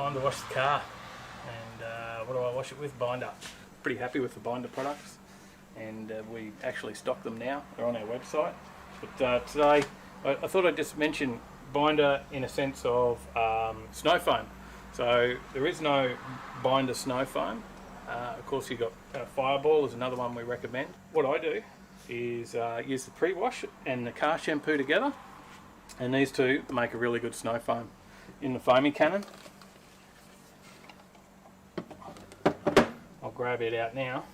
time to wash the car. And what do I wash it with? Binder. Pretty happy with the binder products, and we actually stock them now. They're on our website. But today I thought I'd just mention binder in a sense of snow foam. So there is no binder snow foam. Of course, you've got Fireball is another one we recommend. What I do is use the pre-wash and the car shampoo together, and these two make a really good snow foam. In the foamy cannon, I'll grab it out now,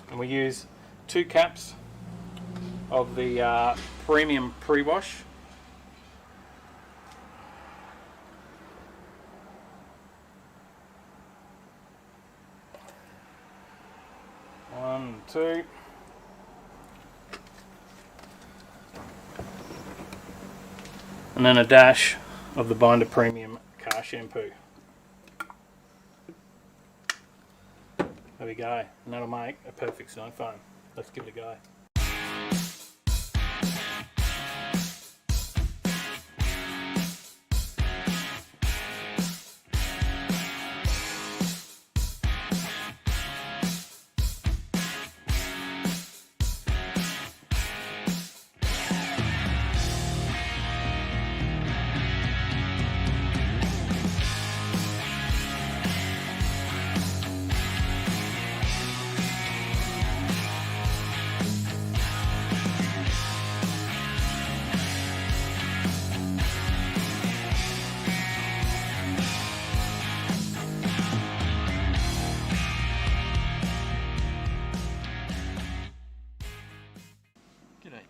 and we use 2 caps of the premium pre-wash. One, two. And then a dash of the Binder Premium car shampoo. There we go, and that'll make a perfect snow foam. Let's give it a go.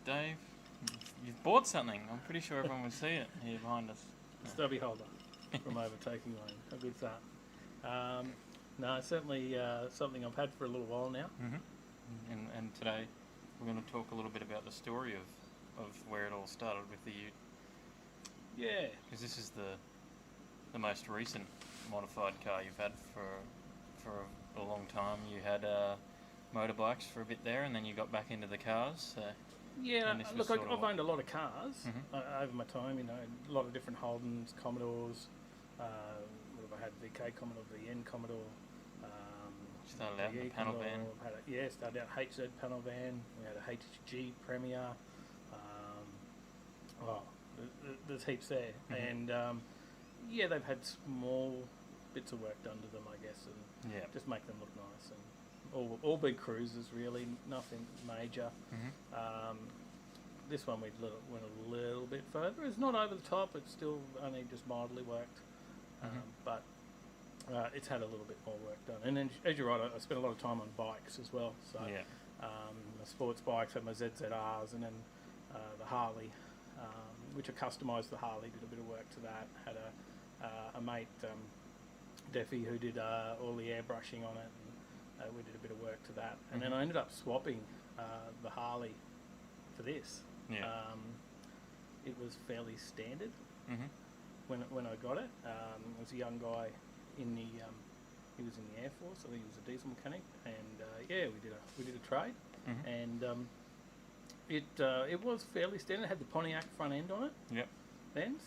Dave, you've bought something. I'm pretty sure everyone would see it here behind us. Stubby holder from Overtaking Lane. How good's that? No, certainly something I've had for a little while now. Mm-hmm. And today we're going to talk a little bit about the story of where it all started with the Ute. Yeah. Because this is the most recent modified car you've had for a long time. You had motorbikes for a bit there, and then you got back into the cars. So. Yeah, look, I've owned a lot of cars over my time, you know, a lot of different Holdens, Commodores, what have I had, VK Commodore, VN Commodore. Started out in the panel van. Started out HZ panel van, we had a HG Premier, there's heaps there. And they've had small bits of work done to them, I guess, and just make them look nice. And all big cruisers, really, nothing major. This one we went a little bit further. It's not over the top, it's still only just mildly worked, but it's had a little bit more work done. And then, as you're right, I spent a lot of time on bikes as well. So the sports bikes, had my ZZRs, and then the Harley, which I customised the Harley, did a bit of work to that. Had a mate, Deffy, who did all the airbrushing on it. We did a bit of work to that, and then I ended up swapping the Harley for this. It was fairly standard when I got it. I was a young guy in the he was in the Air Force. I think he was a diesel mechanic, and we did a trade, and it was fairly standard. It had the Pontiac front end on it. Then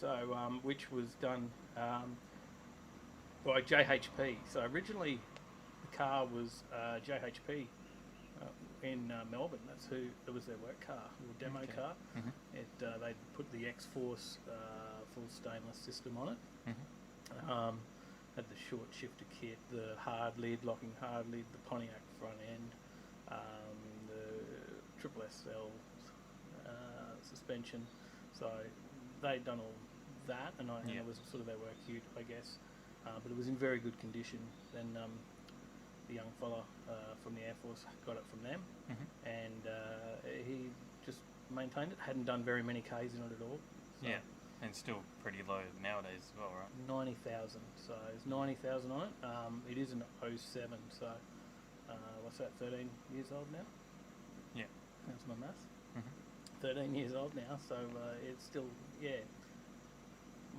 which was done by JHP. So originally, the car was JHP in Melbourne. That was their work car, or demo car. They put the X-Force full stainless system on it. Had the short shifter kit, the locking hard lid, the Pontiac front end, the triple SL suspension. So they'd done all that, and it was sort of their work ute, I guess. But it was in very good condition. Then the young fella from the Air Force got it from them, and he just maintained it. Hadn't done very many Ks in it at all. So and still pretty low nowadays as well, right? 90,000. So there's 90,000 on it. It is an 07, so what's that? 13 years old now. Yeah, that's my maths. 13 years old now, so it's still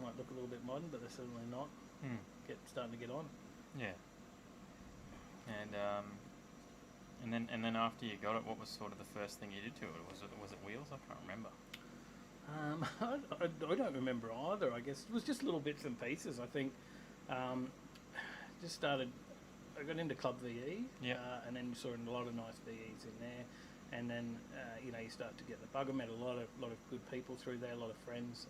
might look a little bit modern, but they're certainly not. Starting to get on. Yeah. And then after you got it, what was sort of the first thing you did to it? Was it wheels? I can't remember. I don't remember either. I guess it was just little bits and pieces. I think just started. I got into Club VE, and then you saw a lot of nice VEs in there, and then you start to get the bug. I met a lot of good people through there, a lot of friends.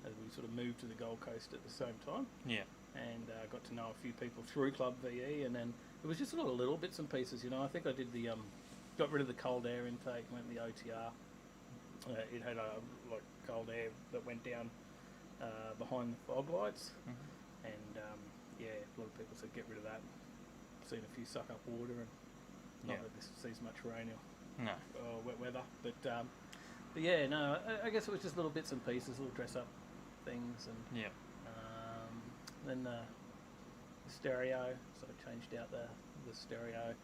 As we sort of moved to the Gold Coast at the same time. Yeah. And got to know a few people through Club VE, and then it was just a lot of little bits and pieces. I think I did the got rid of the cold air intake, went the OTR. It had a cold air that went down behind the fog lights, and a lot of people said get rid of that. Seen a few suck up water, and not that this sees much rain or wet weather, but yeah, no, I guess it was just little bits and pieces, little dress up things, and then the stereo. So I changed out the stereo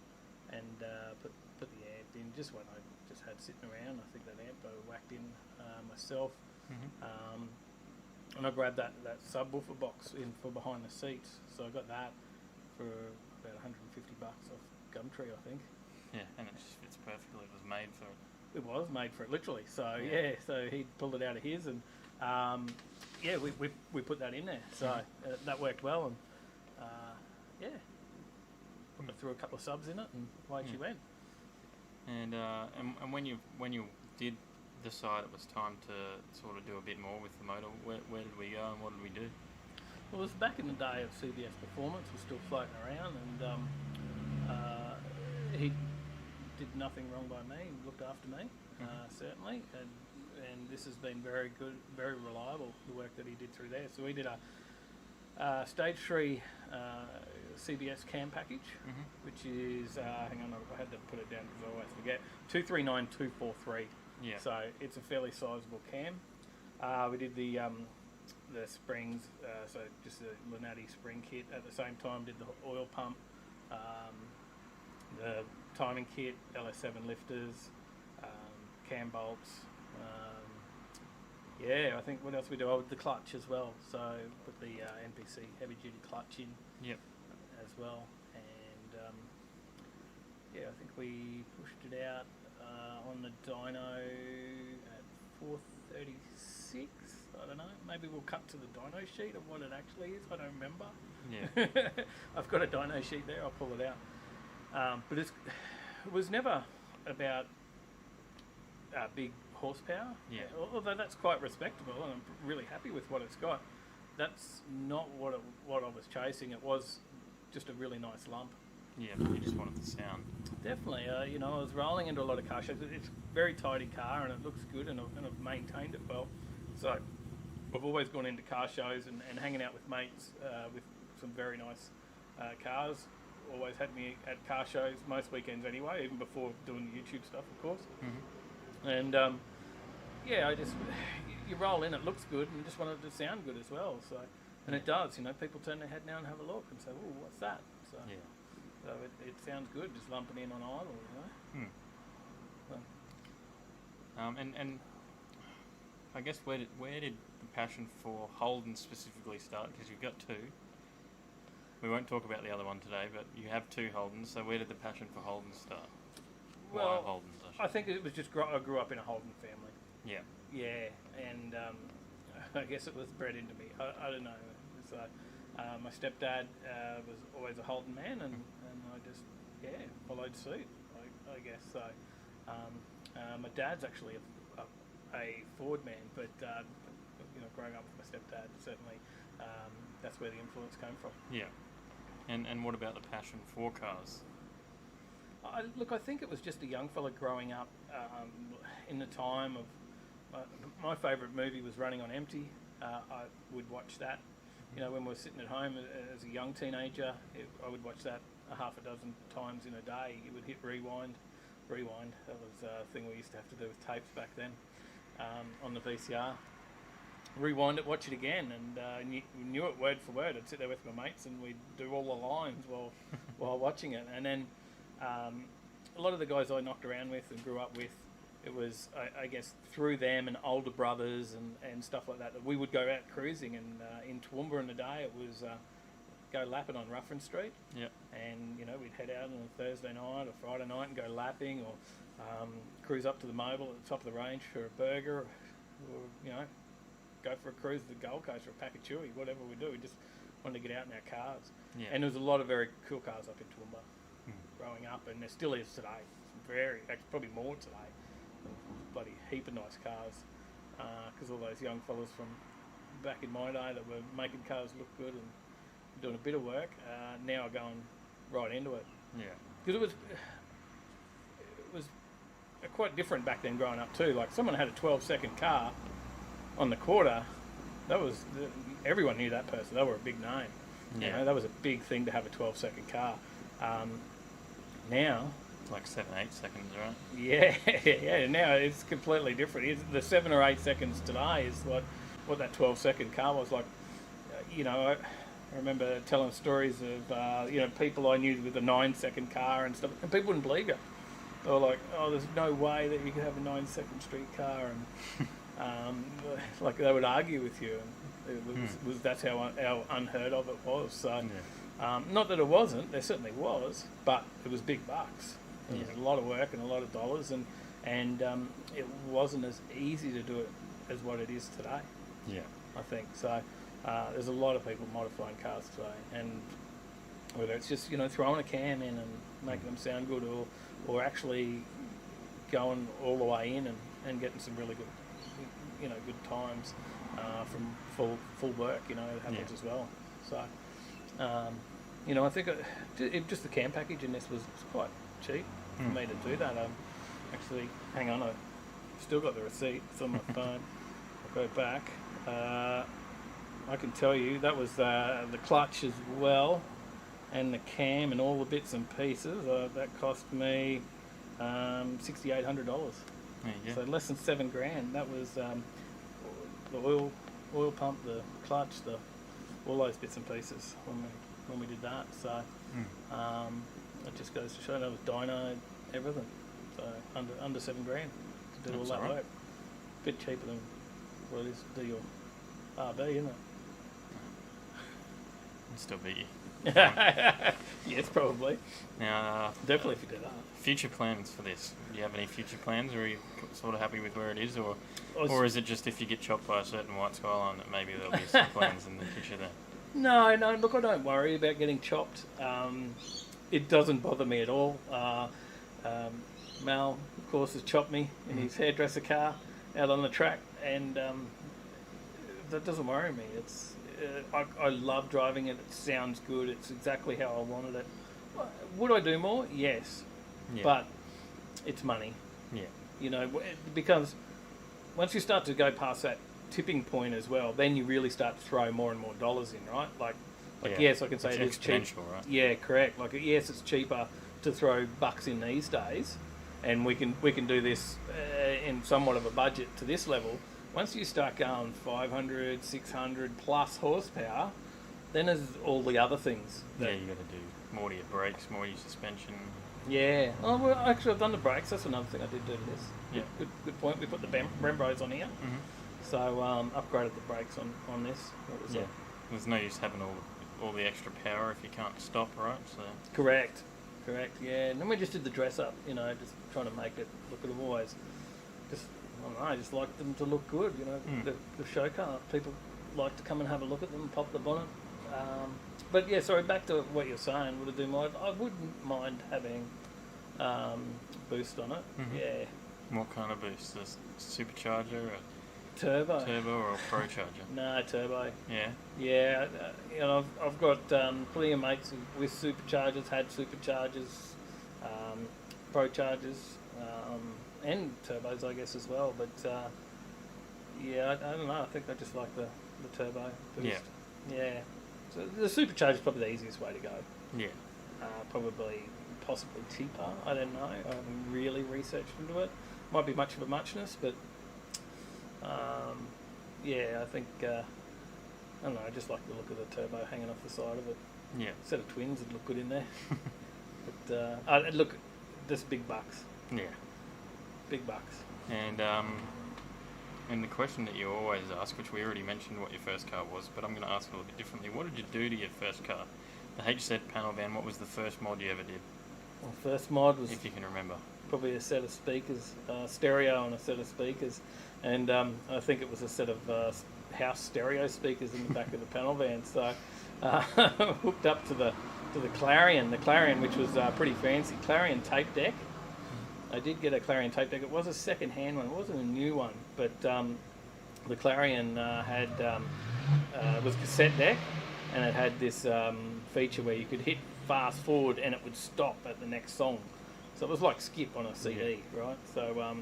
and put the amp in. Just when I just had sitting around, I think that amp I whacked in myself, and I grabbed that subwoofer box in for behind the seats. So I got that for about $150 off Gumtree, I think. Yeah, and it just fits perfectly. It was made for it. It was made for it, literally. So so he pulled it out of his, and we put that in there. So that worked well, and I threw a couple of subs in it, and away she went. And when you did decide it was time to sort of do a bit more with the motor, where did we go and what did we do? Well, it was back in the day of CBS Performance. Was still floating around, and he did nothing wrong by me. He looked after me, certainly, and this has been very good, very reliable, the work that he did through there. So we did a stage 3 CBS cam package, which is hang on, I had to put it down because I always forget. 239243. Yeah. So it's a fairly sizable cam. We did the springs, so just the Lunati spring kit. At the same time, did the oil pump, the timing kit, LS7 lifters, cam bolts. I think what else we do? Oh, the clutch as well. So put the NPC heavy duty clutch in. Yep. As well, and I think we pushed it out on the dyno at 436. I don't know. Maybe we'll cut to the dyno sheet of what it actually is. I don't remember. Yeah. I've got a dyno sheet there. I'll pull it out. But it was never about big horsepower. Yeah. Although that's quite respectable, and I'm really happy with what it's got. That's not what I was chasing. It was just a really nice lump. Yeah, you just wanted the sound. Definitely. I was rolling into a lot of car shows. It's a very tidy car, and it looks good, and I've maintained it well. So I've always gone into car shows and hanging out with mates with some very nice cars. Always had me at car shows most weekends anyway, even before doing the YouTube stuff, of course. And I just you roll in, it looks good, and just want it to sound good as well. So, and it does. People turn their head now and have a look and say, "Oh, what's that?" So, so it sounds good, just lumping in on idle, So. And I guess where did the passion for Holden specifically start? Because you've got two. We won't talk about the other one today, but you have two Holdens. So where did the passion for Holden start? Well, why Holdens? I think it was just I grew up in a Holden family. Yeah. Yeah, and I guess it was bred into me. I don't know. So, my stepdad was always a Holden man, and I just followed suit. I guess so. My dad's actually a Ford man, but growing up with my stepdad, certainly that's where the influence came from. Yeah. And what about the passion for cars? I think it was just a young fella growing up in the time of my favourite movie was Running on Empty. I would watch that. When we were sitting at home as a young teenager, I would watch that a half a dozen times in a day. You would hit rewind. That was a thing we used to have to do with tapes back then on the VCR. Rewind it, watch it again, and knew it word for word. I'd sit there with my mates and we'd do all the lines while watching it. And then a lot of the guys I knocked around with and grew up with, it was, I guess, through them and older brothers and stuff like that we would go out cruising. And in Toowoomba in the day, it was go lapping on Ruffin Street. Yeah. And, we'd head out on a Thursday night or Friday night and go lapping or cruise up to the Mobile at the top of the range for a burger. we'll, go for a cruise to the Gold Coast or a pack of chewy, whatever we do. We just wanted to get out in our cars. Yeah. And there was a lot of very cool cars up in Toowoomba growing up, and there still is today. Actually, probably more today. Bloody heap of nice cars, because all those young fellas from back in my day that were making cars look good and doing a bit of work now are going right into it. Yeah. Because it was quite different back then growing up too. Like someone had a 12-second car on the quarter. Everyone knew that person. They were a big name. Yeah. That was a big thing to have a 12-second car. Now, like 7-8 seconds, right? Yeah. Now it's completely different. The 7 or 8 seconds today is what that 12-second car was like. I remember telling stories of people I knew with a 9-second car and stuff, and people wouldn't believe you. They were like, "Oh, there's no way that you could have a 9-second street car," and like they would argue with you. And that's how unheard of it was. So, not that it wasn't. There certainly was, but it was big bucks. It was a lot of work and a lot of dollars, and it wasn't as easy to do it as what it is today. Yeah, I think so. There's a lot of people modifying cars today, and whether it's just throwing a cam in and making them sound good, or actually going all the way in and getting some really good good times from full work, it happens as well. So I think just the cam package in this was quite cheap for me to do that. Actually, hang on, I've still got the receipt. It's on my phone. I'll go back. I can tell you that was the clutch as well, and the cam and all the bits and pieces. That cost me $6,800. So less than $7,000. That was the oil pump, the clutch, all those bits and pieces when we did that. So it just goes to show that was dyno, everything. So under $7,000 to do all that work. A bit cheaper than what it is to do your RB, isn't it? I'd still beat you. Yes, probably. Now, definitely if you do that. Future plans for this? Do you have any future plans, or are you sort of happy with where it is, or is it just if you get chopped by a certain white skyline that maybe there'll be some plans in the future there? No, look, I don't worry about getting chopped. It doesn't bother me at all. Mal, of course, has chopped me in his hairdresser car out on the track, and that doesn't worry me. It's I love driving it. It sounds good. It's exactly how I wanted it. Would I do more? Yes. Yeah. But it's money. Yeah. Because once you start to go past that tipping point as well, then you really start to throw more and more dollars in, right? Like yes, I can say it is cheap. Right? Yeah, correct. Like yes, it's cheaper to throw bucks in these days, and we can do this in somewhat of a budget to this level. Once you start going 500, 600 plus horsepower, then there's all the other things. You got to do more to your brakes, more to your suspension. Yeah. Oh, well, actually, I've done the brakes. That's another thing I did do to this. Yeah. Good point. We put the Brembros on here. Mm-hmm. So upgraded the brakes on this. There's no use having all the extra power if you can't stop, right? So. Correct. Yeah. And then we just did the dress up. Just trying to make it look at always. I just like them to look good. The show car. People like to come and have a look at them, pop the bonnet. But yeah, sorry. Back to what you're saying. Would I do more? I wouldn't mind having boost on it. Mm-hmm. Yeah. What kind of boost? A supercharger, a turbo, or a pro charger? No, turbo. Yeah. Yeah. I've got plenty of mates with superchargers, had superchargers, pro chargers. And turbos, I guess, as well. But, I don't know. I think I just like the turbo boost. Yeah. So the supercharger is probably the easiest way to go. Yeah. Possibly cheaper. I don't know. I haven't really researched into it. Might be much of a muchness, but, I think, I don't know. I just like the look of the turbo hanging off the side of it. Yeah. Instead of twins, it'd look good in there. But, look, there's big bucks. Yeah. Big bucks. And the question that you always ask, which we already mentioned what your first car was, but I'm going to ask a little bit differently. What did you do to your first car? The HZ panel van, what was the first mod you ever did? Well, first mod was... If you can remember. Probably a set of speakers, stereo and a set of speakers. and I think it was a set of house stereo speakers in the back of the panel van. So hooked up to the Clarion, which was pretty fancy, Clarion tape deck. I did get a Clarion tape deck. It was a second-hand one. It wasn't a new one, but the Clarion was a cassette deck, and it had this feature where you could hit fast forward and it would stop at the next song. So it was like skip on a CD, right? So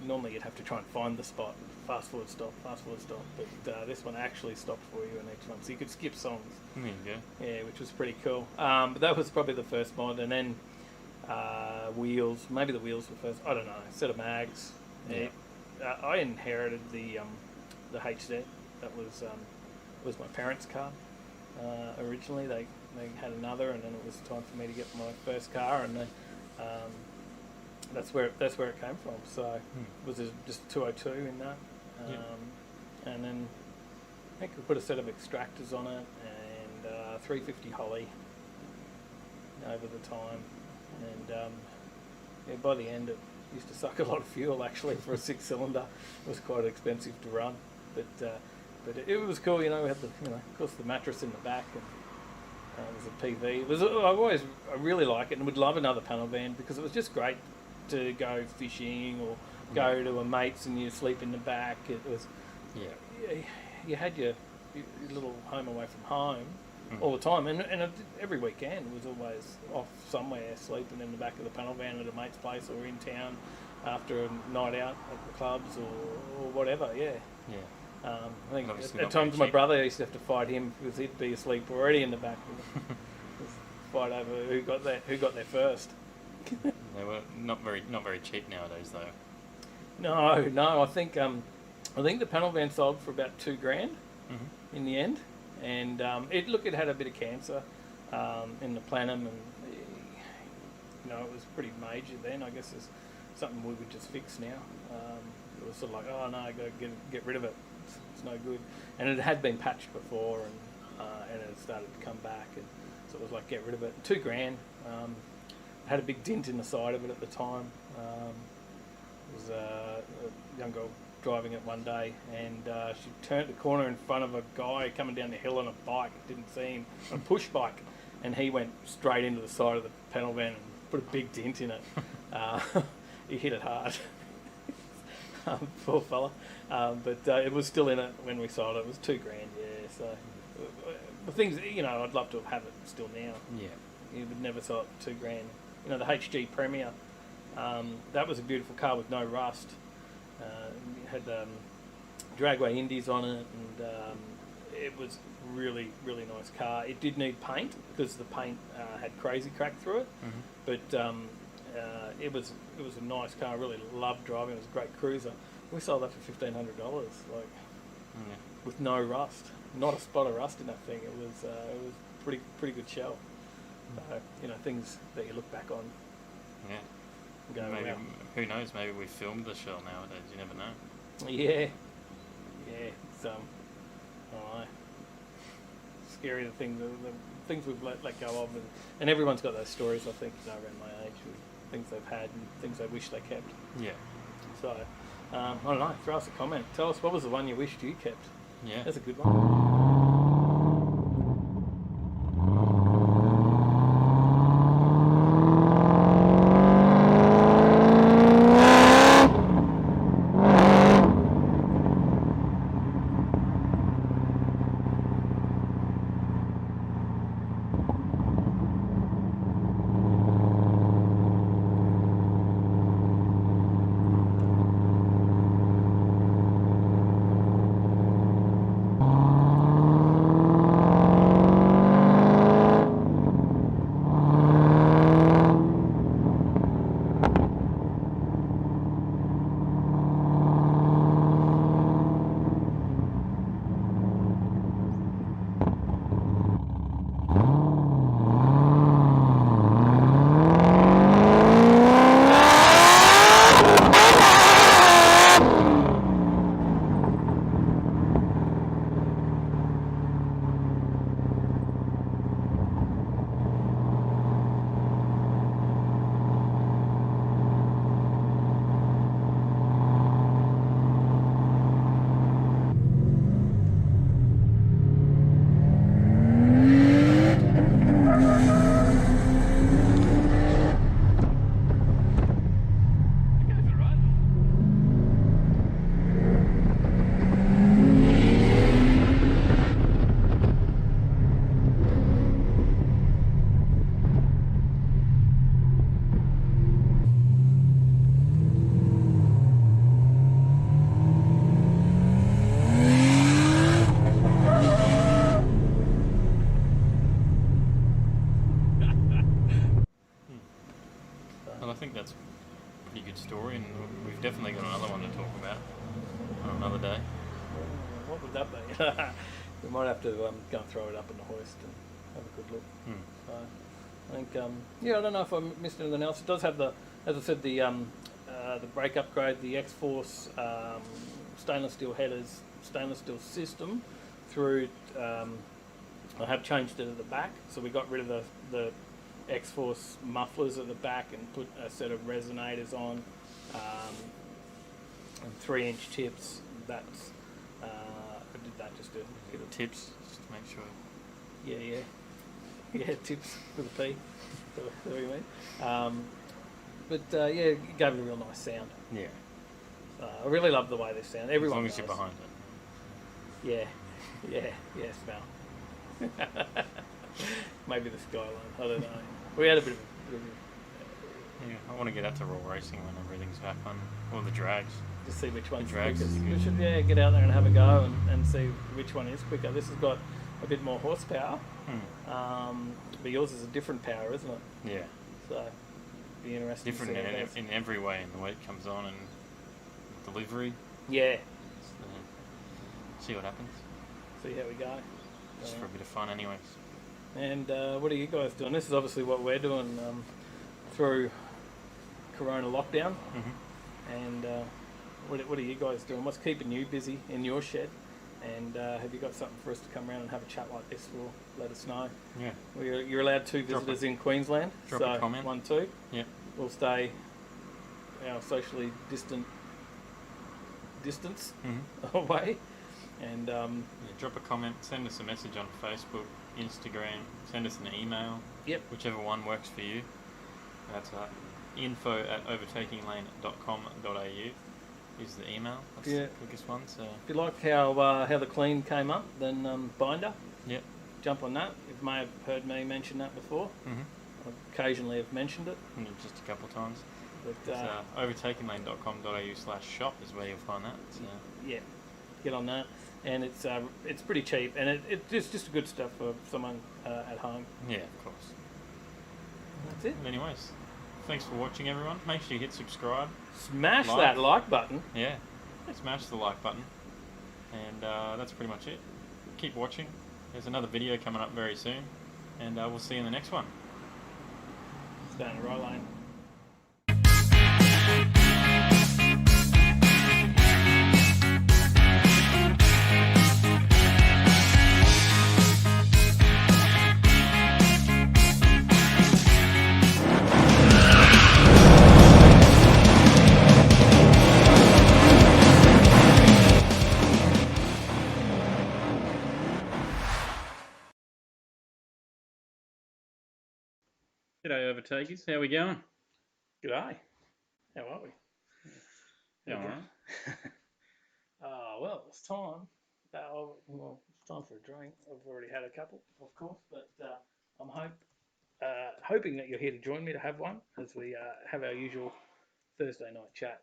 normally you'd have to try and find the spot, fast forward, stop, but this one actually stopped for you in each one, so you could skip songs. There you go. Yeah, which was pretty cool. But that was probably the first mod, and then wheels. Maybe the wheels were first. I don't know. Set of mags. Yeah. I inherited the HZ. That was my parents' car. Originally, they had another, and then it was time for me to get my first car, and then that's where it came from. So it was just 202 in that, and then I think we put a set of extractors on it, and 350 Holly over the time, and by the end it used to suck a lot of fuel actually for a 6-cylinder. It was quite expensive to run, but it was cool. We had of course the mattress in the back, and it was a PV. I really like it, and would love another panel van because it was just great to go fishing or go to a mate's and you sleep in the back. It was you had your little home away from home all the time, and every weekend was always off somewhere, sleeping in the back of the panel van at a mate's place or in town after a night out at the clubs or whatever. I think at times my brother used to have to fight him because he'd be asleep already in the back. Fight over who got there first. They were not very cheap nowadays though. No. I think the panel van sold for about $2,000 in the end, and it had a bit of cancer in the plenum, and it was pretty major then. I guess it's something we would just fix now. It was sort of like, oh no, I got to get rid of it. It's no good, and it had been patched before, and it started to come back, and so it was like, get rid of it. $2,000. Had a big dent in the side of it at the time. There was a young girl driving it one day, and she turned the corner in front of a guy coming down the hill on a bike. Didn't see him, a push bike, and he went straight into the side of the panel van and put a big dent in it. He hit it hard. Poor fella. But it was still in it when we sold it. It was $2,000. Yeah. So the things, I'd love to have it still now. Yeah. You would never sell it for $2,000. The HG Premier, that was a beautiful car with no rust. It had dragway indies on it, and it was really, really nice car. It did need paint because the paint had crazy crack through it, but it was a nice car. I really loved driving. It was a great cruiser. We sold that for $1,500, with no rust, not a spot of rust in that thing. It was pretty good show. Things that you look back on. Yeah. Go, maybe wow. Who knows? Maybe we filmed the shell nowadays. You never know. Yeah. It's I don't know. Scary the things we've let go of, and everyone's got those stories. I think around my age, with things they've had and things they wish they kept. Yeah. So I don't know. Throw us a comment. Tell us what was the one you wished you kept. Yeah. That's a good one. story, and we've definitely got another one to talk about on another day. What would that be? We might have to go and throw it up in the hoist and have a good look. So I think, I don't know if I missed anything else. It does have as I said, the brake upgrade, the X-Force stainless steel headers, stainless steel system through. I have changed it at the back, so we got rid of the X-Force mufflers at the back and put a set of resonators on, and 3-inch tips. That's I did that just to get a Tips, just to make sure. yeah, tips with a P. That's what you mean. But it gave it a real nice sound. Yeah. I really love the way they sound. Everyone as long as does. you're behind it. Yeah, smell. Maybe the skyline. I don't know. We had a bit of Yeah, I want to get out to raw racing when everything's back on, or the drags. to see which one's The drags quickest. is good. We should get out there and have a go and see which one is quicker. This has got a bit more horsepower, but yours is a different power, isn't it? Yeah. So it'd be interesting. Different to see how it goes. in every way in the way it comes on and delivery. Yeah. So, see what happens. See how we go. Just for a bit of fun, anyways. And what are you guys doing? This is obviously what we're doing through Corona lockdown. And what are you guys doing? What's keeping you busy in your shed? And have you got something for us to come around and have a chat like this? Well, let us know. Yeah. You're allowed 2 visitors in Queensland. Drop so a comment. 1, 2. Yeah. We'll stay our socially distance away. And drop a comment, send us a message on Facebook, Instagram, send us an email. Yep. Whichever one works for you. That's info@overtakinglane.com.au is the email. That's the quickest one. So if you like how the clean came up, then Binder. Yep. Jump on that. You may have heard me mention that before. I occasionally have mentioned it. Just a couple of times. But overtakinglane.com.au/shop is where you'll find that. So. Yeah, get on that. And it's pretty cheap, and it's just good stuff for someone at home. Yeah, of course. That's it. But anyways, thanks for watching, everyone. Make sure you hit subscribe. Smash that like button. Yeah, smash the like button. And that's pretty much it. Keep watching. There's another video coming up very soon, and we'll see you in the next one. Stay in the right lane. G'day, Overtakers. How we going? G'day. How are we? Yeah, all right. Well, it's time. It's time for a drink. I've already had a couple, of course, but I'm hoping that you're here to join me to have one as we have our usual Thursday night chat.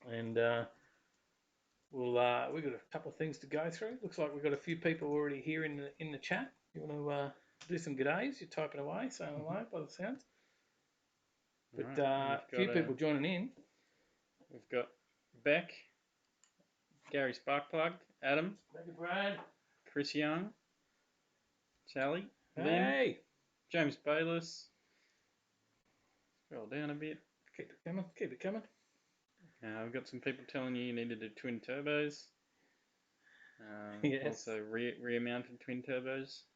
And we've got a couple of things to go through. Looks like we've got a few people already here in the chat. You want to do some g'days? You're typing away, saying hello by the sounds. But a few people joining in. We've got Beck, Gary Sparkplug, Adam, Brad, Chris Young, Sally, Liam, hey, James Bayliss. Scroll down a bit. Keep it coming. We've got some people telling you need to do twin turbos. Yes. Also rear-mounted twin turbos.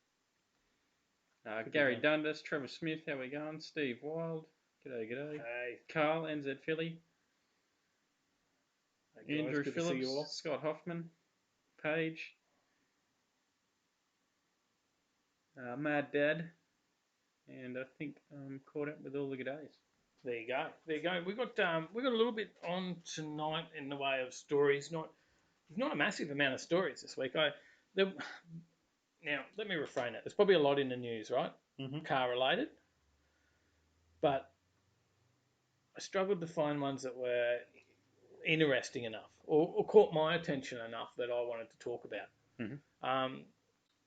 Gary Dundas, Trevor Smith, how we going? Steve Wild, g'day. Hey. Carl, NZ Philly. Hey guys, Andrew good to see you all. Phillips, Scott Hoffman, Paige, Mad Dad, and I think I'm caught up with all the g'days. There you go. We got a little bit on tonight in the way of stories. Not a massive amount of stories this week. Now let me refrain it. There's probably a lot in the news, right? Car related, but I struggled to find ones that were interesting enough or caught my attention enough that I wanted to talk about.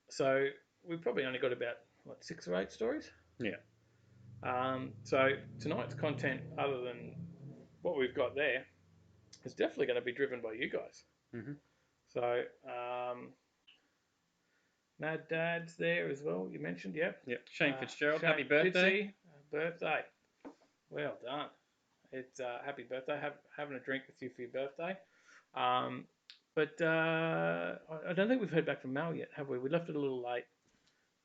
So we've probably only got about 6 or 8 stories. Yeah. So tonight's content, other than what we've got there is definitely going to be driven by you guys. Mm-hmm. So, Mad Dad's there as well. You mentioned, yep. Yep. Shane Fitzgerald, Shane happy birthday! Birthday. Well done. It's happy birthday. Having a drink with you for your birthday. But I don't think we've heard back from Mel yet, have we? We left it a little late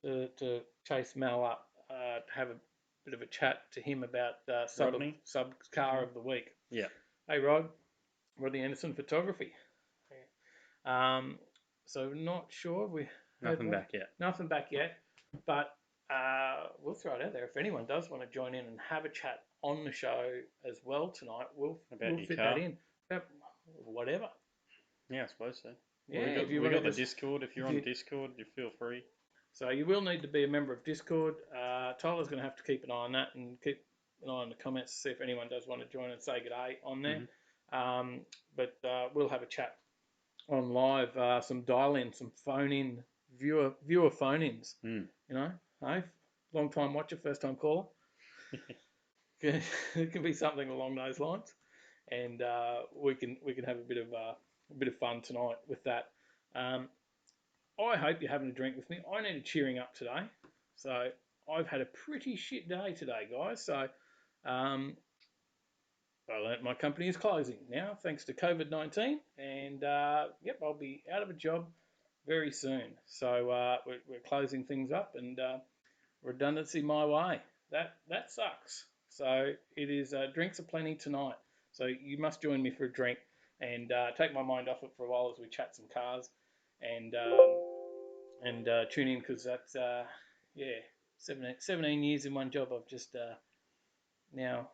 to chase Mel up to have a bit of a chat to him about sub car of the week. Yeah. Hey, Rodney Anderson Photography. So not sure we Nothing back yet. Nothing back yet, but we'll throw it out there. If anyone does want to join in and have a chat on the show as well tonight, we'll fit that in. Whatever. Yeah, I suppose so. Yeah, we got the Discord. If you're on Discord, you feel free. So you will need to be a member of Discord. Tyler's going to have to keep an eye on that and keep an eye on the comments to see if anyone does want to join and say g'day on there. Mm-hmm. But we'll have a chat on live, some dial-in, some phone-in, viewer phone-ins. You know, hey, long-time watcher, first-time caller. It can be something along those lines, and we can have a bit of fun tonight with that. I hope you're having a drink with me. I needed cheering up today, so I've had a pretty shit day today, guys. So I learnt my company is closing now, thanks to COVID-19, and yep, I'll be out of a job very soon. So we're closing things up, and redundancy my way. That sucks. So it is drinks aplenty tonight. So you must join me for a drink and take my mind off it for a while as we chat some cars and tune in, because that's 17 years in one job. I've just now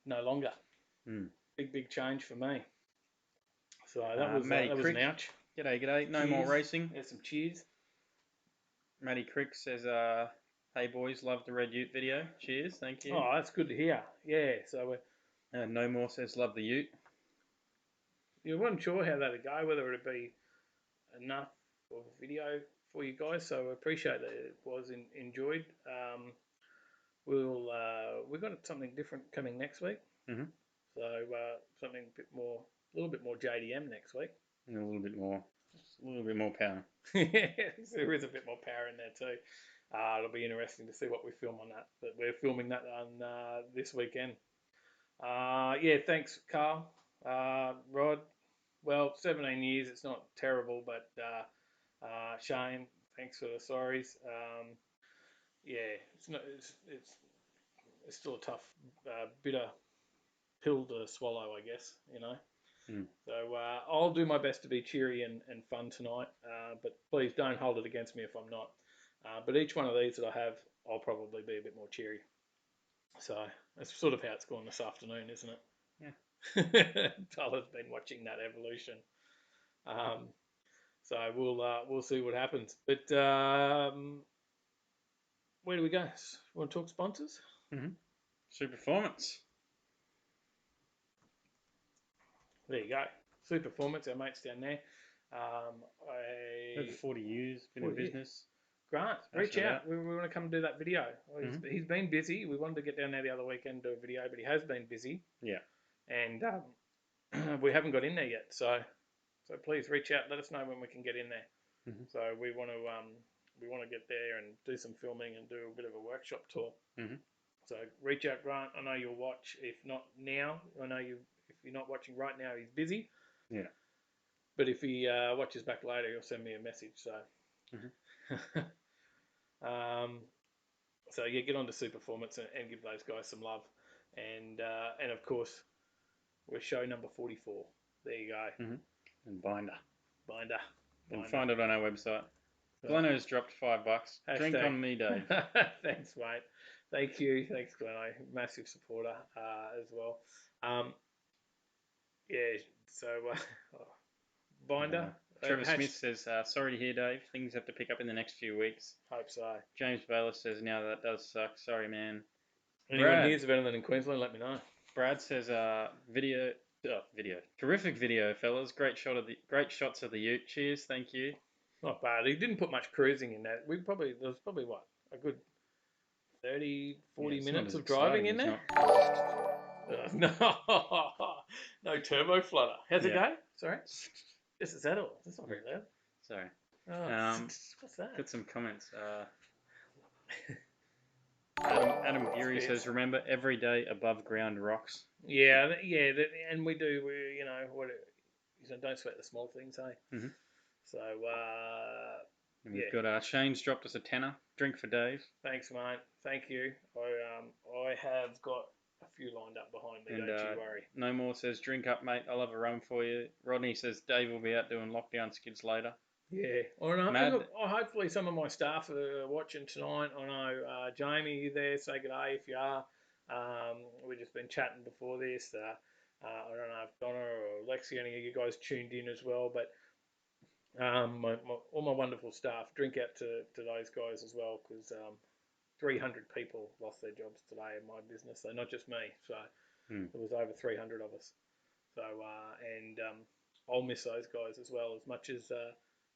no longer. Big change for me. So that was an ouch. G'day. No more racing. There's some cheers. Matty Crick says, hey boys, love the Red Ute video. Cheers, thank you. Oh, that's good to hear. Yeah, so No More says, love the Ute. You wasn't sure how that'd go, whether it'd be enough of a video for you guys, so I appreciate that it was enjoyed. We've got something different coming next week. Mm-hmm. So something a little bit more JDM next week. And a little bit more power. There is a bit more power in there too. It'll be interesting to see what we film on that. But we're filming that on this weekend. Thanks, Carl. Rod, well, 17 years, it's not terrible, but Shane, thanks for the sorries. It's still a tough, bitter pill to swallow, I guess, you know. So I'll do my best to be cheery and fun tonight, but please don't hold it against me if I'm not. But each one of these that I have, I'll probably be a bit more cheery. So that's sort of how it's gone this afternoon, isn't it? Yeah. Tyler's been watching that evolution. So we'll see what happens. But where do we go? Want to talk sponsors? Mm-hmm. Superformance. There you go. Superformance, our mates down there. Over 40 years, been in business. Grant, reach out. We want to come and do that video. He's been busy. We wanted to get down there the other weekend and do a video, but he has been busy. Yeah. And we haven't got in there yet. So please reach out. Let us know when we can get in there. Mm-hmm. So we want to get there and do some filming and do a bit of a workshop tour. Mm-hmm. So reach out, Grant. I know you'll watch. If not now, I know you. If you're not watching right now, he's busy. Yeah. But if he watches back later, he'll send me a message. So. Mm-hmm. So yeah, get on to Superformance and give those guys some love, and of course, we're show number 44. There you go. Mm-hmm. And Binder. And find it on our website. Gleno's dropped $5. # Drink on me, Dave. Thanks, mate. Thank you. Thanks, Gleno. Massive supporter as well. So Binder. Trevor Smith says, sorry to hear, Dave. Things have to pick up in the next few weeks. Hope so. James Bayless says, now that does suck. Sorry, man. Anyone hears of anything in Queensland, let me know. Brad says, video. Terrific video, fellas. Great shots of the Ute. Cheers, thank you. Not bad. He didn't put much cruising in that. There was probably what, a good 30, 40 minutes of driving in there. No, no turbo flutter. How's it Yeah. go? Sorry, this is that all. That's not very loud. Sorry. Oh, what's that? Got some comments. Adam Geary Spits. says, remember, every day above ground rocks. Yeah, and we do. We don't sweat the small things, hey. Mm-hmm. So And we've got Shane's dropped us a tenner. Drink for Dave. Thanks, mate. Thank you. I have got a few lined up behind me. And don't you worry. No More says, drink up, mate. I'll have a rum for you. Rodney says, Dave will be out doing lockdown skids later. Yeah, I know. Mad. And look, hopefully some of my staff are watching tonight. I know Jamie, you there? Say good day if you are. We've just been chatting before this. I don't know if Donna or Lexi, any of you guys tuned in as well, but all my wonderful staff, drink out to those guys as well, because 300 people lost their jobs today in my business, so not just me. So there was over 300 of us. So I'll miss those guys as well, as much as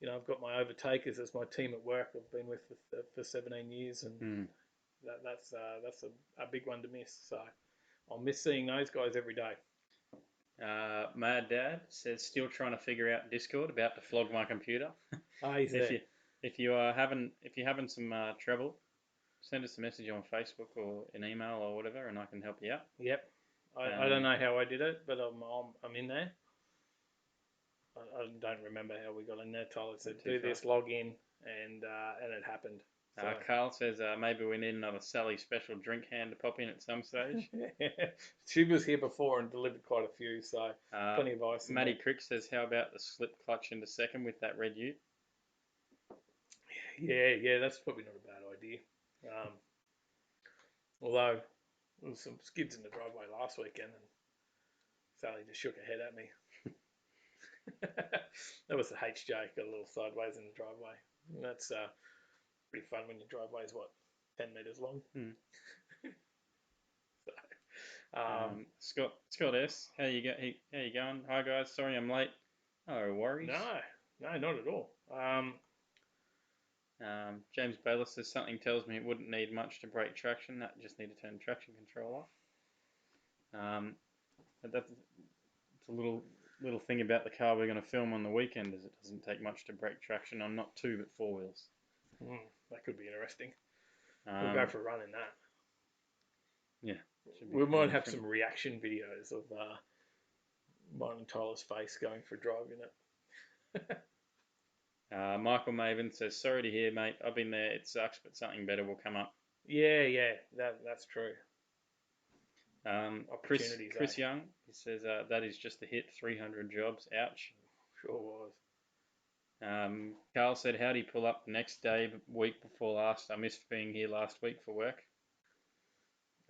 I've got my overtakers as my team at work. I've been with for 17 years, and that's a big one to miss. So I'll miss seeing those guys every day. Mad Dad says, still trying to figure out Discord, about to flog my computer. He's there. If you're having some trouble, send us a message on Facebook or an email or whatever, and I can help you out. Yep. I don't know how I did it, but I'm in there. I don't remember how we got in there. Tyler said, do this, log in, and it happened. So. Carl says, maybe we need another Sally special drink hand to pop in at some stage. She was here before and delivered quite a few, so plenty of ice. Matty Crick says, how about the slip clutch into second with that red ute? Yeah, that's probably not a bad idea. Although there was some skids in the driveway last weekend, and Sally just shook her head at me. That was the HJ, got a little sideways in the driveway. And that's pretty fun when your driveway is 10 meters long. So, Scott S, how you going? Hi guys, sorry I'm late. No worries. No, not at all. James Bayless says, something tells me it wouldn't need much to break traction. That just need to turn traction control off. That's a little thing about the car we're going to film on the weekend, is it doesn't take much to break traction on not 2 but 4 wheels. That could be interesting. We'll go for a run in that. Yeah. We might have some reaction videos of mine and Tyler's face going for a drive in it. Michael Maven says, sorry to hear, mate. I've been there. It sucks, but something better will come up. Yeah, that's true. Chris Young, he says, that is just a hit, 300 jobs. Ouch. Sure was. Carl said, how do you pull up the next day, week before last? I missed being here last week for work.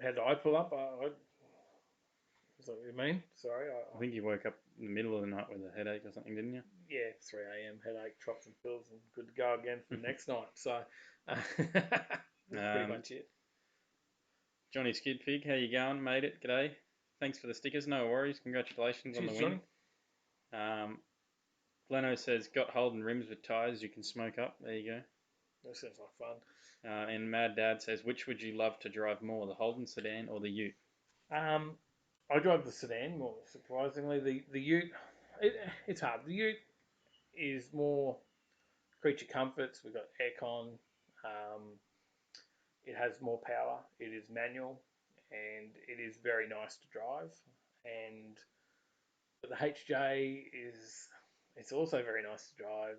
How did I pull up? Is that what you mean? Sorry. I think you woke up in the middle of the night with a headache or something, didn't you? Yeah, 3 a.m. headache, drop some pills, and good to go again for the next night. So that's pretty much it. Johnny Skidpig, how you going? Made it. G'day. Thanks for the stickers. No worries. Congratulations on the win. Gleno says, got Holden rims with tyres you can smoke up. There you go. That sounds like fun. And Mad Dad says, which would you love to drive more, the Holden sedan or the Ute? I drive the sedan more, surprisingly. The Ute, it's hard. The Ute is more creature comforts. We've got aircon. It has more power. It is manual, and it is very nice to drive. But the HJ it's also very nice to drive.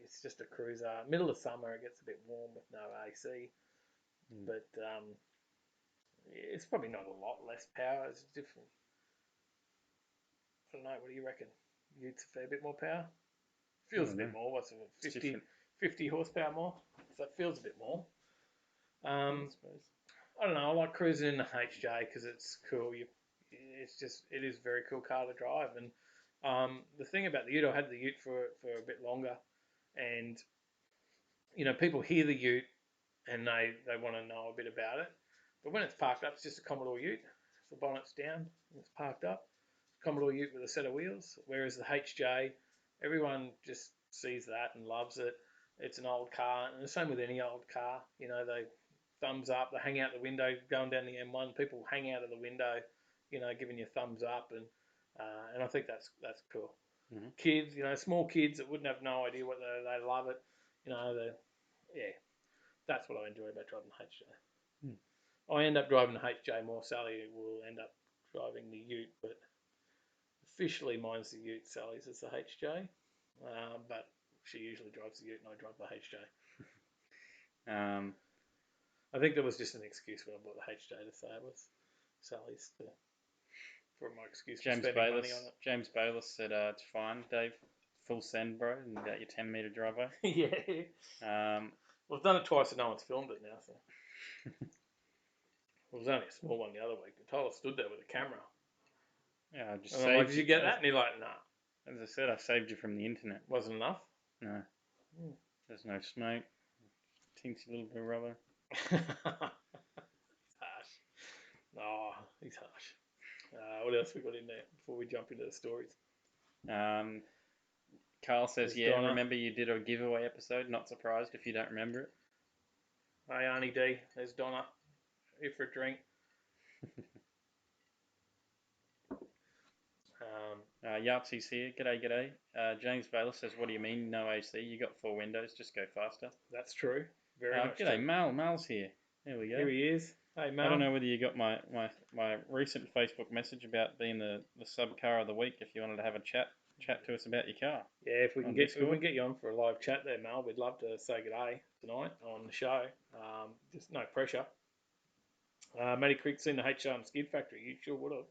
It's just a cruiser. Middle of summer, it gets a bit warm with no AC, but it's probably not a lot less power. It's different. I don't know. What do you reckon? Ute's a fair bit more power. Feels a bit more. What's it? 50 horsepower more. So it feels a bit more. I don't know. I like cruising in the HJ because it's cool. It is a very cool car to drive. And the thing about the Ute, I had the Ute for a bit longer, and people hear the Ute and they want to know a bit about it. But when it's parked up, it's just a Commodore Ute. The bonnet's down and it's parked up. Commodore Ute with a set of wheels. Whereas the HJ, everyone just sees that and loves it. It's an old car, and the same with any old car. They thumbs up, they hang out the window going down the M1. People hang out of the window giving you a thumbs up, and I think that's cool. Mm-hmm. Kids, small kids that wouldn't have no idea what they love it. Yeah, that's what I enjoy about driving the HJ. I end up driving the HJ more. Sally will end up driving the Ute, but officially mine's the Ute. Sally's is the HJ, but she usually drives the Ute and I drive the HJ. I think there was just an excuse when I bought the HJ to say it was Sally's for my excuse for spending money on it. James Bayless said it's fine, Dave. Full send, bro, and got your 10-metre driveway. Yeah. Well, I've done it twice and no one's filmed it now, so. It was only a small one the other week. Tyler stood there with a camera. Yeah, I just and I'm like, did you get that? And he's like, nah. As I said, I saved you from the internet. Wasn't enough? No. There's no smoke. Teensy little bit of rubber. He's harsh. Oh, he's harsh. What else we got in there before we jump into the stories? Carl says, There's Donna. Remember you did a giveaway episode? Not surprised if you don't remember it. Hey, Arnie D. There's Donna. Here for a drink. Yahtzee's here. G'day. James Bayless says, what do you mean, no AC? You got 4 windows, just go faster. That's true. Very much g'day, true. Mal's here. There we go. Here he is. Hey, Mal. I don't know whether you got my recent Facebook message about being the sub car of the week. If you wanted to have a chat to us about your car. Yeah, if we can get you on for a live chat there, Mal, we'd love to say good day tonight on the show. Just no pressure. Matty Creek's seen the HR and Skid Factory. You sure would have.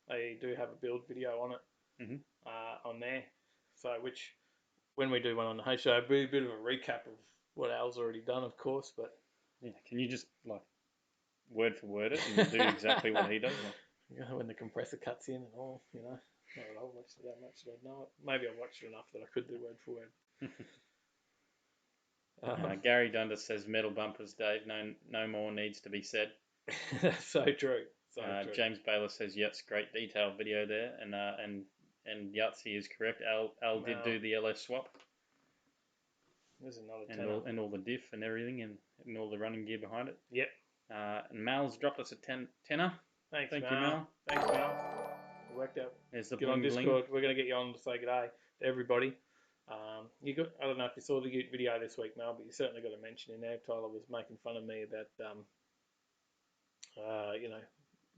They do have a build video on it on there. So, which when we do one on the HR, it'll be a bit of a recap of what Al's already done, of course. But yeah, can you just word for word it and do exactly what he does? When the compressor cuts in and all, Not that I've watched it that much, so I know it. Maybe I've watched it enough that I could do word for word. Gary Dundas says metal bumpers, Dave. No more needs to be said. That's so true. True. James Bayless says yes, great detailed video there, and Yahtzee is correct. Al did do the LS swap. There's another and all the diff and everything and all the running gear behind it. Yep. And Mal's dropped us a tenner. Thank you, Mal. Thanks, Mal. It worked out. There's the get on Discord. We're going to get you on to say good day to everybody. I don't know if you saw the Ute video this week, Mal, but you certainly got to mention in there. Tyler was making fun of me about,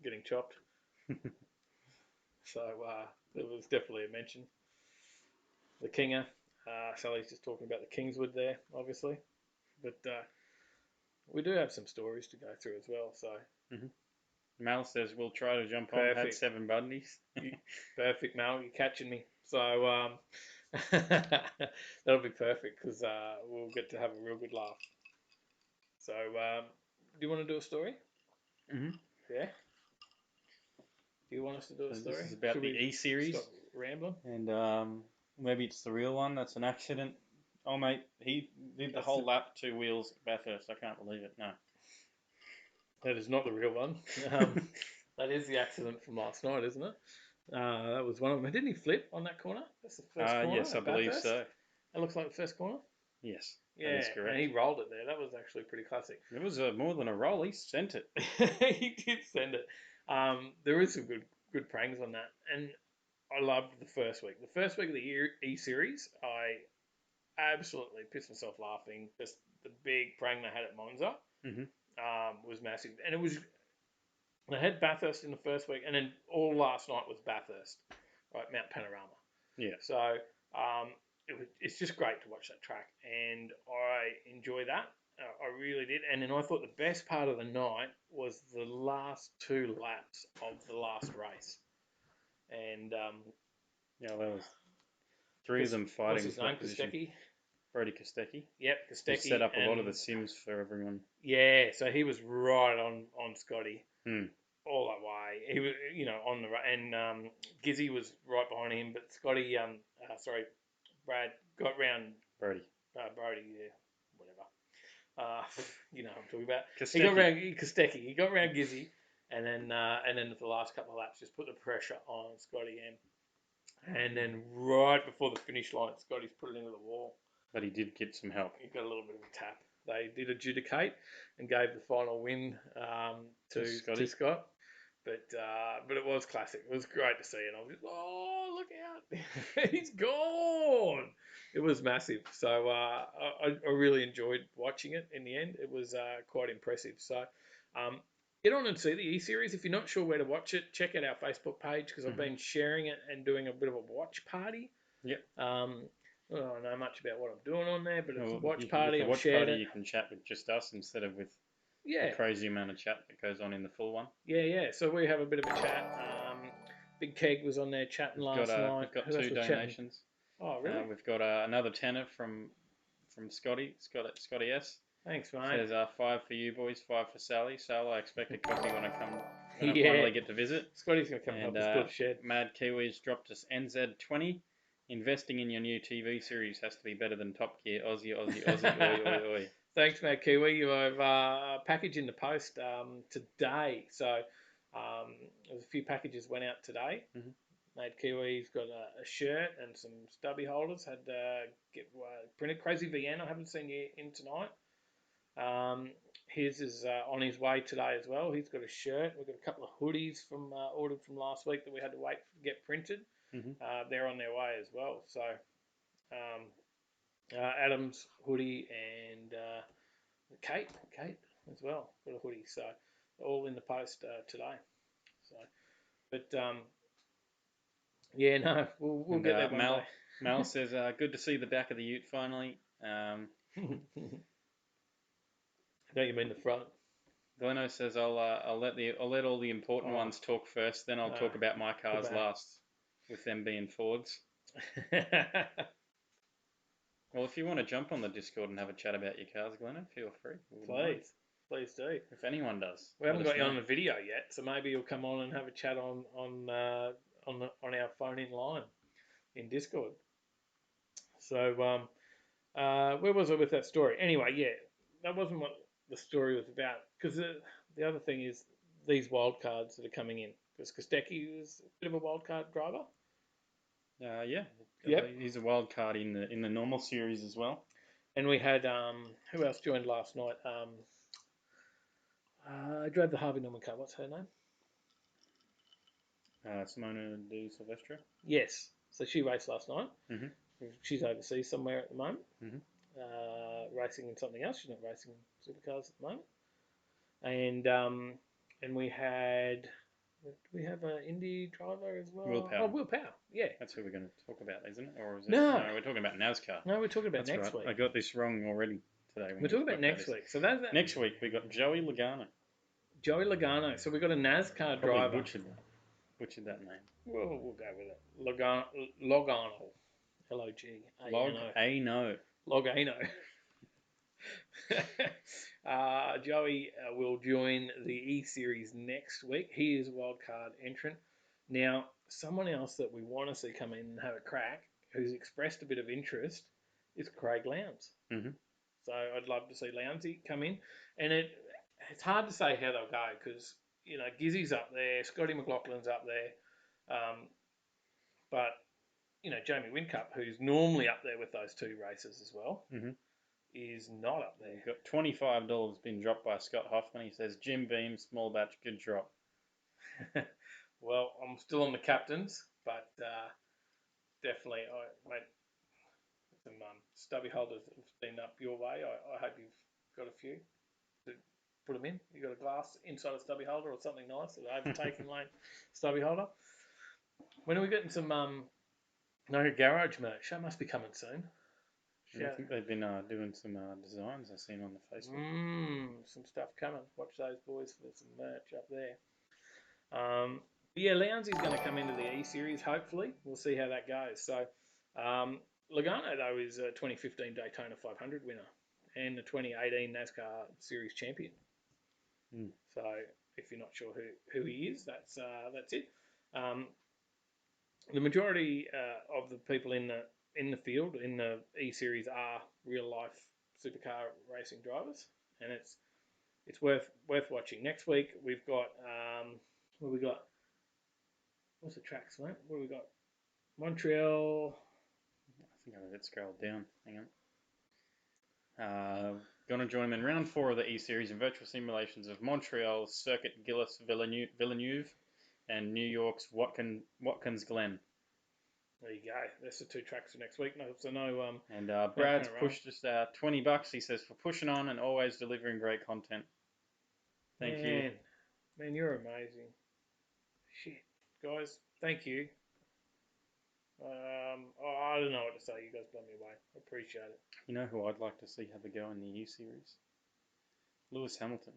getting chopped. So there was definitely a mention. The Kinger. Sally's just talking about the Kingswood there, obviously. But we do have some stories to go through as well. So Mal says we'll try to jump on. Had 7 bunnies. Perfect, Mal. You're catching me. So that'll be perfect because we'll get to have a real good laugh. So do you want to do a story? Yeah. Do you want us to do a story? This is about the E-Series. Stop rambling. And maybe it's the real one. That's an accident. Oh, mate, he did the whole lap 2 wheels Bathurst. I can't believe it. No. That is not the real one. That is the accident from last night, isn't it? That was one of them. Didn't he flip on that corner? That's the first corner. Yes, I believe so. That looks like the first corner. Yes, yeah, that is correct. And he rolled it there. That was actually pretty classic. It was more than a roll. He sent it. He did send it. There is some good pranks on that, and I loved the first week. The first week of the E-Series, I absolutely pissed myself laughing. Just the big prank they had at Monza was massive, and it was. They had Bathurst in the first week, and then all last night was Bathurst, right? Mount Panorama. Yeah. So it's just great to watch that track, and I enjoy that. I really did. And then I thought the best part of the night was the last 2 laps of the last race. And there was 3 of them fighting. What's his name? Kostecki? Brody Kostecki. Yep, Kostecki. He set up a lot of the sims for everyone. Yeah, so he was right on Scotty. All that way. He was, on the and Gizzy was right behind him, but Scotty, Brad got round Brody, yeah, whatever. You know what I'm talking about. Kostecki. He got round Kostecki. He got round Gizzy, and then for the last couple of laps, just put the pressure on Scotty and then right before the finish line, Scotty's put it into the wall. But he did get some help. He got a little bit of a tap. They did adjudicate and gave the final win to Scott. But it was classic. It was great to see, and I was just, oh, look out, he's gone. It was massive. So I really enjoyed watching it. In the end, it was quite impressive. So get on and see the E-Series. If you're not sure where to watch it, check out our Facebook page because I've been sharing it and doing a bit of a watch party. Yep. I don't know much about what I'm doing on there, but it's a watch With party. the I've watch shared party, it. you can chat with just us instead of with the Yeah, crazy amount of chat that goes on in the full one. yeah. So we have a bit of a chat. Big Keg was on there chatting last night. We've got Who else 2 was chatting? donations. Oh, really? We've got another tenner from Scotty S. Thanks, mate. Says 5 for you boys, 5 for Sally. Sal, I expect a copy when I Yeah. finally get to visit. Scotty's going to come and help us build a shed. Mad Kiwis dropped us NZ20. Investing in your new TV series has to be better than Top Gear. Aussie, Aussie, Aussie, oi, oi, oi. Thanks, Mad Kiwi. You have a package in the post today. So there's a few packages went out today. Mad Kiwi's got a shirt and some stubby holders. Had get printed. Crazy VN, I haven't seen you in tonight. His is on his way today as well. He's got a shirt. We've got a couple of hoodies from ordered from last week that we had to wait to get printed. They're on their way as well. So Adam's hoodie and Kate as well got a hoodie. So all in the post today. So, but yeah, no, we'll get there one day. Mel says, good to see the back of the ute finally. Don't you mean the front? Gleno says, I'll let all the important ones talk first, then I'll talk about my cars last, with them being Fords. Well, if you want to jump on the Discord and have a chat about your cars, Gleno, feel free. Please do. If anyone does, we haven't got you on the video yet, so maybe you'll come on and have a chat on our phone-in line in Discord. So where was I with that story? Anyway, yeah, that wasn't what the story was about. Because the other thing is these wild cards that are coming in. Because Kostecki was a bit of a wild card driver. Yeah. Yep. He's a wild card in the normal series as well. And we had who else joined last night? I drove the Harvey Norman car. What's her name? Simona De Silvestro. Yes. So she raced last night. Mm-hmm. She's overseas somewhere at the moment. Mm-hmm. Racing in something else. She's not racing supercars at the moment. And we had. Do we have an Indy driver as well? Will Power. Oh, Will Power. Yeah. That's who we're going to talk about, isn't it? Or is it? No, we're talking about NASCAR. No, we're talking about next week. I got this wrong already today. We're talking about next week. So that's next week we got Joey Logano. Joey Logano. So we got a NASCAR driver. Butchered that name. Well, we'll go with it. Logano. Logano. Logano. Joey will join the E-Series next week. He is a wildcard entrant. Now, someone else that we want to see come in and have a crack, who's expressed a bit of interest, is Craig Lowndes. Mm-hmm. So I'd love to see Lowndesy come in. And it's hard to say how they'll go because, Gizzy's up there, Scotty McLaughlin's up there. But, Jamie Whincup, who's normally up there with those two races as well, is not up there. We've got $25 been dropped by Scott Hoffman. He says, Jim Beam, small batch, good drop. Well, I'm still on the captains, but definitely, mate, some stubby holders have been up your way. I hope you've got a few to put them in. You got a glass inside a stubby holder or something nice, an Overtaking Lane stubby holder. When are we getting some no garage merch? That must be coming soon. I think they've been doing some designs I've seen on the Facebook. Some stuff coming. Watch those boys for some merch up there. Yeah, Lowndesy's going to come into the E-Series, hopefully. We'll see how that goes. So, Logano, though, is a 2015 Daytona 500 winner and the 2018 NASCAR Series champion. So, if you're not sure who he is, that's it. The majority of the people in the field, in the E-Series, are real-life supercar racing drivers, and it's worth watching. Next week, we've got... what we got? What's the tracks, mate? What do we got? Montreal. I think I let it scroll down. Hang on. going to join him in round 4 of the E-Series in virtual simulations of Montreal's Circuit Gilles Villeneuve and New York's Watkins Glen. There you go. That's the 2 tracks for next week. So no. And Brad's pushed us $20. He says, for pushing on and always delivering great content. Thank you. Man, you're amazing. Shit, guys, thank you. I don't know what to say. You guys blow me away. I appreciate it. You know who I'd like to see have a go in the U-Series? Lewis Hamilton.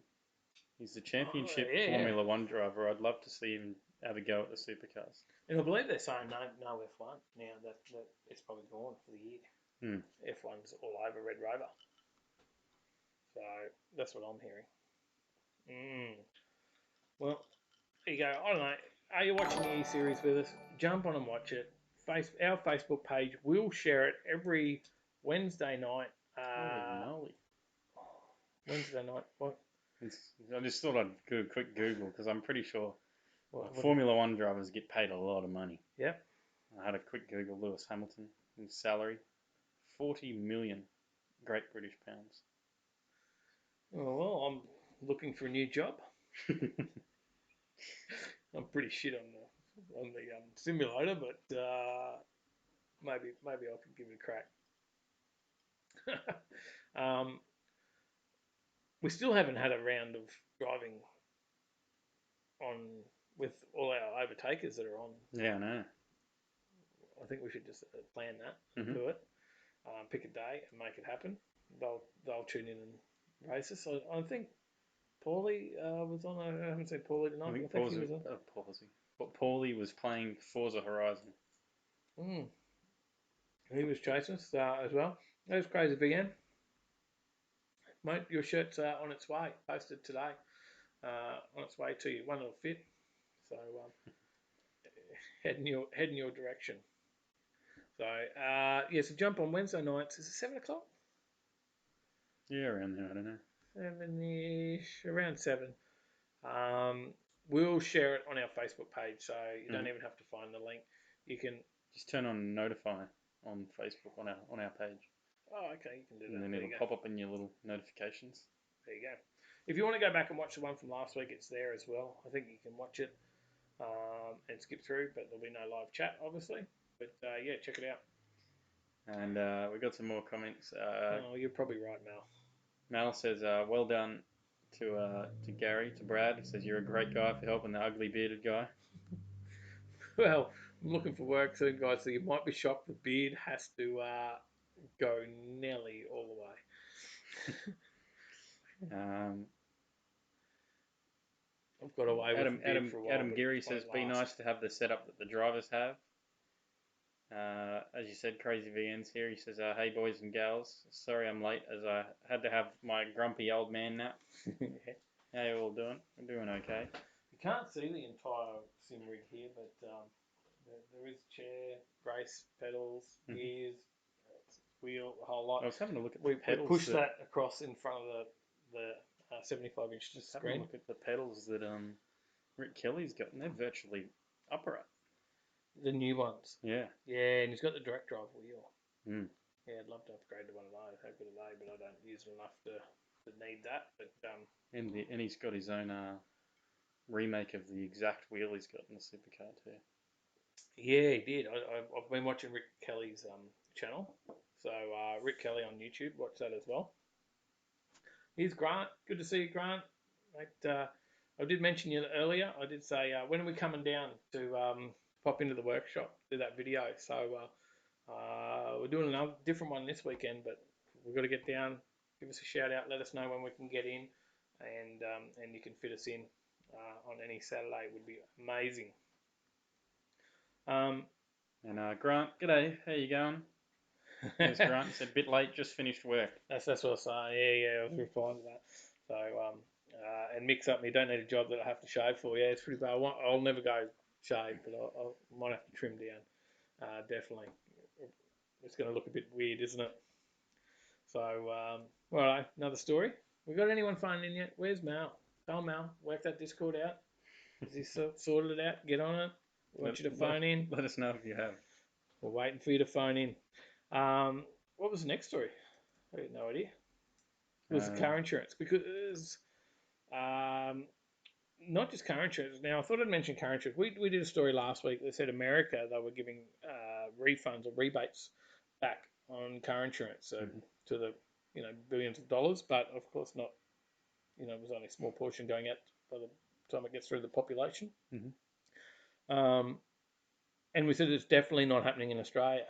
He's the championship Formula 1 driver. I'd love to see him have a go at the supercars. And I believe they're saying no F1 now. That it's probably gone for the year. F1's all over Red Rover. So that's what I'm hearing. Well, there you go. I don't know. Are you watching the E-Series with us? Jump on and watch it. Our Facebook page will share it every Wednesday night. Holy moly. Wednesday night. What? I just thought I'd do a quick Google because I'm pretty sure Formula 1 drivers get paid a lot of money. Yep. I had a quick Google. Lewis Hamilton, his salary, 40 million Great British pounds. Oh, well, I'm looking for a new job. I'm pretty shit on the simulator, but maybe I could give it a crack. We still haven't had a round of driving on with all our overtakers that are on. Yeah, I know. I think we should just plan that, do it, pick a day and make it happen. They'll tune in and race us. I think Paulie was on. I haven't seen Paulie tonight. I think he was on. But Paulie was playing Forza Horizon. He was chasing us as well. That was crazy, VN. Mate, your shirt's on its way. Posted today. On its way to you. One little fit. So head in your direction. So so jump on Wednesday nights. Is it 7 o'clock? Yeah, around there. I don't know. 7-ish, around 7. We'll share it on our Facebook page, so you don't even have to find the link. You can just turn on notify on Facebook on our page. Oh, okay, you can do that. And then it'll pop up in your little notifications. There you go. If you want to go back and watch the one from last week, it's there as well. I think you can watch it and skip through, but there'll be no live chat, obviously. But check it out. And we got some more comments. You're probably right, Mal. Mal says, well done to Gary, to Brad. He says, you're a great guy for helping the ugly bearded guy. Well, I'm looking for work soon, guys, so you might be shocked the beard has to go Nelly all the way. I've got away with beard for a while. Adam Geary says, be nice to have the setup that the drivers have. As you said, Crazy VN's here. He says, hey boys and gals, sorry I'm late as I had to have my grumpy old man nap. How you all doing? We're doing okay. You can't see the entire sim rig here, but there is chair, brace, pedals, gears, wheel, the whole lot. I was having a look at the pedals. We pushed that across in front of the 75-inch screen. Having a look at the pedals that Rick Kelly's got, and they're virtually upright. The new ones. Yeah. Yeah, and he's got the direct drive wheel. Yeah, I'd love to upgrade to one of those. How good are they? But I don't use it enough to need that. But and he's got his own remake of the exact wheel he's got in the supercar too. Yeah, he did. I've been watching Rick Kelly's channel. So Rick Kelly on YouTube, watch that as well. Here's Grant. Good to see you, Grant. Mate, I did mention you earlier. I did say, when are we coming down to pop into the workshop, do that video? So we're doing another different one this weekend, but we've got to get down. Give us a shout out. Let us know when we can get in, and you can fit us in on any Saturday. It would be amazing. And Grant, g'day. How you going? There's Grant. He said, a bit late, just finished work. That's what I was saying. Yeah, I was replying to that. So, and mix up me. Don't need a job that I have to shave for. Yeah, it's pretty bad. I'll never go shave, but I might have to trim down. Definitely. It's going to look a bit weird, isn't it? So, all right, another story. We got anyone phoning in yet? Where's Mal? Tell Mal, work that Discord out. Has he sorted it out? Get on it. We want you to phone in. Let us know if you have. We're waiting for you to phone in. What was the next story? I have no idea. was the car insurance, because not just car insurance. Now, I thought I'd mention car insurance. We did a story last week that said America, they were giving refunds or rebates back on car insurance, so to the billions of dollars, but of course not. It was only a small portion going out by the time it gets through the population. And we said it's definitely not happening in Australia.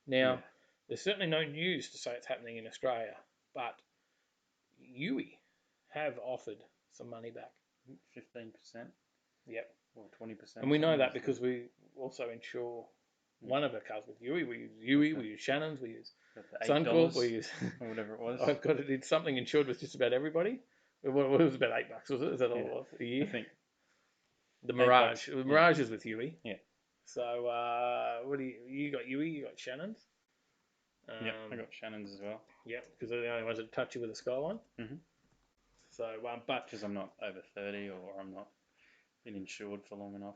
Now, there's certainly no news to say it's happening in Australia, but Yui have offered some money back. 15%. Yep. Or 20%. And we know that because we also insure one of our cars with Yui. We use Yui, we use Shannon's, we use Suncorp, we use or whatever it was. I've got it. It's something insured with just about everybody. It was about $8, was it? Is that all it was a year? I think the Mirage. The Mirage is with Yui. Yeah. So what do you got? Yui, you got Shannon's. Yeah, I got Shannon's as well. Yeah, because they're the only ones that touch you with a Skyline. So, but because I'm not over 30 or I'm not been insured for long enough.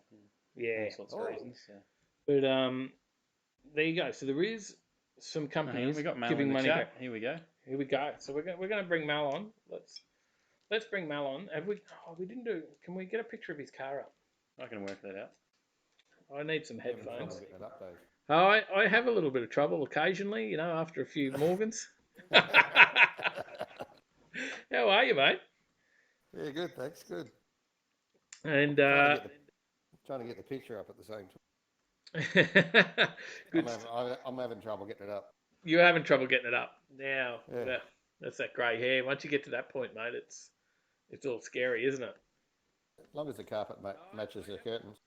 Yeah, all sorts of reasons. So. But there you go. So there is some companies we got Mal giving in the money chat. back. Here we go. Here we go. So we're going to bring Mal on. Let's bring Mal on. Have we? Oh, we didn't do. Can we get a picture of his car up? I can work that out. I need some headphones. Yeah, I have a little bit of trouble occasionally, after a few Morgans. How are you, mate? Yeah, good, thanks, good. And trying to get the picture up at the same time. Good. I'm having trouble getting it up. You're having trouble getting it up now. Yeah. That's that grey hair. Once you get to that point, mate, it's all scary, isn't it? As long as the carpet matches the curtains.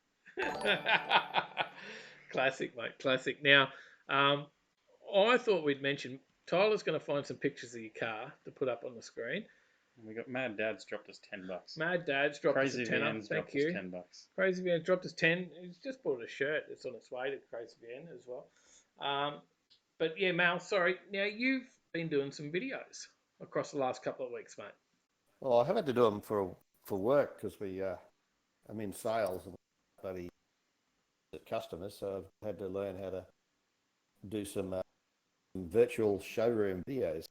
Classic, mate. Classic. Now, I thought we'd mention Tyler's going to find some pictures of your car to put up on the screen. We got Mad Dad's dropped us $10. Mad Dad's dropped Crazy us a tenner. Thank you. $10. Crazy VN dropped us 10. He's just bought a shirt that's on its way to Crazy VN as well. But yeah, Mal, sorry. Now you've been doing some videos across the last couple of weeks, mate. Well, I have had to do them for work because I'm in sales and bloody customers, so I've had to learn how to do some virtual showroom videos.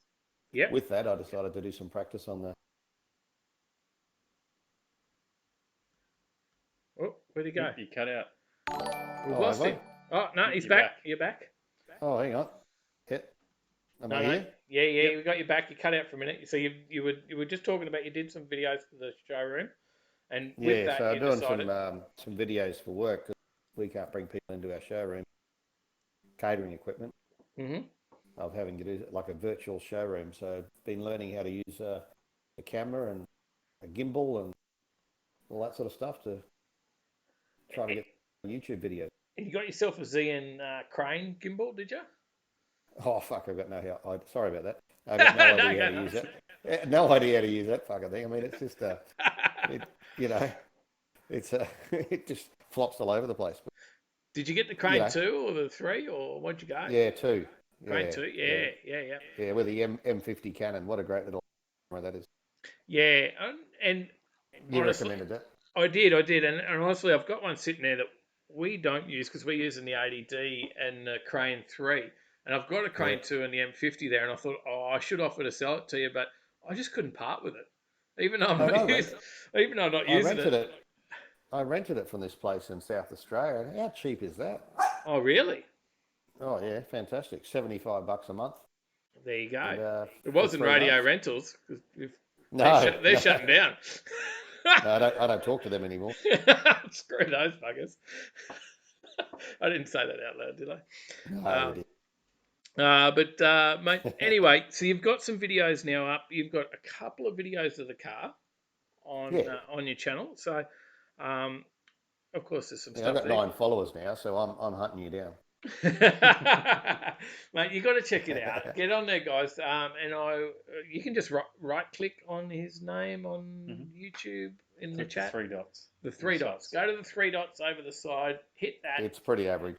Yeah. With that, I decided to do some practice on the. Oh, where'd he go? You cut out. We've lost him. Oh no, he's back. You're back. Oh, hang on. Yeah. Am I here? Yeah, we got you back. You cut out for a minute. So you were just talking about you did some videos for the showroom, and with that, so I'm you doing decided... some videos for work because we can't bring people into our showroom. Catering equipment. Of having to do like a virtual showroom. So I've been learning how to use a camera and a gimbal and all that sort of stuff to try to get YouTube videos. You got yourself a ZN crane gimbal, did you? Oh, fuck, I've got no help. Sorry about that. I've got no idea how to use it. No idea how to use that fucking thing. I mean, it's just, it just flops all over the place. Did you get the crane 2 or the 3 or what'd you go? Yeah, 2. Crane 2, yeah. Yeah, with the M50 Canon. What a great little camera that is. Yeah, and you honestly, recommended that? I did, and honestly, I've got one sitting there that we don't use because we're using the ADD and the Crane 3, and I've got a Crane 2 and the M50 there, and I thought, I should offer to sell it to you, but I just couldn't part with it, even though I'm not using it. I rented it from this place in South Australia. How cheap is that? Oh, really? Oh, yeah, fantastic. $75 a month. There you go. And, it wasn't Radio months. Rentals. They're shutting down. No, I don't talk to them anymore. Screw those buggers. I didn't say that out loud, did I? No, but mate, anyway, so you've got some videos now up. You've got a couple of videos of the car on your channel. So, of course, there's some stuff. I've got 9 followers now, so I'm hunting you down. Mate, you got to check it out. Get on there, guys. You can just right click on his name on YouTube in the chat. 3 dots. The 3 dots. Go to the 3 dots over the side. Hit that. It's pretty average.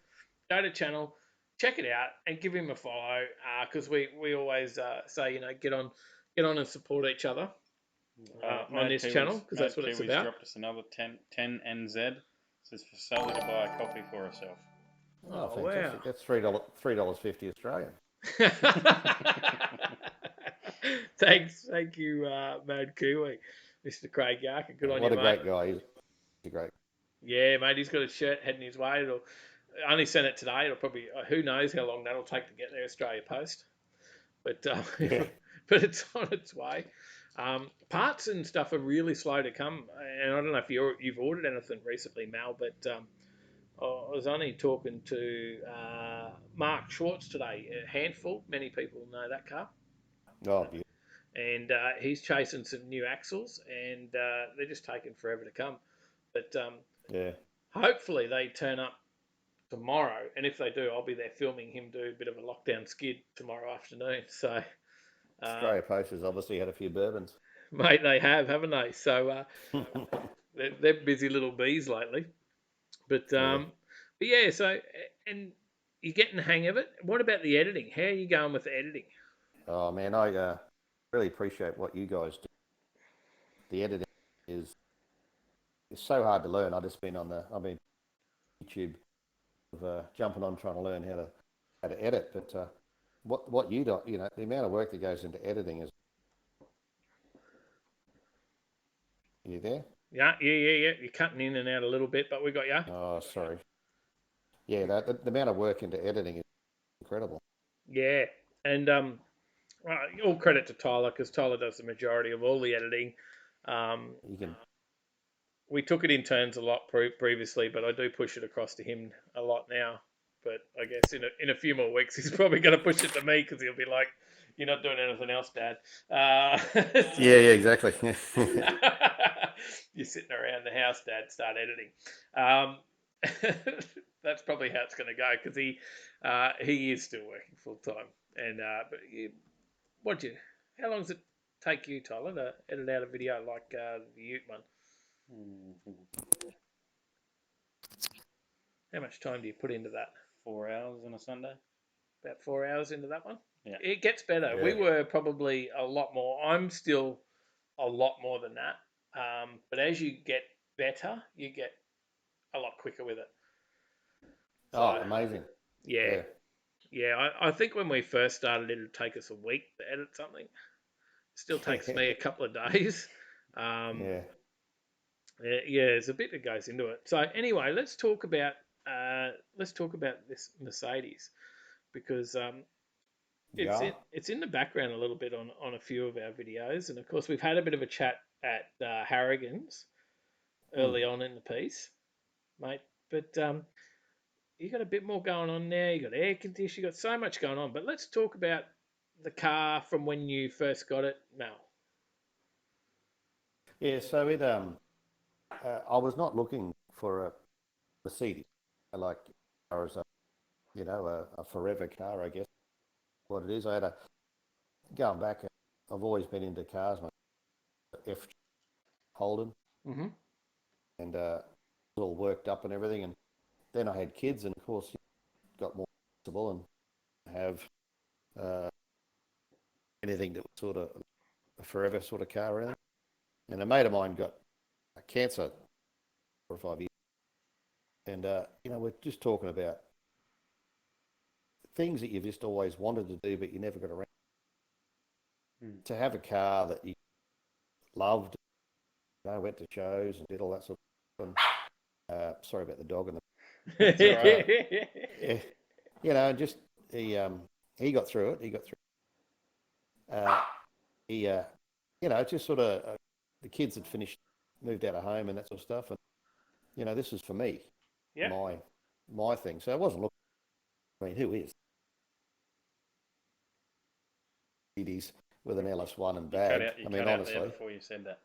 Go to channel, check it out, and give him a follow. Because we always say, get on and support each other on this channel, because that's what it's about. Dropped us another 10 NZ. It says for Sally to buy a coffee for herself. Oh, fantastic. Wow. That's $3.50 Australian. Thank you, Mad Kiwi, Mr. Craig Yarker. Good on What you, a mate. great guy. He's a great. Yeah, mate, he's got a shirt heading his way. I only sent it today. It'll probably, who knows how long that'll take to get there, Australia Post. But Yeah. but it's on its way. Parts and stuff are really slow to come, and I don't know if you've ordered anything recently, Mal, but I was only talking to Mark Schwartz today. A Handful, many people know that car, Oh, beautiful. and he's chasing some new axles, and they're just taking forever to come. But Yeah. hopefully they turn up tomorrow, and if they do, I'll be there filming him do a bit of a lockdown skid tomorrow afternoon. So, Australia Post has obviously had a few bourbons. mate, they have, haven't they? So they're busy little bees lately. But Yeah. but yeah. So and you're getting the hang of it. What about the editing? How are you going with the editing? Oh man, I really appreciate what you guys do. The editing is so hard to learn. I've been YouTube jumping on trying to learn how to edit. But what you do, the amount of work that goes into editing is. Are you there? Yeah. You're cutting in and out a little bit, but we got you. Oh, sorry. Yeah, the amount of work into editing is incredible. Yeah, and all credit to Tyler because Tyler does the majority of all the editing. You can. We took it in turns a lot previously, but I do push it across to him a lot now. But I guess in a few more weeks, he's probably going to push it to me because he'll be like, "You're not doing anything else, Dad." Yeah, exactly. You're sitting around the house, Dad. Start editing. That's probably how it's going to go because he is still working full time. And how long does it take you, Tyler, to edit out a video like the Ute one? How much time do you put into that? 4 hours on a Sunday. About 4 hours into that one? Yeah. It gets better. Yeah. We were probably a lot more. I'm still a lot more than that. But as you get better, you get a lot quicker with it. So, Oh, amazing. Yeah. I think when we first started, it would take us a week to edit something. It still takes me a couple of days. Yeah. Yeah, there's a bit that goes into it. So anyway, let's talk about this Mercedes because Yeah. it's in the background a little bit on a few of our videos, and of course we've had a bit of a chat at Harrigan's early on in the piece, mate. But you got a bit more going on there. You got air conditioning. You got so much going on. But let's talk about the car from when you first got it, Mel. Yeah. So I was not looking for a Mercedes, like as a forever car, I guess. What it is, going back. I've always been into cars, my F Holden, Mm-hmm. and all worked up and everything. And then I had kids, and of course, got more flexible and have anything that was sort of a forever sort of car or anything. And a mate of mine got cancer 4 or 5 years, and we're just talking about things that you've just always wanted to do, but you never got around. To have a car that you loved, went to shows and did all that sort of stuff. Sorry about the dog and the. Yeah, just he got through it. It's just sort of the kids had finished, moved out of home and that sort of stuff, and this was for me, my thing. So I wasn't looking. I mean, who is? With an LS1 and bag. You cut out there before you said that.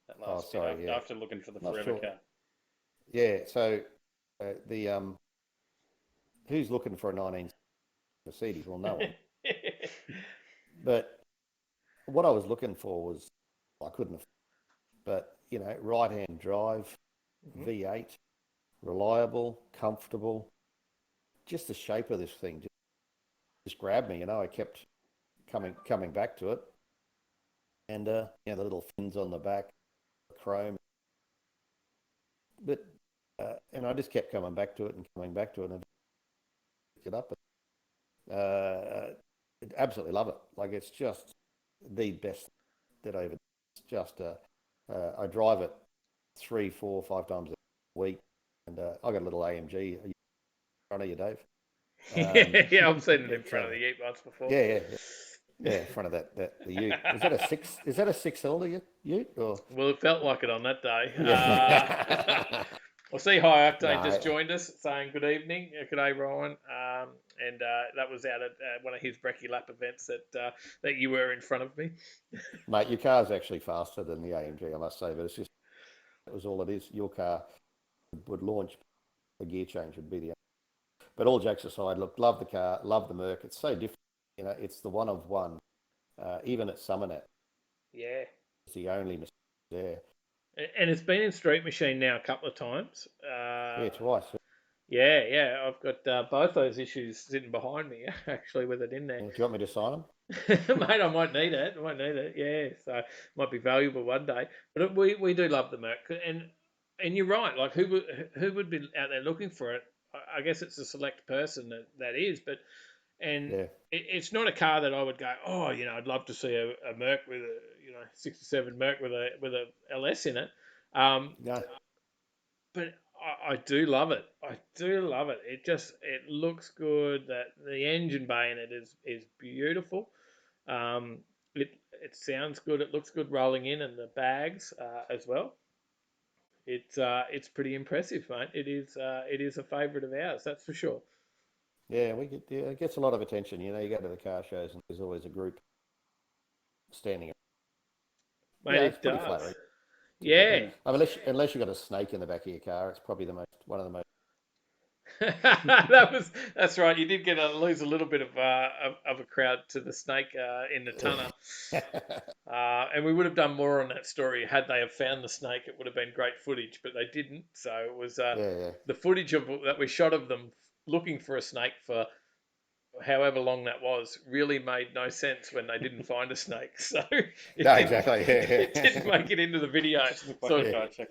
That last sorry. bit, Yeah. After looking for the forever car. Yeah. So who's looking for a 19 Mercedes? Well, no one. But what I was looking for was I couldn't have. But right-hand drive, V8, reliable, comfortable. Just the shape of this thing just grabbed me. I kept coming back to it, and the little fins on the back, chrome. But and I just kept coming back to it and picked it up. Absolutely love it. Like it's just the best that I ever. It's just I drive it 3, 4, 5 times a week, and I got a little AMG in front of you, Dave. Yeah, I've seen it in front of the Ute once before. Yeah, in front of the Ute. Is that a 6? Is that a 6-cylinder Ute? Or? Well, it felt like it on that day. Yeah. Well, see, High Octane No. just joined us, saying good evening, good day, Ryan, and that was out at one of his brekkie lap events that you were in front of me. Mate, your car's actually faster than the AMG, I must say, but it's just that was all it is. Your car would launch, a gear change would be the. But all jokes aside, look, love the car, love the Merc. It's so different, It's the one of one, even at Summernet. Yeah, It's the only mistake there. And it's been in Street Machine now a couple of times. Yeah, twice. Yeah. I've got both those issues sitting behind me, actually, with it in there. Do you want me to sign them? Mate, I might need it. Yeah, so it might be valuable one day. But we do love the Merc, and you're right. Like who would be out there looking for it? I guess it's a select person that is, but Yeah. it's not a car that I would go, oh, I'd love to see a Merc with a 67 Merc with a LS in it. No. But I do love it. I do love it. It looks good. That the engine bay in it is beautiful. It sounds good. It looks good rolling in, and the bags as well. It's pretty impressive, mate. It is a favourite of ours, that's for sure. Yeah, it gets a lot of attention. You go to the car shows, and there's always a group standing. Mate, it's it pretty does. flattering. Yeah. Unless you've got a snake in the back of your car, it's probably one of the most. That's right. You did lose a little bit of a crowd to the snake in the Tunner, and we would have done more on that story had they have found the snake. It would have been great footage, but they didn't. So it was the footage that we shot of them looking for a snake for however long that was really made no sense when they didn't find a snake. So it didn't make it into the video.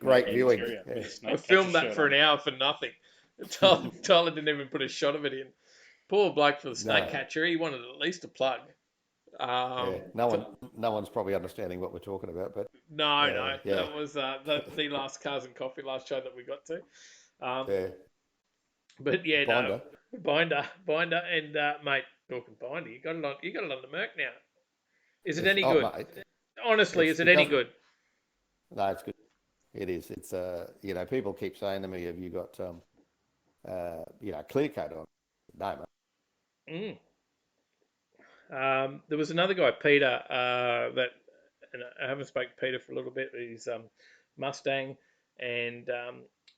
Great viewing. I filmed that for an hour for nothing. Tyler didn't even put a shot of it in. Poor bloke for the snake catcher. He wanted at least a plug. No one's probably understanding what we're talking about, but no. That was the last Cars and Coffee last show that we got to. But yeah, Binder, and mate, talking Binder, you got it on the Merc now. Is it any good? Mate, honestly, is it any good? No, it's good. It is. It's people keep saying to me, "Have you got clear coat on?" No, mate. There was another guy, Peter, and I haven't spoken to Peter for a little bit. He's Mustang, and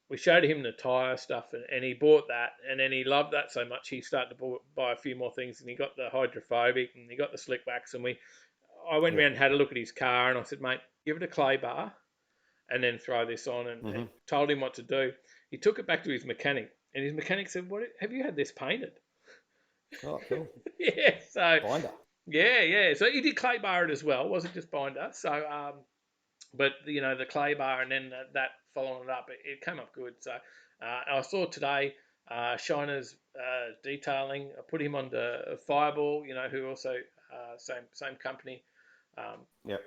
we showed him the tyre stuff, and he bought that, and then he loved that so much he started to buy a few more things, and he got the hydrophobic, and he got the slick wax, and I went around and had a look at his car, and I said, mate, give it a clay bar, and then throw this on, and told him what to do. He took it back to his mechanic, and his mechanic said, "What? Have you had this painted?" Oh, cool. Yeah, so binder. Yeah. So he did clay bar it as well. It wasn't just binder. So, but the clay bar and then that following it up, it came up good. So I saw today Shiner's detailing. I put him on the Fireball. Who also same company. Yep.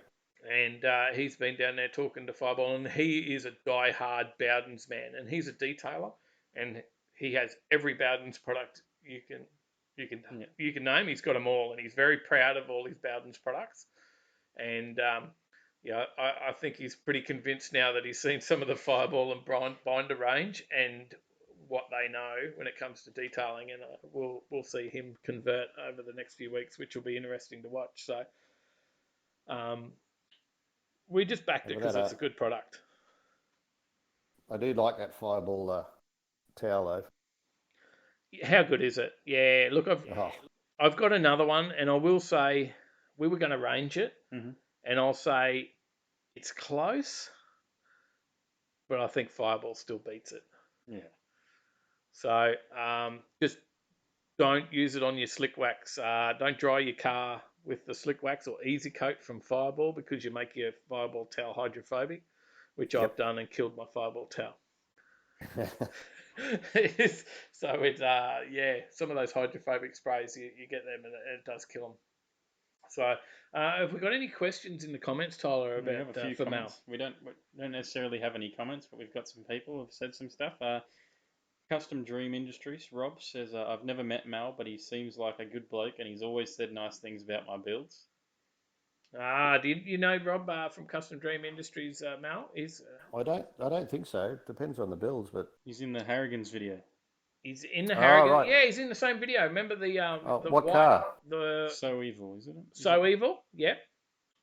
And he's been down there talking to Fireball, and he is a die-hard Bowden's man, and he's a detailer, and he has every Bowden's product you can name. He's got them all, and he's very proud of all his Bowden's products. And I think he's pretty convinced now that he's seen some of the Fireball and Binder range and what they know when it comes to detailing, and we'll see him convert over the next few weeks, which will be interesting to watch. So. We just backed it because it's a good product. I do like that Fireball towel though. How good is it? Yeah, look, I've got another one, and I will say we were going to range it, and I'll say it's close, but I think Fireball still beats it. Yeah. So just don't use it on your slick wax. Don't dry your car with the slick wax or easy coat from Fireball because you make your Fireball towel hydrophobic, which I've done and killed my Fireball towel. So it's some of those hydrophobic sprays you get them and it does kill them. So, have we got any questions in the comments, Tyler, We have about a few for Mal? comments. We don't necessarily have any comments, but we've got some people who've said some stuff. Custom Dream Industries, Rob says, I've never met Mal, but he seems like a good bloke and he's always said nice things about my builds. Do you know Rob from Custom Dream Industries, Mal? I don't think so. Depends on the builds, but He's in the Harrigan's video. He's in the Harrigan. right. Yeah, he's in the same video. Remember the what car? So Evil, isn't it? So Evil, yep.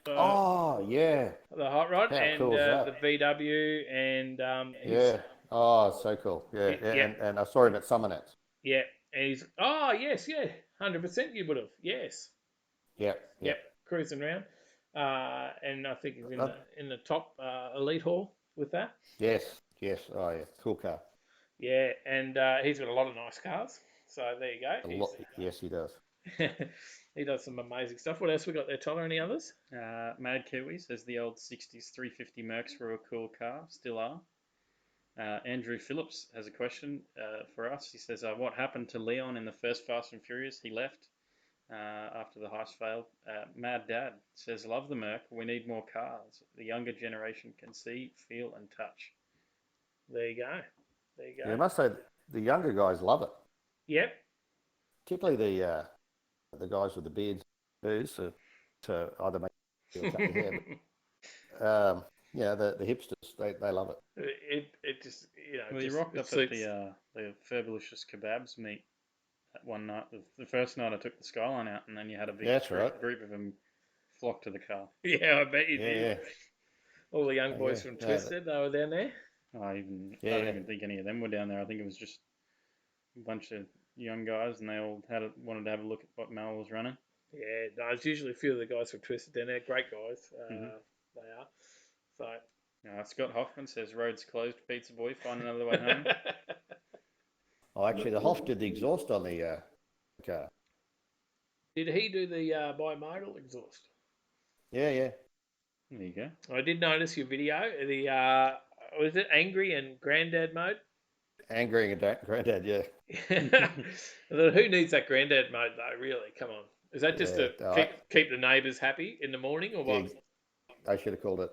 Yeah. The hot rod How and cool is that? the VW and Yeah. Oh, so cool. Yeah. And I saw him at Summernats. Yeah, and he's yes, yeah, 100%. You would have, yes. Yep. Cruising around, and I think he's in the top elite hall with that. Yes. Oh yeah, cool car. Yeah, and he's got a lot of nice cars. So there you go. Yes, he does. He does some amazing stuff. What else we got there, Tyler? Any others? Mad Kiwi says the old 60s 350 Mercs were a cool car, still are. Andrew Phillips has a question for us. He says, what happened to Leon in the first Fast and Furious? He left after the heist failed. Mad Dad says, love the Merc. We need more cars. The younger generation can see, feel, and touch. There you go. Yeah, I must say, the younger guys love it. Yep. Particularly the guys with the beards, to either make or cut their hair. But, the hipsters, they love it. It just, Well, you rocked up at the Furbalicious Kebabs meet that one night. The first night I took the Skyline out, and then you had a big group of them flock to the car. Yeah, I bet you did. Yeah. All the young boys from Twisted, they were down there. I don't even think any of them were down there. I think it was just a bunch of young guys, and they all wanted to have a look at what Mal was running. Yeah, no, it's usually a few of the guys from Twisted down there. Great guys, they are. So Scott Hoffman says, roads closed, pizza boy, find another way home. Oh, actually, the Hoff did the exhaust on the car. Did he do the bimodal exhaust? Yeah. There you go. I did notice your video. The was it Angry and Granddad mode? Angry and Granddad, yeah. Who needs that Granddad mode though? Really, come on. Is that just to keep the neighbours happy in the morning, or what? I should have called it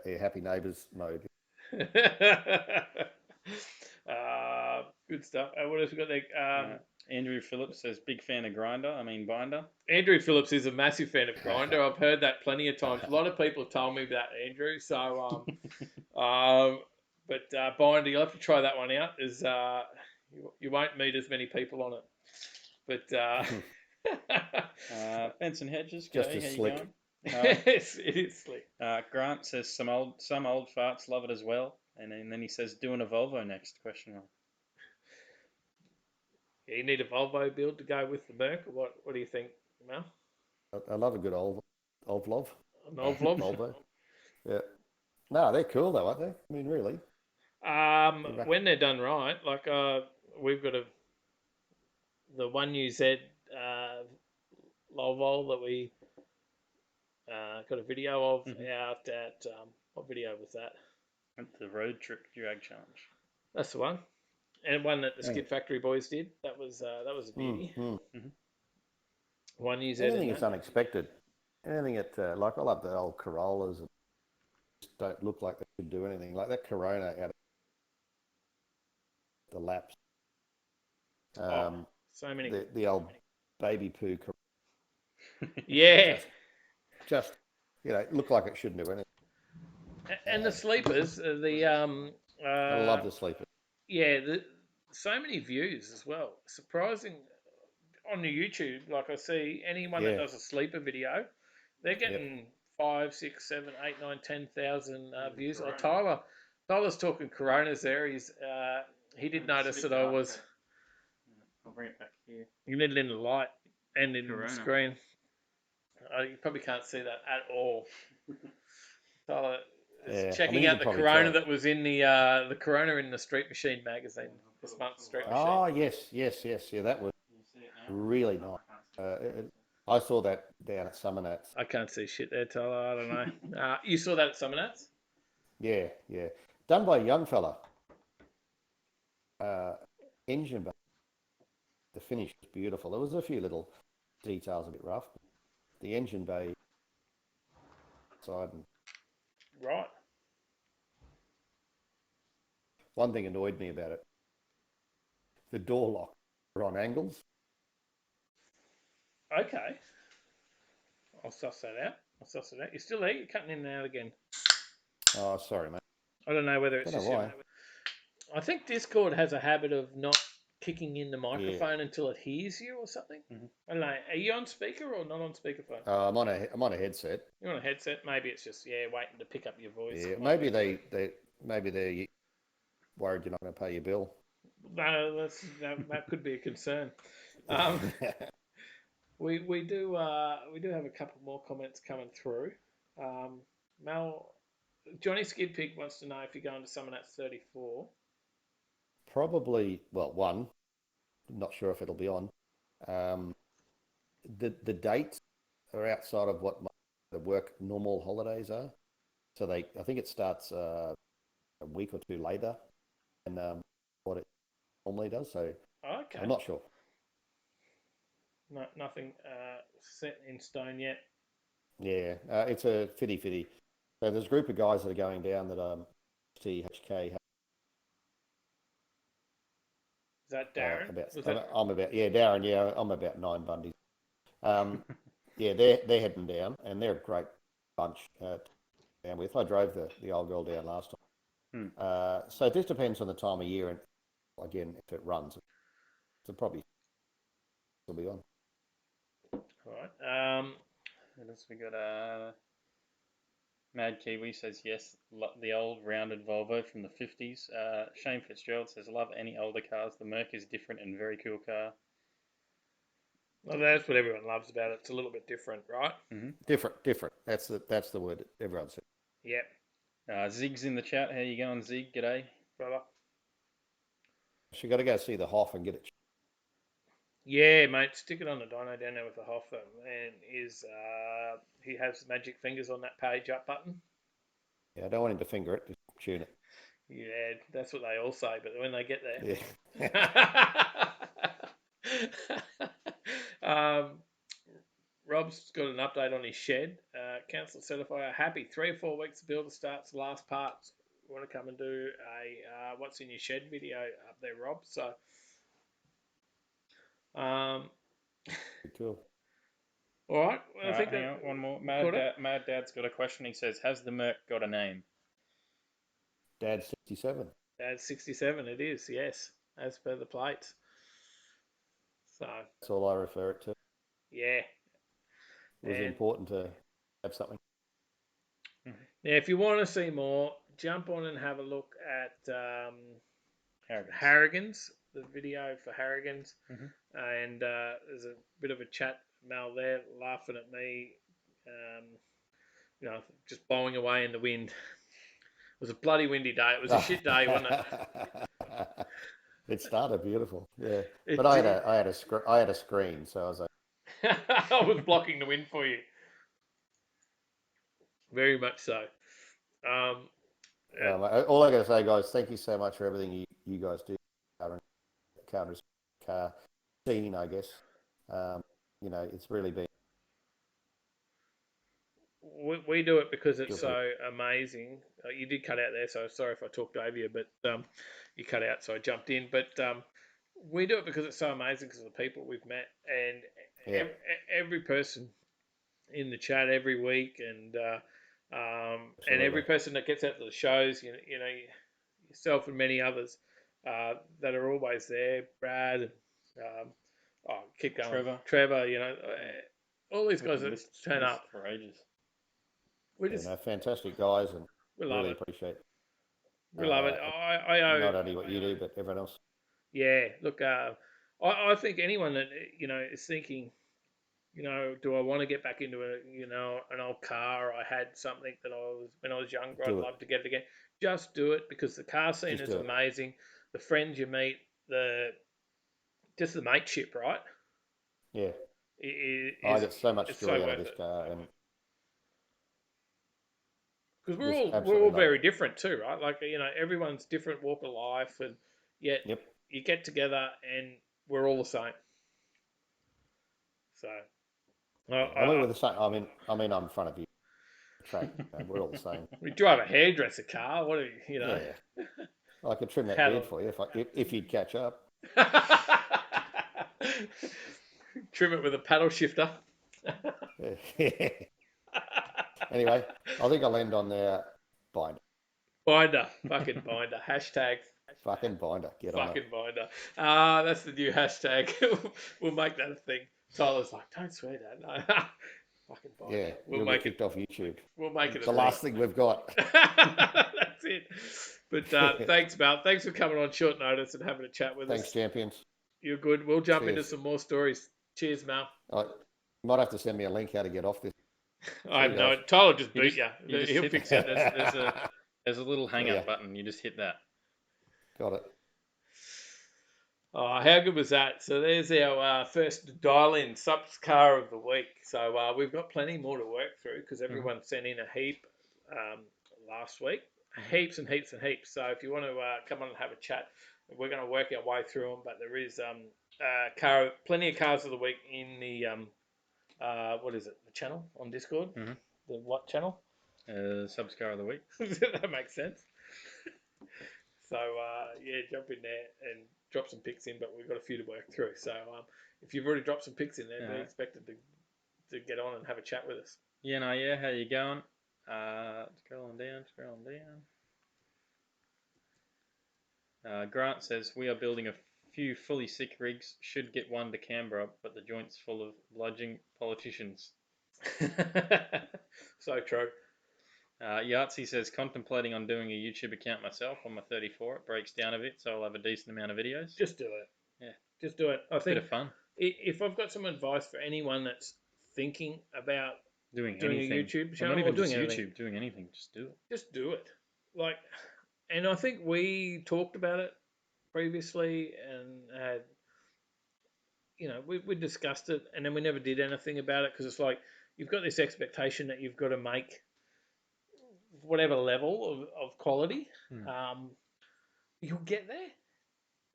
a happy neighbours mode. Good stuff. What else we got there? Andrew Phillips says, big fan of Binder. Andrew Phillips is a massive fan of Grinder. I've heard that plenty of times. A lot of people have told me about Andrew. So, but Binder, you'll have to try that one out. You won't meet as many people on it. But Benson Hedges, just how as you slick. going? Yes, it is slick. Grant says some old farts love it as well, and then he says doing a Volvo next ? Yeah, you need a Volvo build to go with the Merc. Or what do you think, Mel? I love a good old Volvo. An old Volvo. Volvo. Yeah. No, they're cool though, aren't they? I mean, really. When they're done right, like we've got the 1UZ Volvo that we got a video of out at what video was that? At the Road Trip Drag Challenge. That's the one, and one that the Skid Factory boys did. That was a beauty. 1UZ. Anything that's unexpected. Anything that like I love the old Corollas. And just don't look like they could do anything. Like that Corona out of the laps. So many. The old baby poo. Yeah. Just look like it shouldn't do anything. And the sleepers, I love the sleepers. Yeah, so many views as well. Surprising on the YouTube. Like I see anyone that does a sleeper video, they're getting 5, 6, 7, 8, 9, 10,000 views. Oh, Tyler's talking Coronas there. He did notice that I was. I'll bring it back here. You need it in the light and in Corona. the screen. You probably can't see that at all. Tyler is checking out the Corona that was in the Corona in the Street Machine magazine this month. Street Machine. Oh yes, yeah, that was really nice. I saw that down at Summernats. I can't see shit there, Tyler. I don't know. You saw that at Summernats? Yeah, done by a young fella. Engine bay. The finish was beautiful. There was a few little details a bit rough. the engine bay side. And Right. one thing annoyed me about it: the door lock are on angles. Okay. I'll suss that out. You're still there? You're cutting in and out again. Oh, sorry, mate. I don't know whether it's Don't know just why. I think Discord has a habit of not kicking in the Yeah. microphone until it hears you or something. Mhm. I don't know. Are you on speaker or not on speakerphone? I'm on a headset. You're on a headset. Maybe it's just waiting to pick up your voice. Yeah, Might maybe be. they're worried you're not going to pay your bill. No, that could be a concern. Um, we do have a couple more comments coming through. Johnny Skid Pig wants to know if you're going to Summon at 34. Probably, well, one, not sure if it'll be on. The dates are outside of what the work normal holidays are. So I think it starts a week or two later than what it normally does. So Okay. I'm not sure. No, nothing set in stone yet. Yeah, it's a fitty. So there's a group of guys that are going down that THK. Is that Darren? Darren. Yeah, I'm about 9 Bundy. Yeah, they're heading down, and they're a great bunch down with. I drove the old girl down last time. So it just depends on the time of year, and again, if it runs, it'll probably still be on. All right. What else we got? Mad Kiwi says yes, the old rounded Volvo from the 50s. Shane Fitzgerald says love any older cars. The Merc is different and very cool car. Well, that's what everyone loves about it. It's a little bit different, right? Mm-hmm. Different. That's the word that everyone says. Yep. Zig's in the chat. How you going, Zig? G'day, brother. So you got to go see the Hoff and get it. Yeah, mate. Stick it on the dyno down there with the Hoff, and he has magic fingers on that page up button. Yeah, I don't want him to finger it. Just tune it. Yeah, that's what they all say. But when they get there, yeah. Rob's got an update on his shed. Council certifier happy. 3 or 4 weeks to build starts. Last part. Want to come and do a what's in your shed video up there, Rob? So, Cool. All right. Well, I think hang on, one more. Mad Dad's got a question. He says, "Has the Merc got a name?" Dad's 67. Dad's 67. It is, yes, as per the plates. So that's all I refer it to. Yeah. It was important to have something. Now, if you want to see more, jump on and have a look at Harrigan's, the video for Harrigan's. And there's a bit of a chat, Mel, there, laughing at me, just blowing away in the wind. It was a bloody windy day. It was a shit day, wasn't it? It started beautiful, yeah. But I had a screen, so I was like, I was blocking the wind for you. Very much so. All I got to say, guys, thank you so much for everything you guys do. Car scene, I guess. It's really been. We do it because it's so amazing. You did cut out there, so sorry if I talked over you, but you cut out, so I jumped in. But we do it because it's so amazing because of the people we've met, and every person in the chat every week, and every person that gets out to the shows, yourself and many others that are always there. Brad, keep going. Trevor, all these guys that turn up for ages. We're just fantastic guys, and we really appreciate it. We love it. I owe not only what you do, but everyone else. Yeah, look, I think anyone that is thinking, do I want to get back into an old car? Or I had something that when I was younger, I'd love to get it again. Just do it because the car scene is amazing. The friends you meet, just the mateship, right? Yeah. I get so much joy out of this car, and because we're all very different too, right? Like everyone's different walk of life, and yet you get together and we're all the same. So I mean, we're the same. I'm in front of you. Track. We're all the same. We drive a hairdresser car. What do you know? Yeah. I could trim that How beard for you if you'd catch up. Trim it with a paddle shifter. Anyway, I think I'll end on the binder. Binder. Fucking binder. Hashtag. Fucking binder. Get on it. Fucking binder. That's the new hashtag. We'll make that a thing. Tyler's like, don't swear, Dad. No. Fucking binder. Yeah, We'll you'll make get it. kicked off YouTube. We'll make it It's a the last thing we've got. That's it. But thanks, Mel. Thanks for coming on short notice and having a chat with us. Thanks, champions. You're good. We'll jump into Cheers. some more stories. Cheers, Mel. You might have to send me a link how to get off this. I know. Tyler just beat you. just He'll hit fix it. it. There's a little hang up button. You just hit that. Got it. Oh, how good was that? So there's our first dial-in subs car of the week. So we've got plenty more to work through because everyone sent in a heap last week. Heaps and heaps and heaps. So if you want to come on and have a chat, we're going to work our way through them. But there is plenty of cars of the week in the, what is it, the channel on Discord? Mm-hmm. The what channel? Subs car of the week. That makes sense. So, jump in there and drop some picks in, but we've got a few to work through. So, if you've already dropped some picks in there, be expected to get on and have a chat with us. Yeah, how you going? Scrolling down. Grant says, we are building a few fully sick rigs. Should get one to Canberra, but the joint's full of bludging politicians. So true. Yahtzee says, contemplating on doing a YouTube account myself on my 34. It breaks down a bit, so I'll have a decent amount of videos. Just do it. Yeah. Just do it. I think bit of fun. If I've got some advice for anyone that's thinking about doing a YouTube channel, not even or doing just anything, YouTube, doing anything, just do it. Just do it. And I think we talked about it previously and had, we discussed it and then we never did anything about it because it's like you've got this expectation that you've got to make whatever level of quality. You'll get there.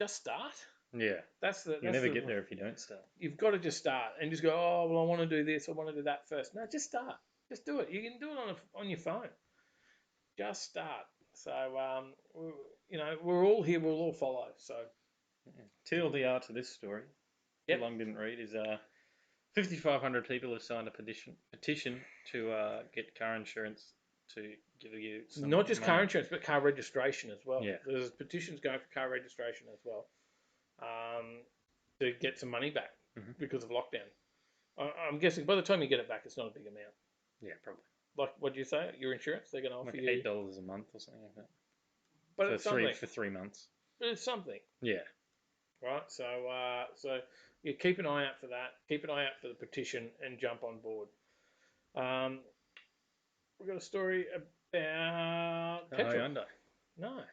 Just start. Yeah. You'll never get there if you don't start. You've got to just start and just go, oh, well, I want to do this. I want to do that first. No, just start. Just do it. You can do it on your phone. Just start. So, we're all here. We'll all follow. So, TLDR to this story, too long didn't read, is 5,500 people have signed a petition to get car insurance to give you some not just money. car insurance, but car registration as well. Yeah. There's petitions going for car registration as well to get some money back because of lockdown. I'm guessing by the time you get it back, it's not a big amount. Yeah, probably. Like, what do you say? Your insurance? They're going to offer like you $8 a month or something like that. But it's something. For 3 months. But it's something. Yeah. Right? So, keep an eye out for that. Keep an eye out for the petition and jump on board. We've got a story about petrol. Hyundai. No.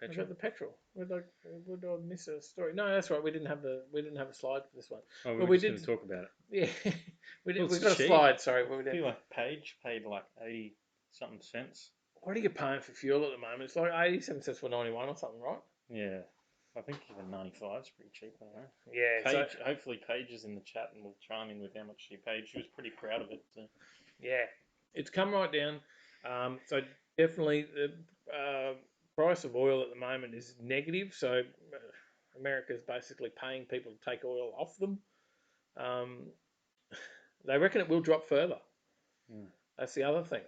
Petrol. I got the petrol. Would I miss a story? No, that's right. We didn't have a slide for this one. Oh, but we did going to talk about it. Yeah, we did. Well, We've got cheap. a slide. Sorry, I feel like Paige paid like 80 something cents. What are you paying for fuel at the moment? It's like 87 cents for 91 or something, right? Yeah, I think even 95 is pretty cheap. I don't know. Yeah. Paige, hopefully Paige is in the chat and will chime in with how much she paid. She was pretty proud of it. So. Yeah, it's come right down. So definitely the price of oil at the moment is negative. So America is basically paying people to take oil off them. They reckon it will drop further. That's the other thing.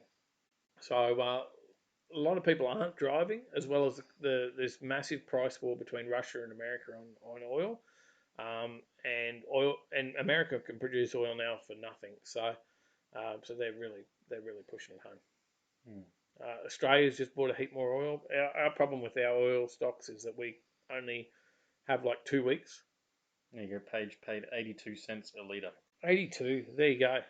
So a lot of people aren't driving, as well as this massive price war between Russia and America on oil. And America can produce oil now for nothing. So they're really pushing it home. Australia's just bought a heap more oil. Our problem with our oil stocks is that we only have like 2 weeks. There you go. Paige paid 82 cents a litre. 82. There you go.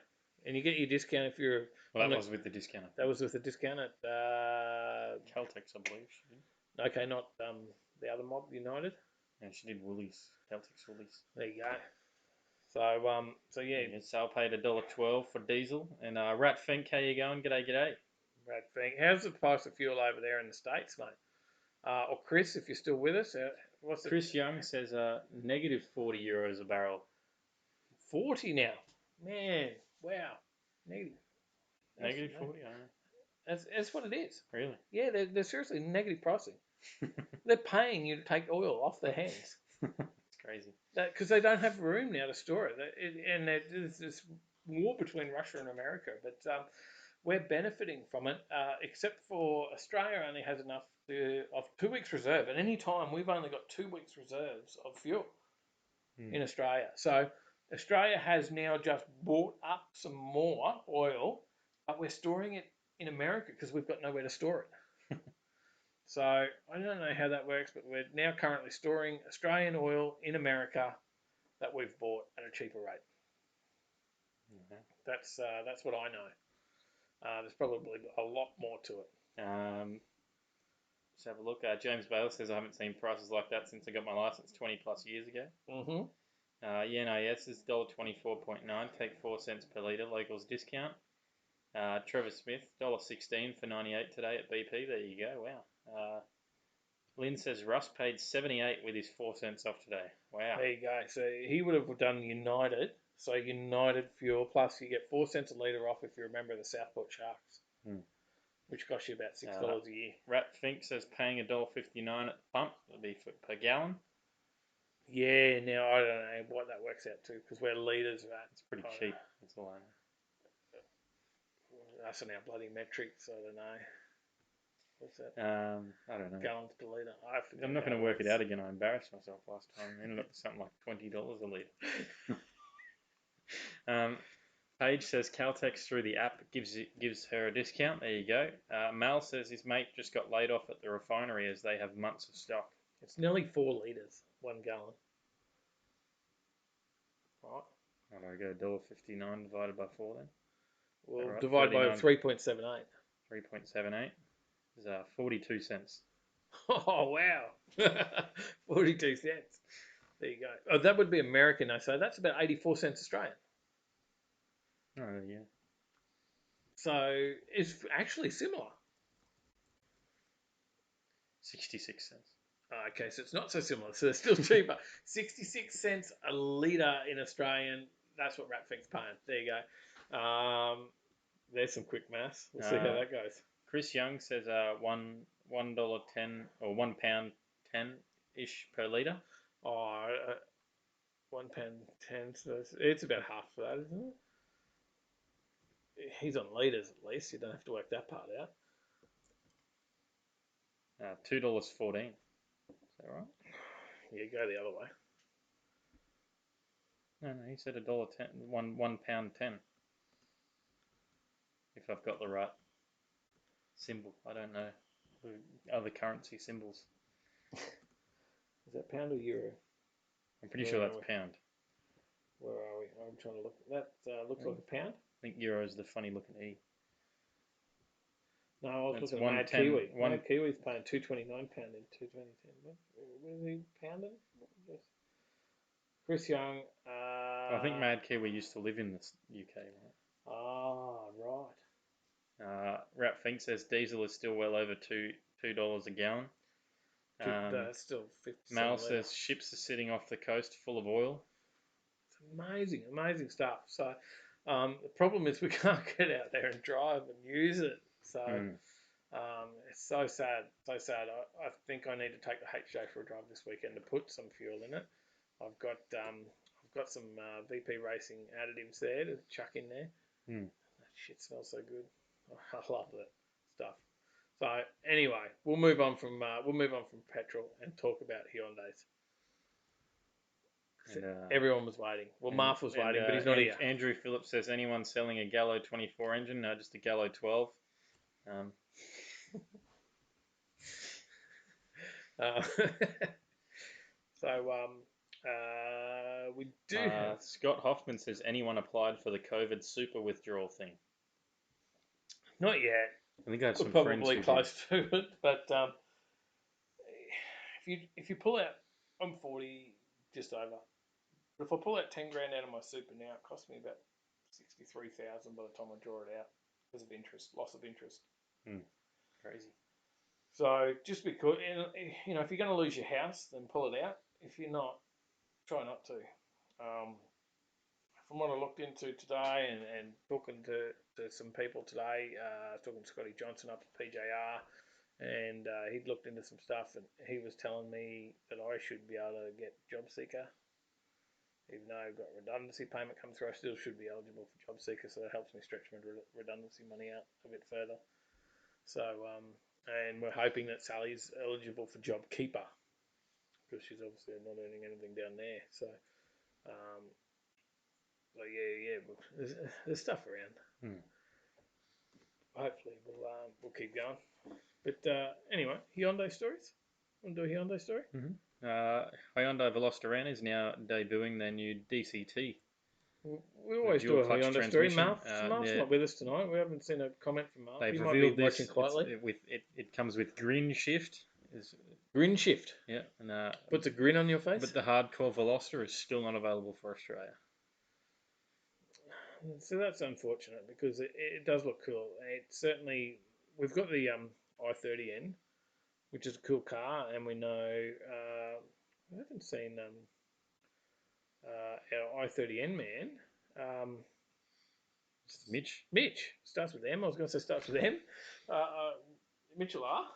And you get your discount if you're... Well, that was with the discount. That was with the discount at... Caltex, I believe she did. Okay, not the other mob, United. Yeah, she did Woolies. Caltex Woolies. There you go. So yeah. Sale paid $1.12 for diesel. And Rat Fink, how you going? G'day. Rat Fink. How's the price of fuel over there in the States, mate? Or Chris, if you're still with us. Chris Young says negative €40 a barrel. 40 now. Man, Wow, negative. Negative 40. I don't know. That's what it is. Really? Yeah, they're seriously negative pricing. They're paying you to take oil off their hands. It's crazy. Because they don't have room now to store it. And there's this war between Russia and America. But we're benefiting from it, except for Australia only has enough of 2 weeks reserve. At any time, we've only got 2 weeks reserves of fuel in Australia. So Australia has now just bought up some more oil, but we're storing it in America because we've got nowhere to store it. So I don't know how that works, but we're now currently storing Australian oil in America that we've bought at a cheaper rate. Okay. That's what I know. There's probably a lot more to it. Let's have a look. James Baylor says, I haven't seen prices like that since I got my license 20 plus years ago. Mm-hmm. YNIS is $1.24.9, take 4 cents per litre, locals discount. Trevor Smith, $1.16 for 98 today at BP. There you go. Wow. Lynn says Russ paid 78 with his 4 cents off today. Wow. There you go. So he would have done United. So United fuel plus you get 4 cents a litre off if you're a member of the Southport Sharks, which costs you about $6 a year. Rat Fink says paying $1.59 at the pump. That'll be per gallon. Yeah. Now I don't know what that works out to because we're litres of that. It's pretty cheap. That's all I know. That's on our bloody metrics. I don't know. What's that? I don't know. Gallons per litre. I'm not going to work it out again. I embarrassed myself last time. I ended up with something like $20 a litre. Paige says Caltex through the app gives her a discount. There you go. Mal says his mate just got laid off at the refinery as they have months of stock. It's nearly 4 litres, 1 gallon. Right. How do I go? $1.59 divided by 4 then? Well, right? divide by 3.78. 3.78 is 42 cents. Oh, wow. 42 cents. There you go. Oh, that would be American, though. So that's about 84 cents Australian. Oh, yeah. So it's actually similar. 66 cents. Okay, so it's not so similar. So it's still cheaper. 66 cents a litre in Australian. That's what Ratfink's paying. There you go. There's some quick maths. We'll see how that goes. Chris Young says $1.10 or £1.10 ish per litre. Oh, £1.10. So it's about half for that, isn't it? He's on litres at least. You don't have to work that part out. $2.14. Is that right? Yeah, go the other way. No, he said $1.10, £1.10. If I've got the right symbol, I don't know other currency symbols. Is that pound or euro? I'm pretty sure that's pound. Where are we? I'm trying to look. That looks like a pound. I think euro is the funny looking E. No, I was looking at Mad Kiwi. Mad Kiwi's paying £2.29 in 2010. What is he pounding? Chris Young. I think Mad Kiwi used to live in the UK, right? Ah, right. Rat Fink says diesel is still well over $2 a gallon. That's still 50 Mal says ships are sitting off the coast full of oil. It's amazing stuff. So the problem is we can't get out there and drive and use it. So it's so sad, so sad. I think I need to take the HJ for a drive this weekend to put some fuel in it. I've got some VP Racing additives there to chuck in there. That shit smells so good. I love that stuff. So anyway, we'll move on from petrol and talk about Hyundais. Everyone was waiting. Well, Marth was waiting, but he's not here. Andrew Phillips says anyone selling a Gallo 24 engine? No, just a Gallo 12. We do have... Scott Hoffman says anyone applied for the COVID super withdrawal thing? Not yet. I think I have some probably friends close to it, but if you pull out, I'm 40, just over. But if I pull out 10 grand out of my super now, it costs me about 63,000 by the time I draw it out because of loss of interest. Crazy. So just because, if you're going to lose your house, then pull it out. If you're not, try not to. from what I looked into today and talking to some people today, talking to Scotty Johnson up at PJR, and he'd looked into some stuff, and he was telling me that I should be able to get JobSeeker. Even though I've got redundancy payment come through, I still should be eligible for JobSeeker, so that helps me stretch my redundancy money out a bit further. So, and we're hoping that Sally's eligible for JobKeeper, because she's obviously not earning anything down there. So, there's stuff around. Hopefully, we'll keep going. But anyway, Hyundai stories. Want to do a Hyundai story? Hyundai Veloster is now debuting their new DCT. We always do a Hyundai story. Mark's not with us tonight. We haven't seen a comment from Mark. They've he revealed might be watching quietly. It comes with grin shift. Grin shift? Yeah. And puts a grin on your face? But the hardcore Veloster is still not available for Australia. So that's unfortunate because it does look cool. It certainly... We've got the i30N, which is a cool car, and we know... I haven't seen our i30N man. Mitch. Starts with M. I was going to say starts with M. Mitchell R.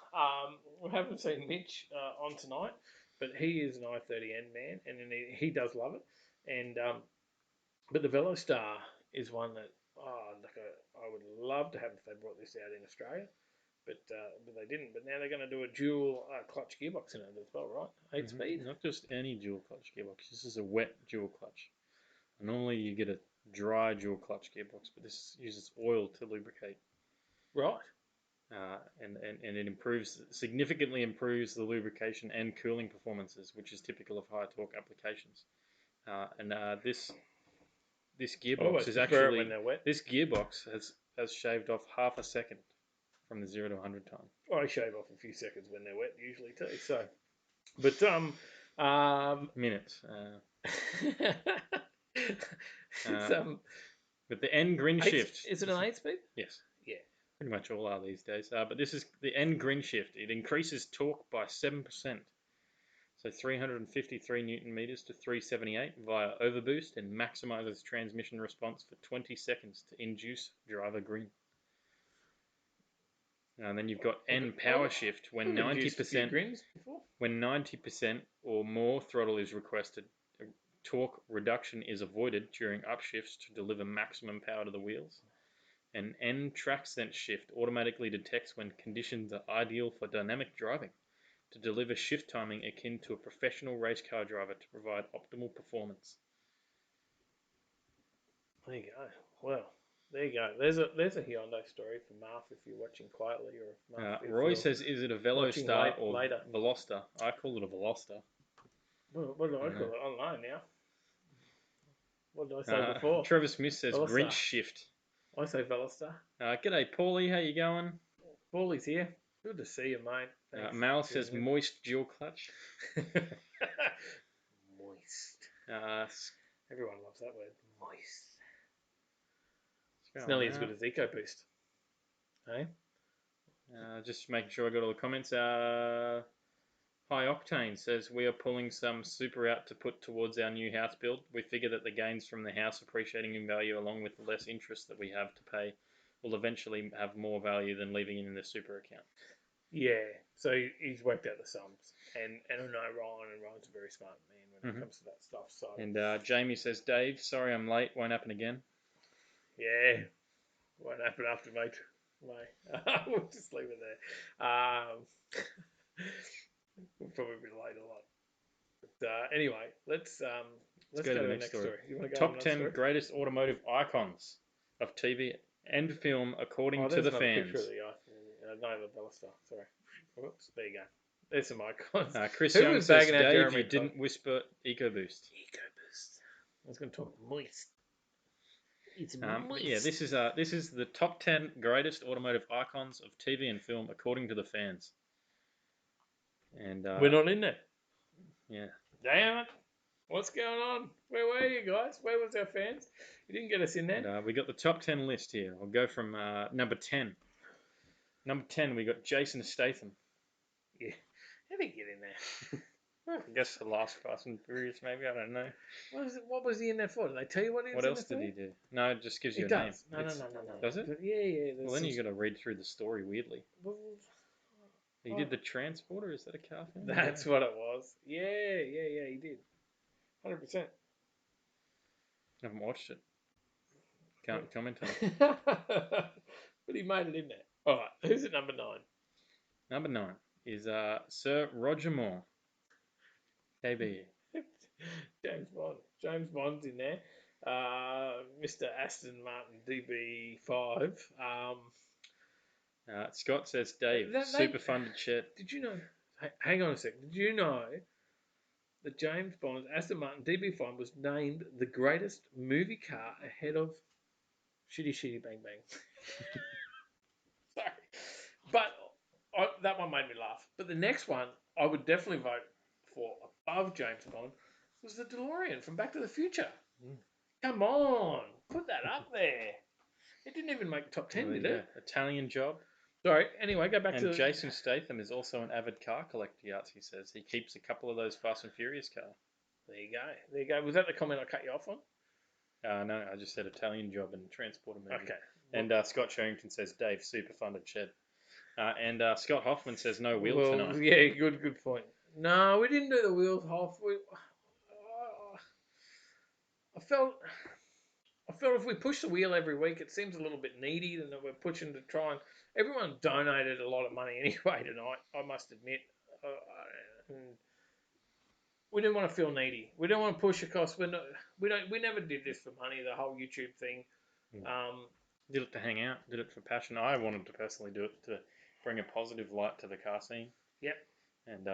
We haven't seen Mitch on tonight, but he is an i30N man, and he does love it. And but the Velostar is one that I would love to have if they brought this out in Australia, but they didn't. But now they're going to do a dual clutch gearbox in it as well, right? 8-speed. Not just any dual clutch gearbox. This is a wet dual clutch. Normally you get a dry dual clutch gearbox, but this uses oil to lubricate. Right. And it significantly improves the lubrication and cooling performances, which is typical of high torque applications. This gearbox is actually when they're wet. This gearbox has shaved off half a second from the 0 to 100 time. I shave off a few seconds when they're wet usually too. So, but minutes. It's, but the N grin shift. Is it an 8-speed? Yes. Yeah. Pretty much all are these days. But this is the N grin shift. It increases torque by 7%. So 353 Newton meters to 378 via overboost, and maximizes transmission response for 20 seconds to induce driver grin. And then you've got N power shift when 90% or more throttle is requested. Torque reduction is avoided during upshifts to deliver maximum power to the wheels. And N track sense shift automatically detects when conditions are ideal for dynamic driving to deliver shift timing akin to a professional race car driver to provide optimal performance. There you go. Well, there you go. There's a Hyundai story for Marv if you're watching quietly, or if Marv Roy says, "Is it a Velostar or later. Veloster?" I call it a Veloster. What do I call it? I don't know now. What did I say before? Trevor Smith says Veloster. Grinch shift. I say Veloster. G'day, Paulie. How you going? Paulie's here. Good to see you, mate. Mal says moist dual clutch. Moist. Everyone loves that word. Moist. It's nearly as good as EcoBoost. Hey? Just making sure I got all the comments. High Octane says, we are pulling some super out to put towards our new house build. We figure that the gains from the house appreciating in value, along with the less interest that we have to pay, will eventually have more value than leaving it in the super account. Yeah, so he's worked out the sums. And I know Ryan's a very smart man when it comes to that stuff. So. And Jamie says, Dave, sorry I'm late, won't happen again. Yeah, won't happen after May. We'll just leave it there. We'll probably be late a lot. But anyway, let's go to the next story. You want to go Top 10 story? Greatest automotive icons of TV and film according to the fans. Picture of the the Veloster. Sorry. Whoops. There you go. There's some icons. Chris Young says, Dave, you didn't whisper EcoBoost. I was going to talk moist. It's moist. Yeah, this is the top 10 greatest automotive icons of TV and film according to the fans. And we're not in there. Yeah. Damn it. What's going on? Where were you guys? Where was our fans? You didn't get us in there. And, we got the top 10 list here. I'll go from number 10. Number 10, we got Jason Statham. Yeah. How did he get in there? I guess the last Fast and Furious, maybe. I don't know. What was he in there for? Did they tell you what he was What in else there did for? he do? No, it just gives you It a name. does. No. Does it? Yeah. Well, then you got to read through the story weirdly. Well, He did the Transporter. Is that a car film? that's what it was. Yeah. He did. 100%. I haven't watched it. Can't comment on it. But he made it in there. All right. Who's at number 9? Number 9 is Sir Roger Moore. KB. James Bond. James Bond's in there. Mr. Aston Martin DB5. Scott says Dave. Super funded shed. Did you know? Hang on a sec. Did you know that James Bond's Aston Martin DB5 was named the greatest movie car ahead of Shitty Bang Bang? Sorry. But that one made me laugh. But the next one I would definitely vote for above James Bond was the DeLorean from Back to the Future. Come on. Put that up there. It didn't even make the top 10, did it? Italian Job. Sorry. Anyway, go back and to... Jason Statham is also an avid car collector, he says. He keeps a couple of those Fast and Furious cars. There you go. Was that the comment I cut you off on? No, I just said Italian Job and Transporter movie. Okay. And Scott Sherrington says Dave, super funded shed. And Scott Hoffman says no wheel tonight. Yeah, good point. No, we didn't do the wheels half. I felt if we push the wheel every week, it seems a little bit needy, and that we're pushing to try and... Everyone donated a lot of money anyway tonight, I must admit. And we didn't want to feel needy. We don't want to push across. We never did this for money, the whole YouTube thing. Did it to hang out, did it for passion. I wanted to personally do it to bring a positive light to the car scene. Yep. And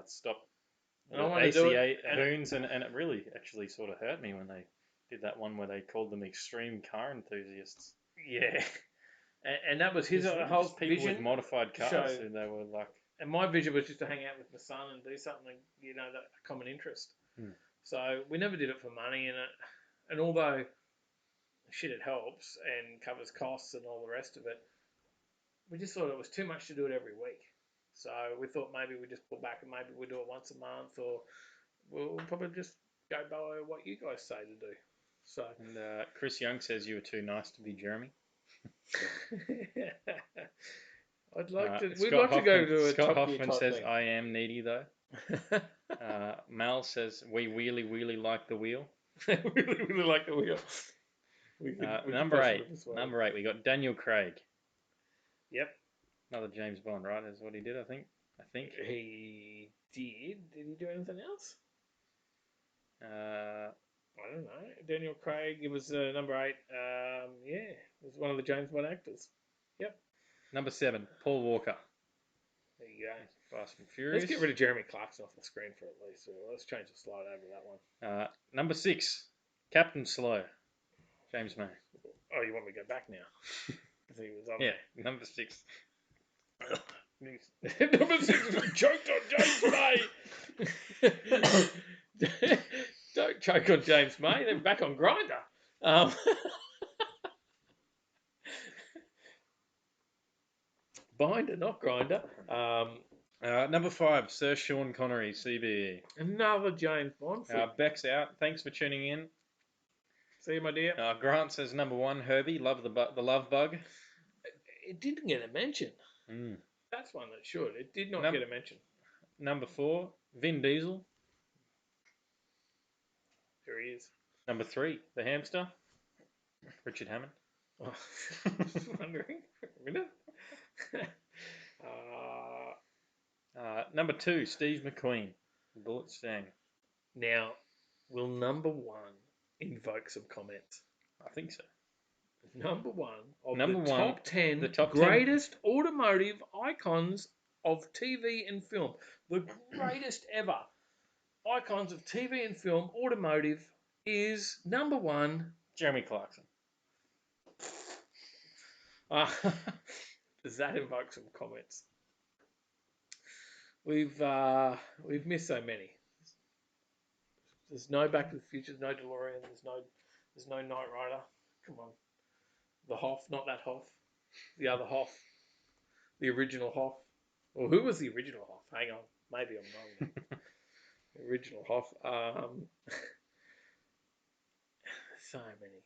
stop and I want to do it, hoons, and it really actually sort of hurt me when they did that one where they called them extreme car enthusiasts. Yeah. And that was his whole people vision. With modified cars, and they were like... And my vision was just to hang out with my son and do something, that common interest. So we never did it for money, and although it helps and covers costs and all the rest of it, we just thought it was too much to do it every week. So we thought maybe we just pull back and maybe we do it once a month, or we'll probably just go by what you guys say to do. So. And Chris Young says you were too nice to be Jeremy. I'd like to. We'd like to go to a Scott Top Hoffman Gear says thing. I am needy though. Mal says we really like the wheel. really like the wheel. Number 8. We got Daniel Craig. Yep. Another James Bond, right? Is what he did, I think. He did. Did he do anything else? I don't know. Daniel Craig. It was number 8. Yeah, it was one of the James Bond actors. Yep. Number 7, Paul Walker. There you go. Fast and Furious. Let's get rid of Jeremy Clarkson off the screen for at least. Let's change the slide over that one. Number 6, Captain Slow. James May. Oh, you want me to go back now? He was on there. Number 6. Number 6 choked on James May. Don't choke on James May. They're back on Grindr. Binder, not Grinder. Number 5, Sir Sean Connery, CBE. Another James Bond film. Beck's out. Thanks for tuning in. See you, my dear. Grant says number 1, Herbie, love the love bug. It didn't get a mention. That's one that should. It did not get a mention. Number 4, Vin Diesel. There he is. Number 3, the hamster, Richard Hammond. Oh, just wondering. A minute. Number 2, Steve McQueen, Bullet Stang. Now, will number 1 invoke some comments? I think so. Number 1 of top 10 the top greatest 10 automotive icons of TV and film. The greatest ever icons of TV and film, automotive, is number 1... Jeremy Clarkson. Does that invoke some comments? We've missed so many. There's no Back to the Future, no DeLorean, there's no Knight Rider. Come on. The Hoff, not that Hoff. The other Hoff. The original Hoff. Or who was the original Hoff? Hang on. Maybe I'm wrong. Original Hoff. So many.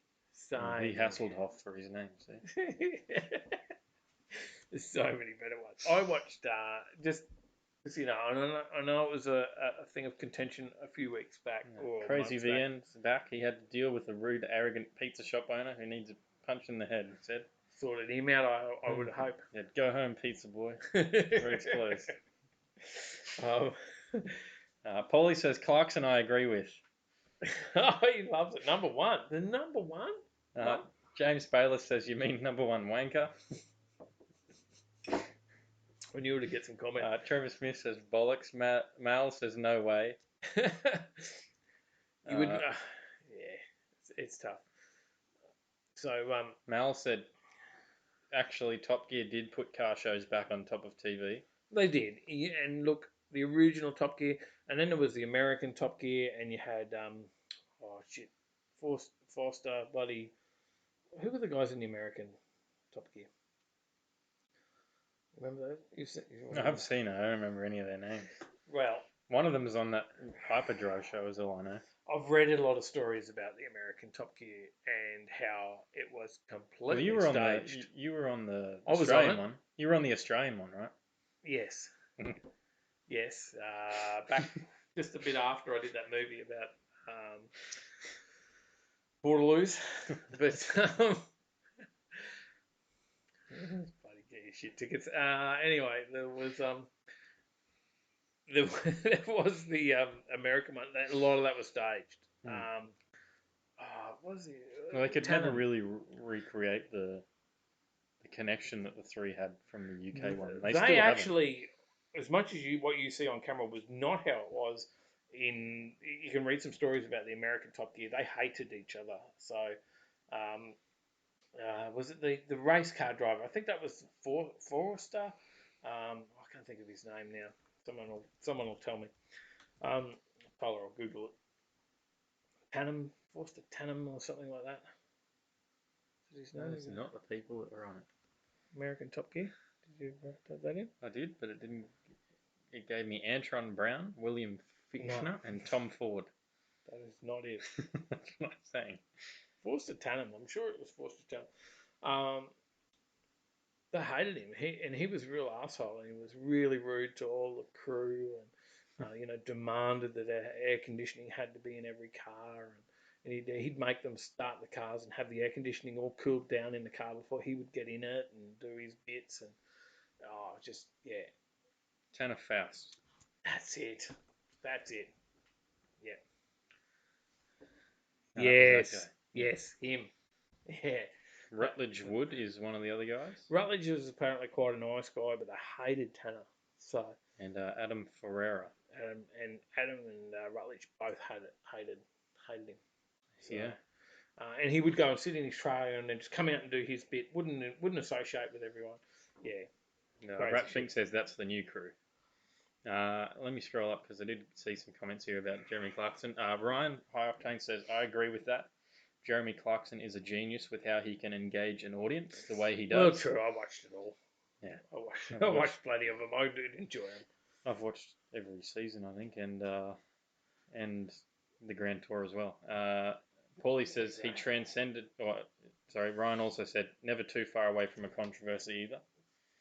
He hassled Hoff for his name. See? There's so many better ones. I watched just you know, I know it was a thing of contention a few weeks back. Or Crazy months back. VN's back. He had to deal with a rude, arrogant pizza shop owner who needs a punch in the head. He said, Sorted him out. I would hope. Yeah, go home, pizza boy. Road's closed. Paulie says Clarkson I agree with. Oh, he loves it. Number one. The number one? James Bayless says, you mean number one wanker? I knew to get some comment. Trevor Smith says bollocks. Mal says no way. You wouldn't. It's tough. So Mal said, actually, Top Gear did put car shows back on top of TV. They did, and look, the original Top Gear, and then there was the American Top Gear, and you had Forster, bloody. Who were the guys in the American Top Gear? Remember those? I've seen it. I don't remember any of their names. Well, one of them is on that Hyperdrive show, is all I know. I've read a lot of stories about the American Top Gear and how it was completely staged. You were on the Australian one. You were on the Australian one, right? Yes. Yes. Back just a bit after I did that movie about Borderloos. But bloody get your shit tickets. Anyway, there was the American one. A lot of that was staged. What was it? Well, they could never really recreate the connection that the three had from the UK one. They still actually, as much as what you see on camera was not how it was. You can read some stories about the American Top Gear. They hated each other. So, was it the race car driver? I think that was Forrester. I can't think of his name now. Someone will tell me. Tyler will Google it. Forster Tanham or something like that. Is his name? It's not the people that were on it. American Top Gear. Did you type that in? I did, but it didn't. It gave me Antron Brown, William Fichtner, and Tom Ford. That is not it. That's what I'm saying. Forster Tanham. I'm sure it was Forster Tanham. They hated him. He was a real asshole, and he was really rude to all the crew, and demanded that air conditioning had to be in every car, and he'd make them start the cars and have the air conditioning all cooled down in the car before he would get in it and do his bits, and Tanner Faust. That's it. Yeah. Yes, him. Yeah. Rutledge Wood is one of the other guys. Rutledge was apparently quite a nice guy, but they hated Tanner. So. And Adam Ferreira. Adam and Rutledge both hated him. So, yeah. And he would go and sit in his trailer and then just come out and do his bit. Wouldn't associate with everyone. Yeah. No, Ratfink says that's the new crew. Let me scroll up because I did see some comments here about Jeremy Clarkson. Ryan High Octane says, I agree with that. Jeremy Clarkson is a genius with how he can engage an audience the way he does. Well, true. I watched it all. Yeah. I watched plenty of them. I did enjoy them. I've watched every season, I think, and the Grand Tour as well. Paulie says he transcended... Ryan also said, never too far away from a controversy either.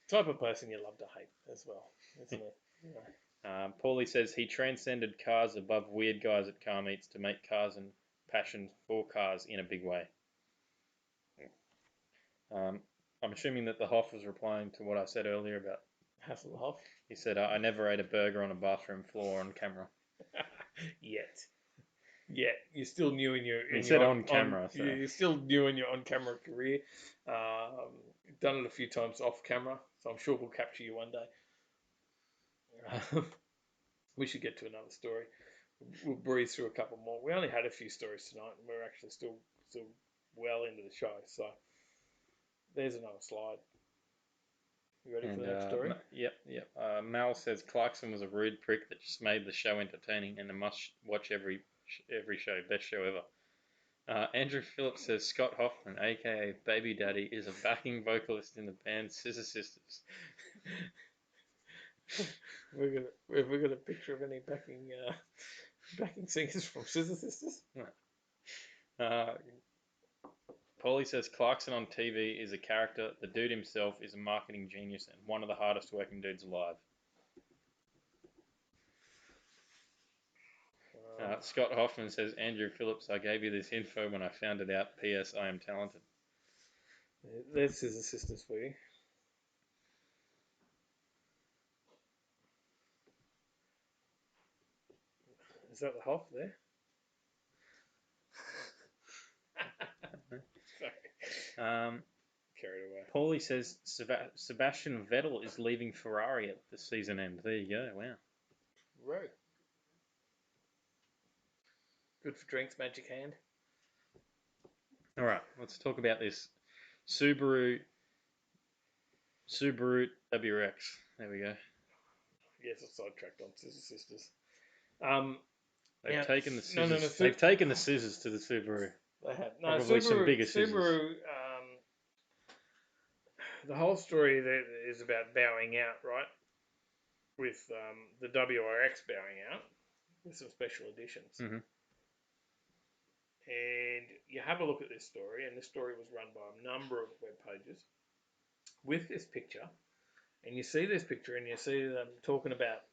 Type of person you love to hate as well, isn't it? Yeah. Paulie says he transcended cars above weird guys at car meets to make cars and passion for cars in a big way. I'm assuming that the Hoff was replying to what I said earlier about Hasselhoff. He said, I never ate a burger on a bathroom floor on camera. Yet. You're still new in your... He said on camera. So. You're still new in your on-camera career. Done it a few times off camera, so I'm sure we'll capture you one day. We should get to another story. We'll breeze through a couple more. We only had a few stories tonight, and we're actually still well into the show. So there's another slide. You ready for the next story? Yep. Mal says Clarkson was a rude prick that just made the show entertaining and a must-watch every show. Best show ever. Andrew Phillips says Scott Hoffman, a.k.a. Baby Daddy, is a backing vocalist in the band Scissor Sisters. Have we got a picture of any backing singers from Scissor Sisters? Paulie says Clarkson on TV is a character. The dude himself is a marketing genius and one of the hardest working dudes alive. Scott Hoffman says, Andrew Phillips, I gave you this info when I found it out. P.S. I am talented. There's Scissor Sisters for you. Is that the Hoff there? Sorry. Carried away. Paulie says Sebastian Vettel is leaving Ferrari at the season end. There you go. Wow. Right. Good for drinks, magic hand. All right, let's talk about this Subaru WRX. There we go. Yes, I sidetracked on Scissor Sisters. They've taken the scissors. No, They've taken the scissors to the Subaru. They have. No, Probably Subaru, some bigger scissors. Subaru, the whole story there is about bowing out, right? With the WRX bowing out with some special editions. Mm-hmm. And you have a look at this story, and this story was run by a number of web pages with this picture. And you see this picture, and you see them talking about,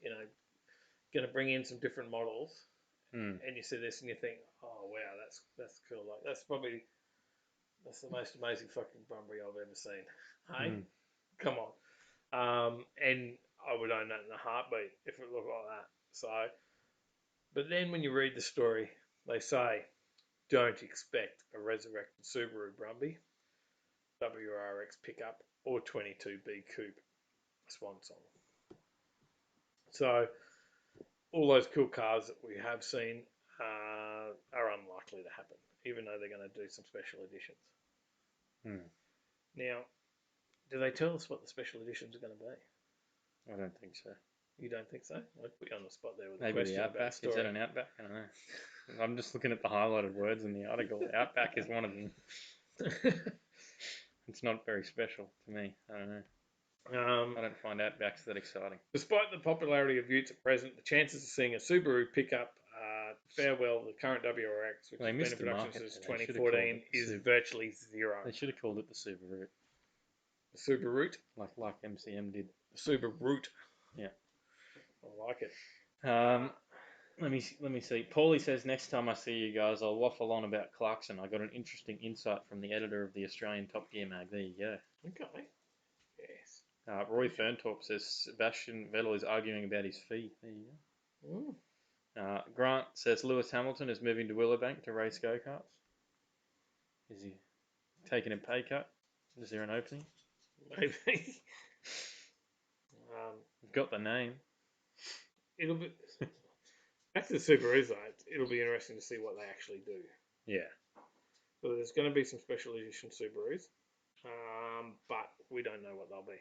going to bring in some different models. Mm. And you see this, and you think, oh wow, that's cool. Like that's the most amazing fucking Brumby I've ever seen. Hey, come on. And I would own that in a heartbeat if it looked like that. So, but then when you read the story, they say, don't expect a resurrected Subaru Brumby, WRX pickup, or 22B coupe swan song. So, all those cool cars that we have seen are unlikely to happen, even though they're going to do some special editions. Now, do they tell us what the special editions are going to be? I don't think so. You don't think so? I'd put you on the spot there with Maybe a question the Outback. about the story. Is that an Outback? I don't know. I'm just looking at the highlighted words in the article. Outback is one of them. It's not very special to me. I don't know. I don't find Outbacks that exciting. Despite the popularity of Utes at present, the chances of seeing a Subaru pickup farewell the current WRX, which has been in production since 2014, is virtually zero. They should have called it the Subaru. The Subaru? Like MCM did. The Subaru. Yeah. I like it. Let me see. Paulie says, next time I see you guys, I'll waffle on about Clarkson. I got an interesting insight from the editor of the Australian Top Gear mag. There you go. Okay. Yes. Roy Ferntorp says Sebastian Vettel is arguing about his fee. There you go. Grant says Lewis Hamilton is moving to Willowbank to race go-karts. Is he taking a pay cut? Is there an opening? Maybe. We've got the name. It'll be back to the Subarus though. It'll be interesting to see what they actually do. Yeah. So there's going to be some special edition Subarus, but we don't know what they'll be.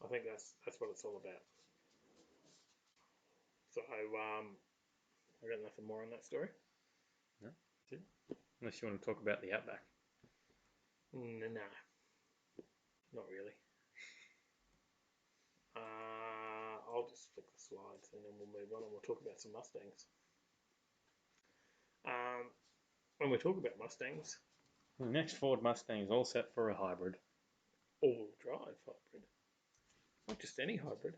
I think that's what it's all about. So I got nothing more on that story. No, that's it. Unless you want to talk about the Outback. No, not really. I'll just flick the slides and then we'll move on and we'll talk about some Mustangs. When we talk about Mustangs, The next Ford Mustang is all set for a hybrid. all-wheel drive hybrid. Not just any hybrid.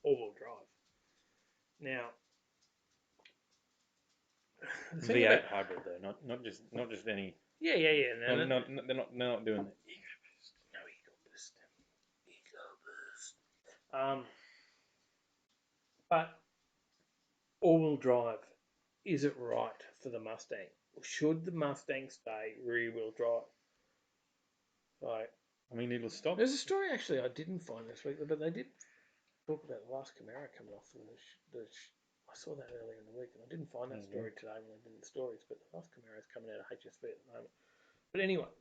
All-wheel drive. Now, V8 hybrid though, not just any. Yeah. They're not doing the EcoBoost. No EcoBoost. But all-wheel drive, is it right for the Mustang? Or should the Mustang stay rear-wheel drive? Like, I mean, it'll stop. there's a story actually I didn't find this week, but they did talk about the last Camaro coming off. I saw that earlier in the week, and I didn't find that story today when I did the stories. But the last Camaro is coming out of HSV at the moment. But anyway,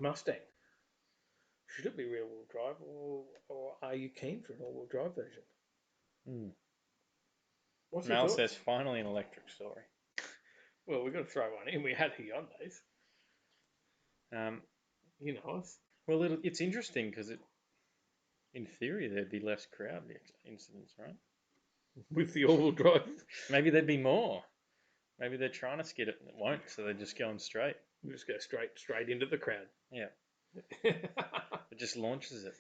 Mustang. Should it be rear-wheel drive, or are you keen for an all-wheel drive version? Mal says, finally an electric story. Well, we've got to throw one in. We had Hyundais. You know us. Well, it's interesting because In theory, there'd be less crowd incidents, right? With the all-wheel drive. Maybe there'd be more. Maybe they're trying to skid it and it won't, so they're just going straight. You just go straight into the crowd. Yeah. It just launches it.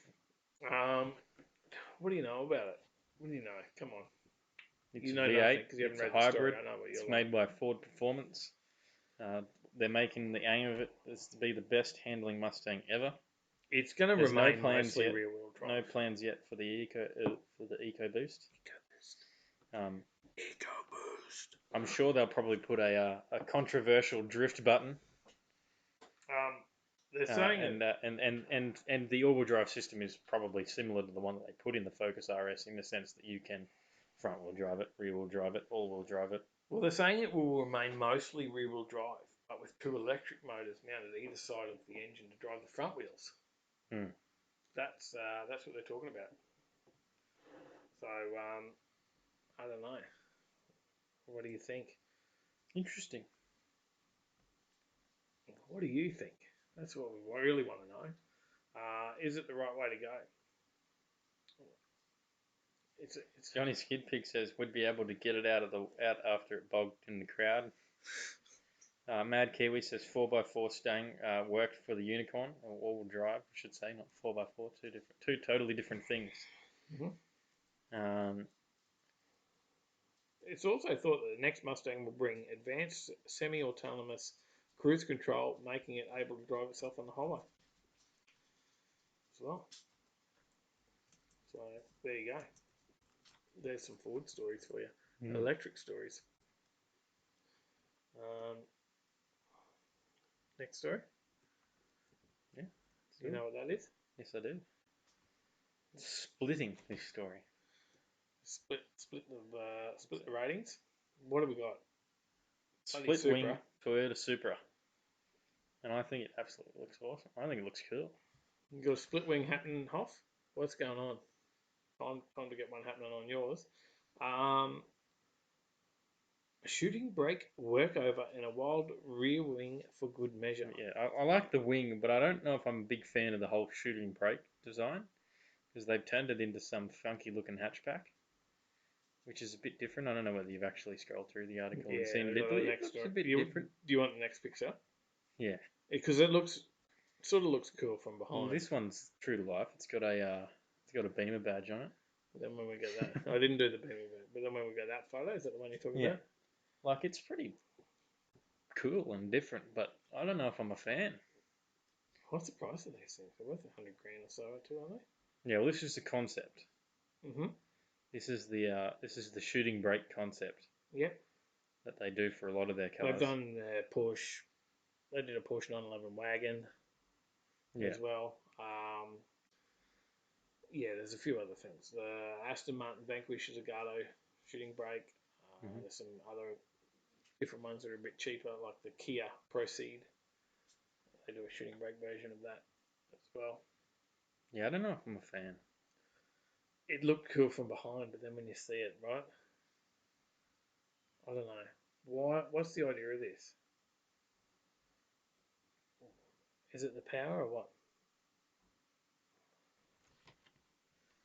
What do you know about it? What do you know? Come on. It's You know a nothing V8. because you haven't It's a read the story. hybrid. I know what you're It's like. made by Ford Performance. They're making the aim of it is to be the best handling Mustang ever. It's going to There's no remain plans mostly yet. rear-wheel drive. No plans yet for the EcoBoost. EcoBoost. I'm sure they'll probably put a controversial drift button. They're saying and the all-wheel drive system is probably similar to the one that they put in the Focus RS in the sense that you can front-wheel drive it, rear-wheel drive it, all-wheel drive it. Well, they're saying it will remain mostly rear-wheel drive, but with 2 electric motors mounted either side of the engine to drive the front wheels. That's what they're talking about. So I don't know. What do you think? Interesting. What do you think? That's what we really want to know. Is it the right way to go? It's Johnny Skidpig says we'd be able to get it out after it bogged in the crowd. Mad Kiwi says 4x4 Stang worked for the Unicorn, or all-wheel drive, I should say, not 4x4. Two totally different things. It's also thought that the next Mustang will bring advanced semi-autonomous cruise control, making it able to drive itself on the highway as well. So there you go. There's some Ford stories for you. Electric stories. Next story. Yeah. Do you know what that is? Yes, I do. Splitting this story. Split the ratings. What have we got? Split wing Toyota Supra. And I think it absolutely looks awesome. I think it looks cool. You got a split wing happening, Hoff? What's going on? Time to get one happening on yours. Shooting brake workover and a wild rear wing for good measure. Yeah, I like the wing, but I don't know if I'm a big fan of the whole shooting brake design because they've turned it into some funky looking hatchback, which is a bit different. I don't know whether you've actually scrolled through the article and seen it. It looks a bit different. Do you want the next picture? Yeah. Because it sort of looks cool from behind. Well, this one's true to life. It's got a Beamer badge on it. Then when we get that, I didn't do the Beamer badge, but then when we get that photo, is that the one you're talking about? Like, it's pretty cool and different, but I don't know if I'm a fan. What's the price of these things? They're worth $100,000 or so, too, aren't they? Yeah, well, this is the concept. Mhm. This is the shooting brake concept. Yep. That they do for a lot of their cars. They've done Porsche. They did a Porsche 911 wagon as well. Yeah, there's a few other things. The Aston Martin Vanquish is a Gatto shooting brake. There's some other different ones that are a bit cheaper, like the Kia Proceed. They do a shooting brake version of that as well. Yeah, I don't know if I'm a fan. It looked cool from behind, but then when you see it, right? I don't know. What's the idea of this? Is it the power or what?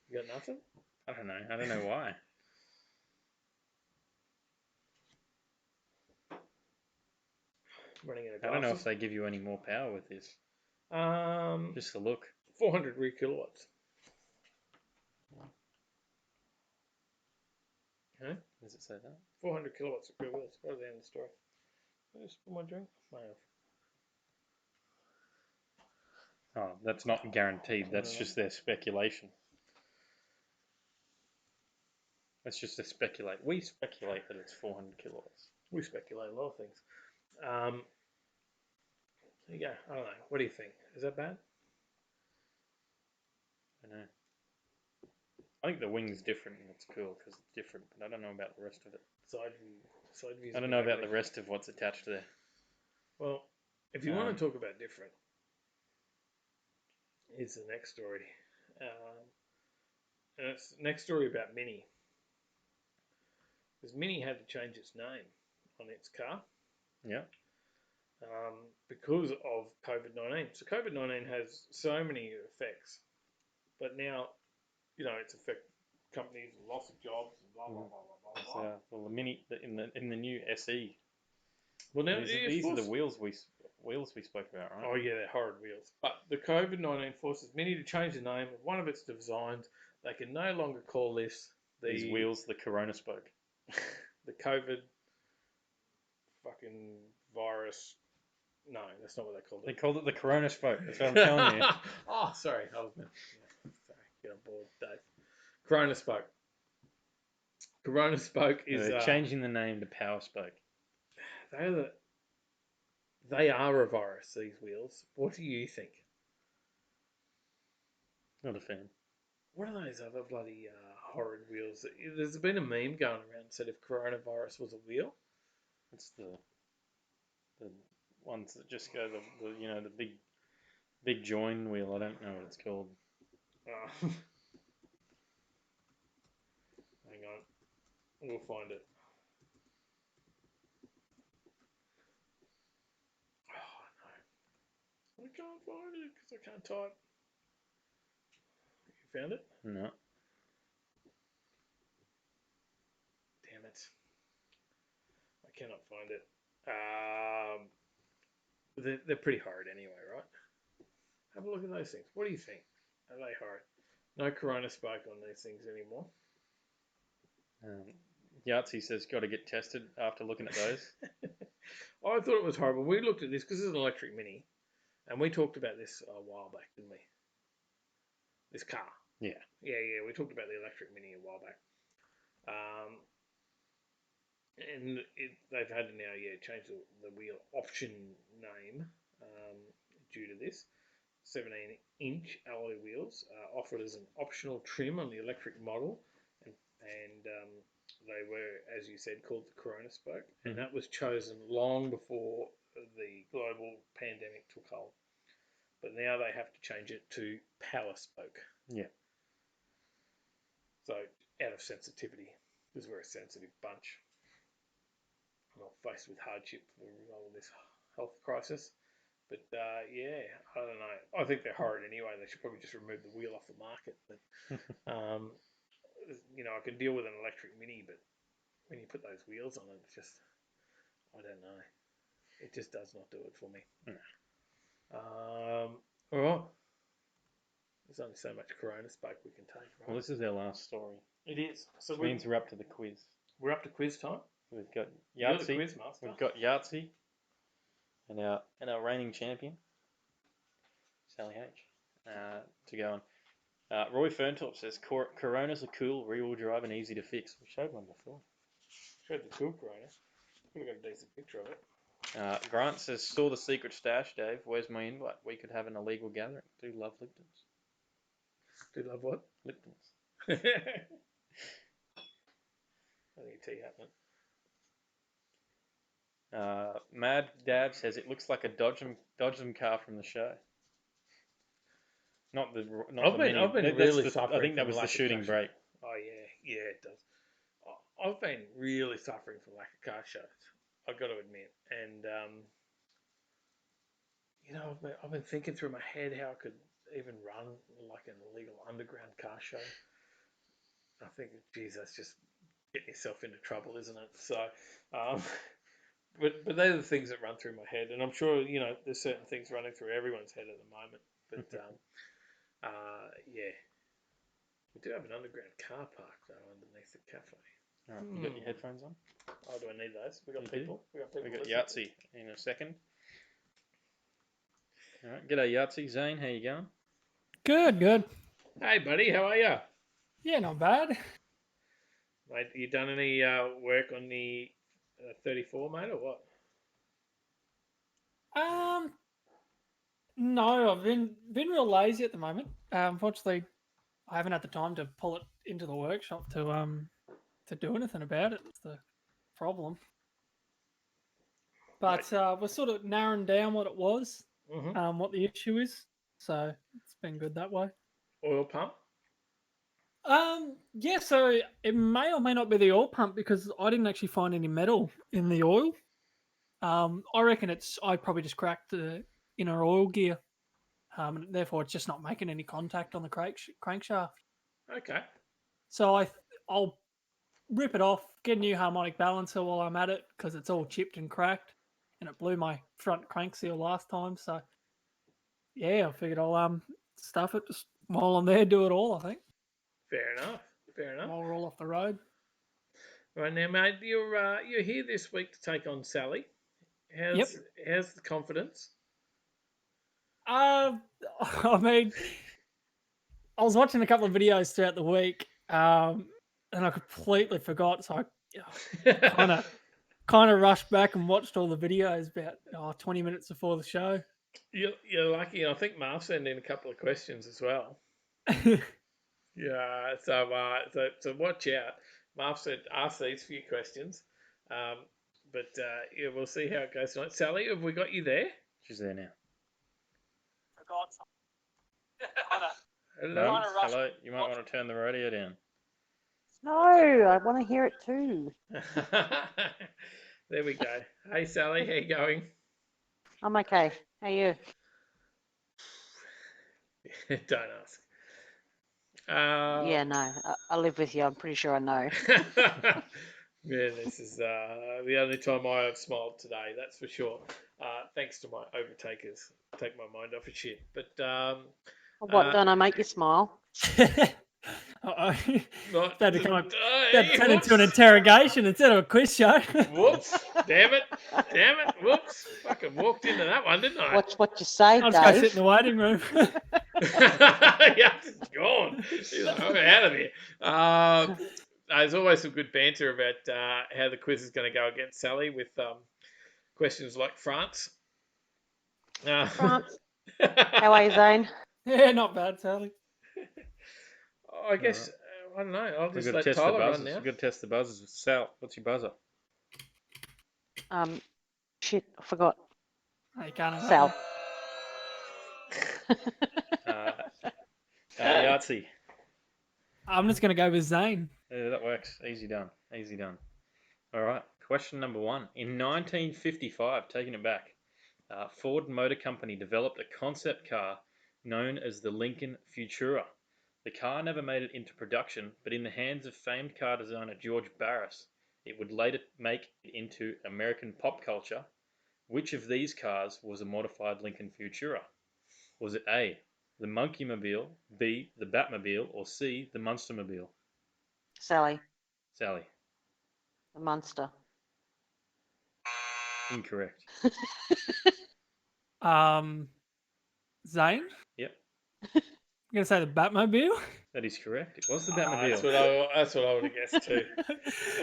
You got nothing? I don't know. I don't know why. Running out of I don't know if they give you any more power with this. Just the look. 400 rear kilowatts. Okay. Does it say that? 400 kilowatts of rear wheels. Right at the end of the story. Did I just put my drink? I have. Oh, that's not guaranteed. That's just their speculation. That's just their speculate. We speculate that it's 400 kilowatts. We speculate a lot of things. There you go. I don't know. What do you think? Is that bad? I don't know. I think the wing's different and it's cool because it's different, but I don't know about the rest of it. Side views. I don't know about the rest of what's attached there. Well, if you want to talk about different, it's the next story. And it's the next story about Mini. Because Mini had to change its name on its car. Yeah. Because of COVID-19. So COVID-19 has so many effects. But now it's affected companies and loss of jobs and blah blah blah blah blah. blah. Well, the Mini in the new SE. Well, now These are the wheels we spoke about, right? Oh yeah, they're horrid wheels. But the COVID-19 forces Mini to change the name of one of its designs. They can no longer call this These wheels the Corona spoke. the COVID fucking virus. No, that's not what they called it. They called it the Corona spoke. That's what I'm telling you. Oh, sorry. Sorry, get on board, Dave. Corona spoke. Corona spoke is They're changing the name to Power spoke. They are a virus. These wheels. What do you think? Not a fan. What are those other bloody horrid wheels? There's been a meme going around that said if coronavirus was a wheel. It's the ones that just go the big join wheel. I don't know what it's called. Hang on, we'll find it. Oh no, I can't find it because I can't type. You found it? No. Damn it! I cannot find it. They're pretty hard anyway, right? Have a look at those things. What do you think? Are they hard? No Corona spoke on these things anymore. Yahtzee says got to get tested after looking at those. I thought it was horrible. We looked at this because it's an electric Mini, and we talked about this a while back, didn't we? This car. Yeah. We talked about the electric Mini a while back. And they've had to now, change the wheel option name due to this. 17-inch alloy wheels offered as an optional trim on the electric model, and they were, as you said, called the Corona spoke, and that was chosen long before the global pandemic took hold. But now they have to change it to Power spoke. Yeah. So out of sensitivity, because we're a sensitive bunch. Not faced with hardship for this health crisis. But I don't know. I think they're horrid anyway. They should probably just remove the wheel off the market. But I can deal with an electric Mini, but when you put those wheels on it, it's just, I don't know. It just does not do it for me. All right. There's only so much Corona spoke we can take. Right? Well, this is our last story. It is. So which means we're up to the quiz. We're up to quiz time. We've got Yahtzee. You're the quiz master. We've got Yahtzee and our reigning champion, Sally H, to go on. Roy Ferntorp says Coronas are cool, rear-wheel drive, and easy to fix. We showed one before. Showed the cool Corona. We've got a decent picture of it. Grant says, saw the secret stash, Dave. Where's my invite? We could have an illegal gathering. Do love Liptons. Do love what? Liptons. I think tea happening. Mad Dab says it looks like a Dodgem car from the show. Not the Mini. I've been really suffering. I think that was the shooting brake. Oh yeah, it does. I've been really suffering from lack of car shows. I've got to admit, and I've been thinking through my head how I could even run like an illegal underground car show. I think, geez, that's just getting yourself into trouble, isn't it? So, but they're the things that run through my head, and I'm sure there's certain things running through everyone's head at the moment. But we do have an underground car park though underneath the cafe. All right, you got your headphones on? Oh, do I need those? We got people. We got Yahtzee in a second. All right, g'day Yahtzee. Zane, how you going? Good. Hey, buddy, how are you? Yeah, not bad. Mate, you done any work on the 34, mate, or what? No, I've been real lazy at the moment. Unfortunately, I haven't had the time to pull it into the workshop to do anything about it. It's the problem. But we're sort of narrowing down what it was, what the issue is. So it's been good that way. Oil pump? Yeah, so it may or may not be the oil pump because I didn't actually find any metal in the oil. I reckon I probably just cracked the inner oil gear. And therefore it's just not making any contact on the crankshaft. Okay. So I'll rip it off, get a new harmonic balancer while I'm at it because it's all chipped and cracked, and it blew my front crank seal last time. So yeah, I figured I'll stuff it just while I'm there, do it all. I think Fair enough. Fair enough. while we're all off the road. Right now, mate, you're here this week to take on Sally. Yep. How's the confidence? I mean, I was watching a couple of videos throughout the week, and I completely forgot. So I kind of rushed back and watched all the videos about 20 minutes before the show. You're lucky. I think Marv sent in a couple of questions as well. Yeah, so watch out. Marv said ask these few questions, but yeah, we'll see how it goes tonight. Sally, have we got you there? She's there now. Forgot. Hello. Hello. You might want to turn the radio down. No, I want to hear it too. There we go. Hey Sally, how you going? I'm okay. How are you? Don't ask. Yeah, no, I live with you. I'm pretty sure I know. Yeah, this is the only time I have smiled today, that's for sure. Thanks to my overtakers, take my mind off of shit. But What, don't I make you smile? Uh-oh. not Had to come up, Hey, turn into an whoops. interrogation instead of a quiz show. Whoops! Damn it! Whoops! Fucking walked into that one, didn't I? Watch what you say, I'll just go sit Dave. in the waiting room. Yeah, it's gone. He's like, I'm out of here. There's always some good banter about how the quiz is going to go against Sally with questions like France. France. How are you, Zane? Yeah, not bad, Sally. I guess, I don't know, I'll We've just got to let test the Tyler run buzzers. now. We've got to test the buzzers. Sal, what's your buzzer? Shit, I forgot. You can't have Sal. Yahtzee. I'm just going to go with Zane. Yeah, that works. Easy done. Easy done. All right. Question number 1. In 1955, taking it back, Ford Motor Company developed a concept car known as the Lincoln Futura. The car never made it into production, but in the hands of famed car designer George Barris, it would later make it into American pop culture. Which of these cars was a modified Lincoln Futura? Was it A, the Monkeymobile, B, the Batmobile, or C, the Monstermobile? Sally, Sally. the monster. Incorrect. Zane? Yep, I'm going to say the Batmobile. that is correct. It was the That's Batmobile. what I would have guessed too.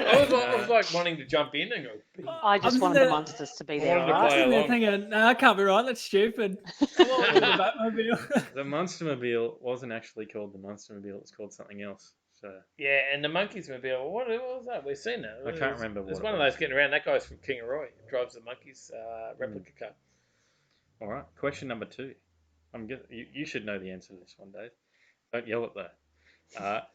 I was like wanting to jump in and go. I just I'm wanted the there- monsters to be I there, wanted to I all was play sitting there along. thinking, no, I can't be right. That's stupid. Come on, with the Batmobile. The Monstermobile wasn't actually called the Monstermobile. It's called something else. So Yeah, and the Monkeys Mobile. What was that? We've seen that. I can't remember There's what one it of was. those getting around. That guy's from King of Roy. Drives the Monkeys replica car. all right. Question number 2. You should know the answer to this one, Dave. Don't yell at that.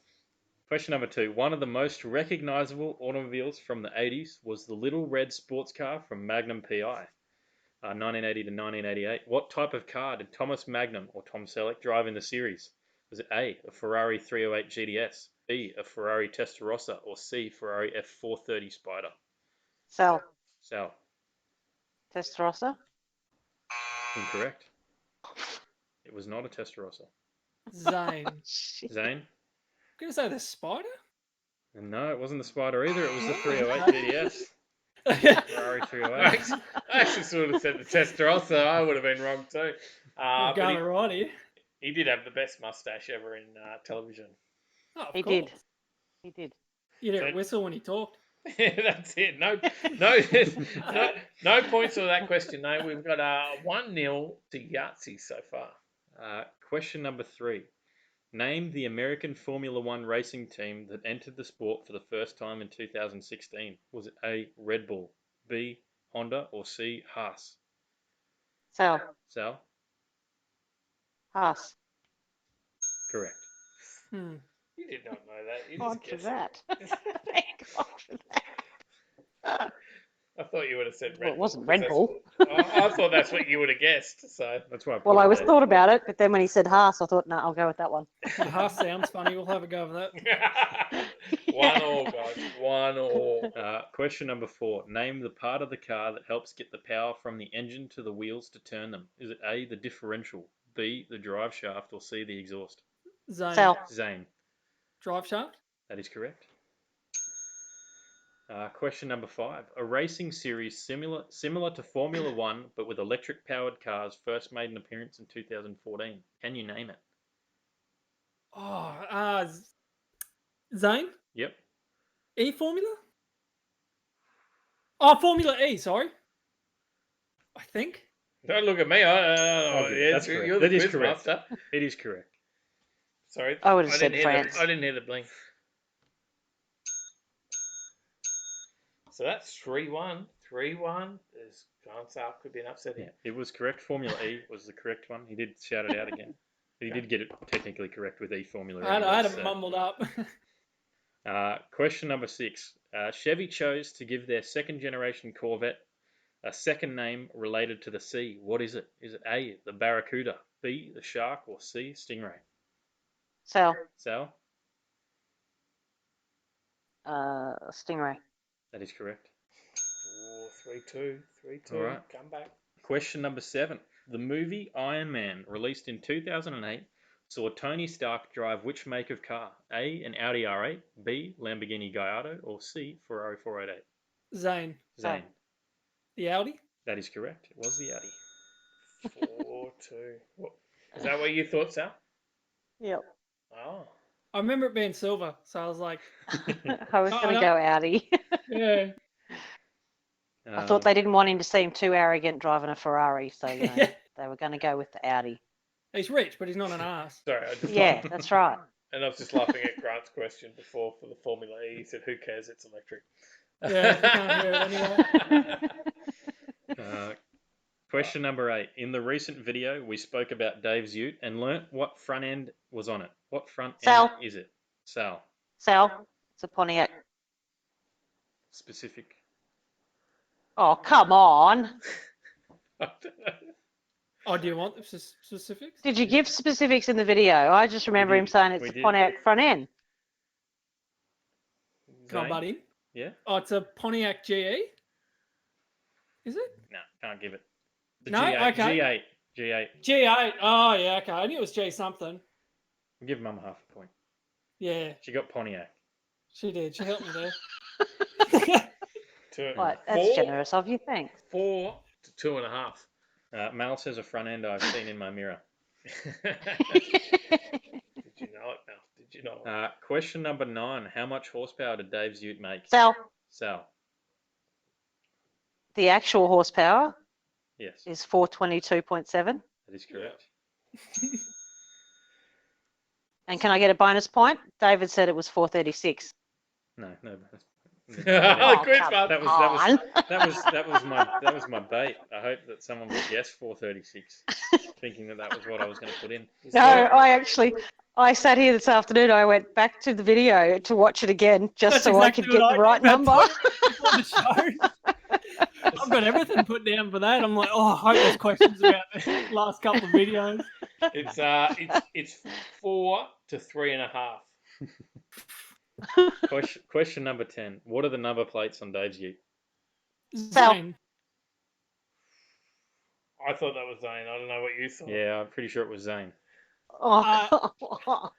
Question number 2. One of the most recognizable automobiles from the 80s was the little red sports car from Magnum PI. 1980 to 1988. What type of car did Thomas Magnum or Tom Selleck drive in the series? Was it A, a Ferrari 308 GTS, B, a Ferrari Testarossa, or C, Ferrari F430 Spider? Sal, Sal. Testarossa. Incorrect. It was not a Testarossa. Zane. Shit. Zane? I'm going to say the Spider? No, it wasn't the Spider either. It was the 308 GTS. Ferrari 308. I actually sort of said the Testarossa. I would have been wrong too. I'm But going right here. he did have the best mustache ever in television. Oh, of He course. did. He did. You didn't So- whistle when he talked. That's it. No, no points for that question. No, we've got 1-0 to Yahtzee so far. Question number 3. Name the American Formula One racing team that entered the sport for the first time in 2016. Was it A, Red Bull, B, Honda, or C, Haas? Sal, Sal? Haas. Correct. You did not know that. You God just for guessed that. Thank God for that. I thought you would have said Red Well, it Bull. wasn't 'cause Red that's- Bull. I thought that's what you would have guessed. So That's why I put Well, it I was there. thought about it, but then when he said Haas, I thought, no, I'll go with that one. Haas sounds funny. We'll have a go of that. 1-1, guys. 1-1. Question number 4. Name the part of the car that helps get the power from the engine to the wheels to turn them. Is it A, the differential, B, the drive shaft, or C, the exhaust? Zane. Sal. Zane. Drive shaft. That is correct. Question number 5. A racing series similar to Formula One, but with electric-powered cars, first made an appearance in 2014. Can you name it? Oh, Zane? Yep. E Formula? Oh, Formula E, sorry. I think. Don't look at me. That's correct. You're the That is quiz correct. master. It is correct. Sorry. I would have said France. I didn't hear the bling. So that's 3-1. 3-1. There's Sal could be an upset here. It was correct. Formula E was the correct one. He did shout it out again. He did get it technically correct with E Formula. I had anyways, it mumbled up. Question number 6. Chevy chose to give their second generation Corvette a second name related to the sea. What is it? Is it A, the Barracuda, B, the Shark, or C, Stingray? Sal. Sal? Stingray. That is correct. 3-2. 3-2. All right. Come back. Question number 7. The movie Iron Man, released in 2008, saw Tony Stark drive which make of car? A, an Audi R8, B, Lamborghini Gallardo, or C, Ferrari 488? Zane. Zane. The Audi? That is correct. It was the Audi. 4-2. Is that what you thought, Sal? Yep. Oh. I remember it being silver, so I was like, I was going to go Audi. yeah. I thought they didn't want him to seem too arrogant driving a Ferrari, so Yeah. they were going to go with the Audi. He's rich, but he's not an ass. Sorry, I just Yeah, that's right. And I was just laughing at Grant's question before for the Formula E. He said, "Who cares? It's electric." Yeah, if you can't hear it anyway. Question number 8. In the recent video, we spoke about Dave's Ute and learnt what front end was on it. What front Sal. end is it? Sal. Sal. It's a Pontiac. Specific. Oh, come on. Oh, do you want the specifics? Did you give specifics in the video? I just remember him saying it's We a did. Pontiac front end. Can I Zane? butt in? Yeah? Oh, it's a Pontiac GE? Is it? No, can't give it. The No? G8. Okay. G8. G8. Oh, yeah, okay. I knew it was G something. We'll give Mum half a point. Yeah, She got Pontiac. she did. She helped me there. What? That's generous of you, thanks. 4 to 2.5. Mal says a front end I've seen in my mirror. Did you know it, Mel? Did you know it? Question number 9. How much horsepower did Dave's Ute make? Sal. Sal. The actual horsepower Yes, is 422.7. that is correct. And can I get a bonus point? David said it was 436. No. The quiz come master. That was my bait. I hope that someone would guess 436, thinking that was what I was going to put in. No, I sat here this afternoon. I went back to the video to watch it again just That's so I exactly could get what the right number. before the show. I've got everything put down for that. I'm like, oh, I hope there's questions about the last couple of videos. It's 4 to 3.5. Question number 10. What are the number plates on Dave's Ute? Zane. I thought that was Zane. I don't know what you thought. Yeah, I'm pretty sure it was Zane. Oh, come on.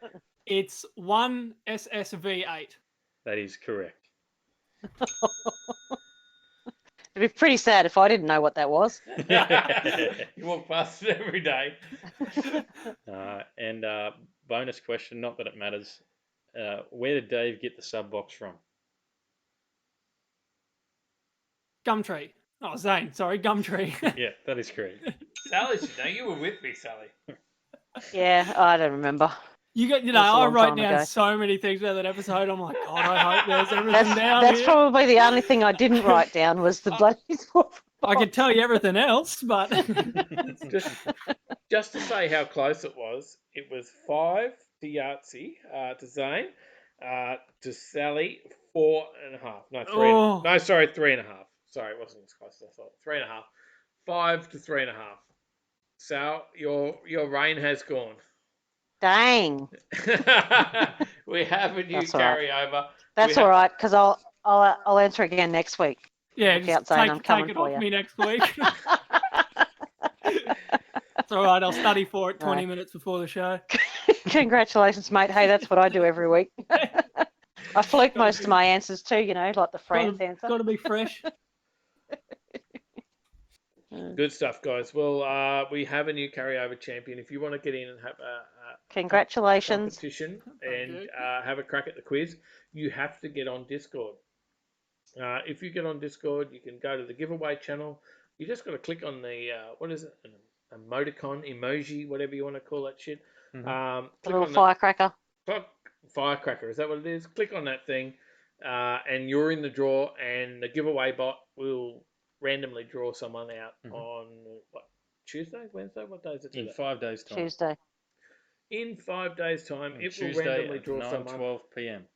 It's 1 SSV8. That is correct. It'd be pretty sad if I didn't know what that was. You walk past it every day. And bonus question, not that it matters. Where did Dave get the sub box from? Gumtree. Oh, Zane. Sorry, Gumtree. Yeah, that is correct. Sally should know. You were with me, Sally. Yeah, I don't remember. I That's a long wrote time down ago. so many things about that episode. I'm like, God, I hope there's everything down That's here. probably the only thing I didn't write down was the bloody I could tell you everything else, but Just to say how close it was 5 to Yahtzee, to Zane, to Sally, 4.5. No, 3. Oh. No, sorry, 3.5. Sorry, it wasn't as close as I thought. 3.5. 5 to 3.5. Sal, your rain has gone. Dang. We have a new That's all right. carryover. That's all right, because I'll answer again next week. Yeah, Look just out, Zane, I'm take coming it for off you. me next week. It's all right. I'll study for it 20 No. minutes before the show. Congratulations, mate. Hey, that's what I do every week. I fluke most of my answers too, like the France answer. Got to be fresh. Good stuff, guys. Well, we have a new carryover champion. If you want to get in and have a Congratulations. competition Thank and you. have a crack at the quiz, you have to get on Discord. If you get on Discord, you can go to the giveaway channel. You just got to click on the what is it, an emoticon, emoji, whatever you want to call that shit. Mhm. A Click little on firecracker. firecracker. Is that what it is? Click on that thing, and you're in the draw. And the giveaway bot will randomly draw someone out on what, Tuesday, Wednesday. What day is it? In today? 5 days' time. Tuesday. In 5 days' time, On it will Tuesday randomly at draw someone. 9:12 p.m.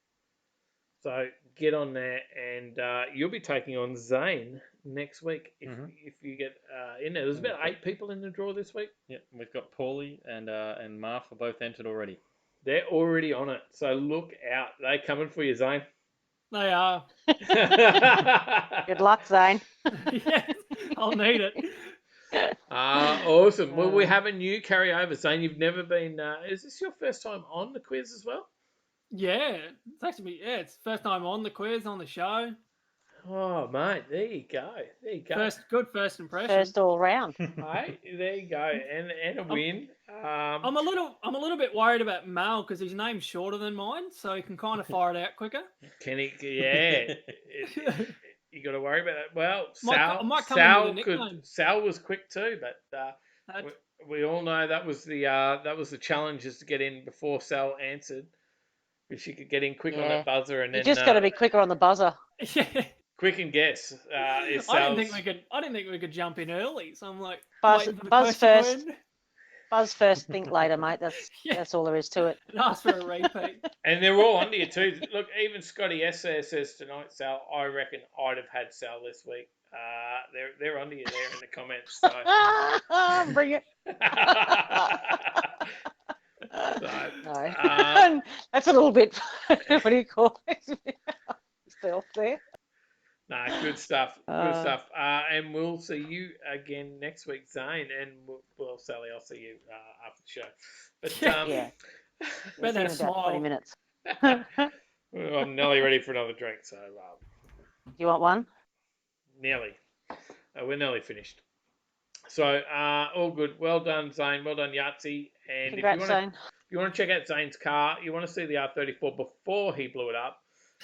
So get on there, and you'll be taking on Zane next week if you get in there. There's about 8 people in the draw this week. Yeah, we've got Paulie and Marf are both entered already. They're already on it, so look out. They're coming for you, Zane. They are. Good luck, Zane. Yes, I'll need it. Awesome. Well, we have a new carryover, Zane. You've never been. Is this your first time on the quiz as well? Yeah, it's actually it's first time on the quiz on the show. Oh, mate, there you go. There you go. First impression. First all round. Hey, there you go, and a win. I'm a little bit worried about Mal because his name's shorter than mine, so he can kind of fire it out quicker. Can he? Yeah. You got to worry about that. Well, I might come in with a nickname. Sal was quick too, but we all know that was the challenge, is to get in before Sal answered. If she could get in quick on that buzzer, and You then just got to be quicker on the buzzer. Yeah. quick and guess. I didn't think we could jump in early, so I'm like, Buzz buzz first. Buzz first, think later, mate. That's all there is to it. And ask for a repeat. And they're all under you too. Look, even Scotty SS says tonight, Sal, I reckon I'd have had Sal this week. They're under you there in the comments. So. Bring it. No. That's a little bit. What do you call it? Stealth there. No, good stuff. Good stuff. And we'll see you again next week, Zane. And well, Sally, I'll see you after the show. But Yeah. We'll See you in about 20 minutes. I'm nearly ready for another drink. So, You want one? nearly. We're nearly finished. So, all good. Well done, Zane. Well done, Yahtzee. And Congrats, Zane. if you want to check out Zane's car, you want to see the R34 before he blew it up,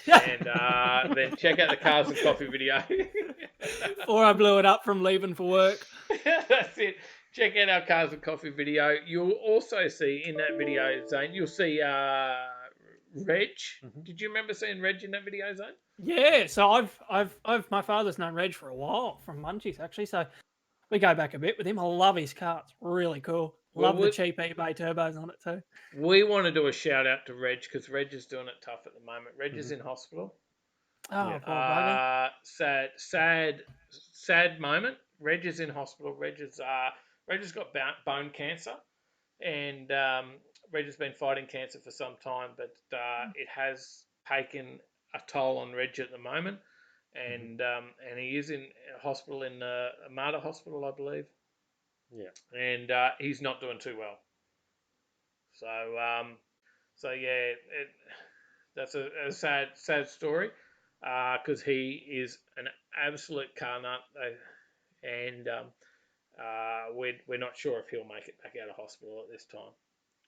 and then check out the Cars and Coffee video. Or I blew it up from leaving for work. That's it. Check out our Cars and Coffee video. You'll also see in that video, Zane, you'll see Reg. Did you remember seeing Reg in that video, Zane? Yeah, so I've my father's known Reg for a while from Munchies actually, so we go back a bit with him. I love his car; it's really cool. Love the cheap eBay turbos on it too. We want to do a shout out to Reg because Reg is doing it tough at the moment. Reg is in hospital. Oh, poor bugger. Sad moment. Reg is in hospital. Reg has got bone cancer, and Reg has been fighting cancer for some time, but it has taken a toll on Reg at the moment, and he is in hospital in Amada Hospital, I believe. Yeah, and he's not doing too well. So yeah, that's a sad story, because he is an absolute car nut, and we're not sure if he'll make it back out of hospital at this time.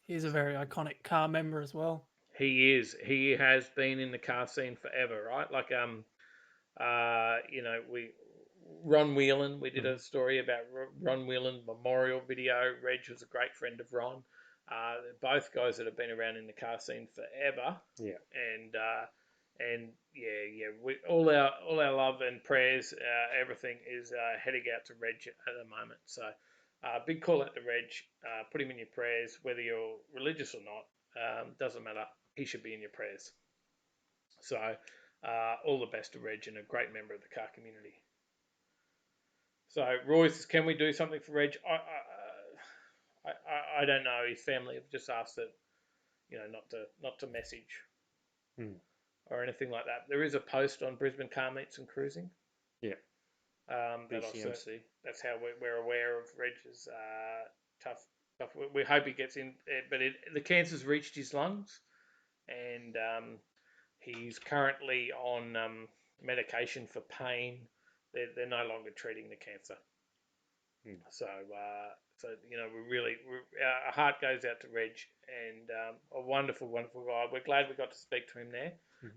He's a very iconic car member as well. He is. He has been in the car scene forever, right? Like Ron Whelan. We did a story about Ron Whelan memorial video. Reg was a great friend of Ron. Both guys that have been around in the car scene forever. Yeah. And we all our love and prayers, everything is heading out to Reg at the moment. So big call out to Reg. Put him in your prayers, whether you're religious or not. Doesn't matter. He should be in your prayers. So all the best to Reg, and a great member of the car community. So Roy says, can we do something for Reg? I don't know. His family have just asked that, not to message or anything like that. There is a post on Brisbane Car Meets and Cruising. Yeah. BCMC. That's how we're aware of Reg's tough. We hope he gets in, but the cancer's reached his lungs, and he's currently on medication for pain. They're no longer treating the cancer. So our heart goes out to Reg, and a wonderful, wonderful guy. We're glad we got to speak to him there,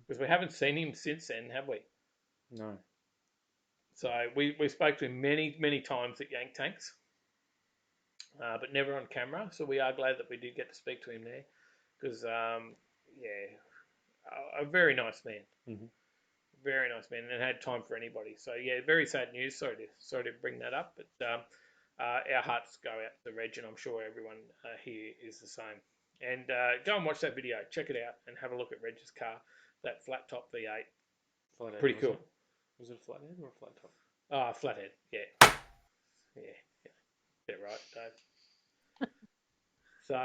because we haven't seen him since then, have we? No. So we spoke to him many, many times at Yank Tanks, but never on camera. So we are glad that we did get to speak to him there, because a very nice man. Very nice man, and had time for anybody. So yeah, very sad news. Sorry to bring that up, but our hearts go out to Reg, and I'm sure everyone here is the same. And go and watch that video. Check it out and have a look at Reg's car, that flat top V8. Flathead, pretty cool. Was it a flathead or a flat top? Flathead. Yeah. Yeah, right, Dave. So,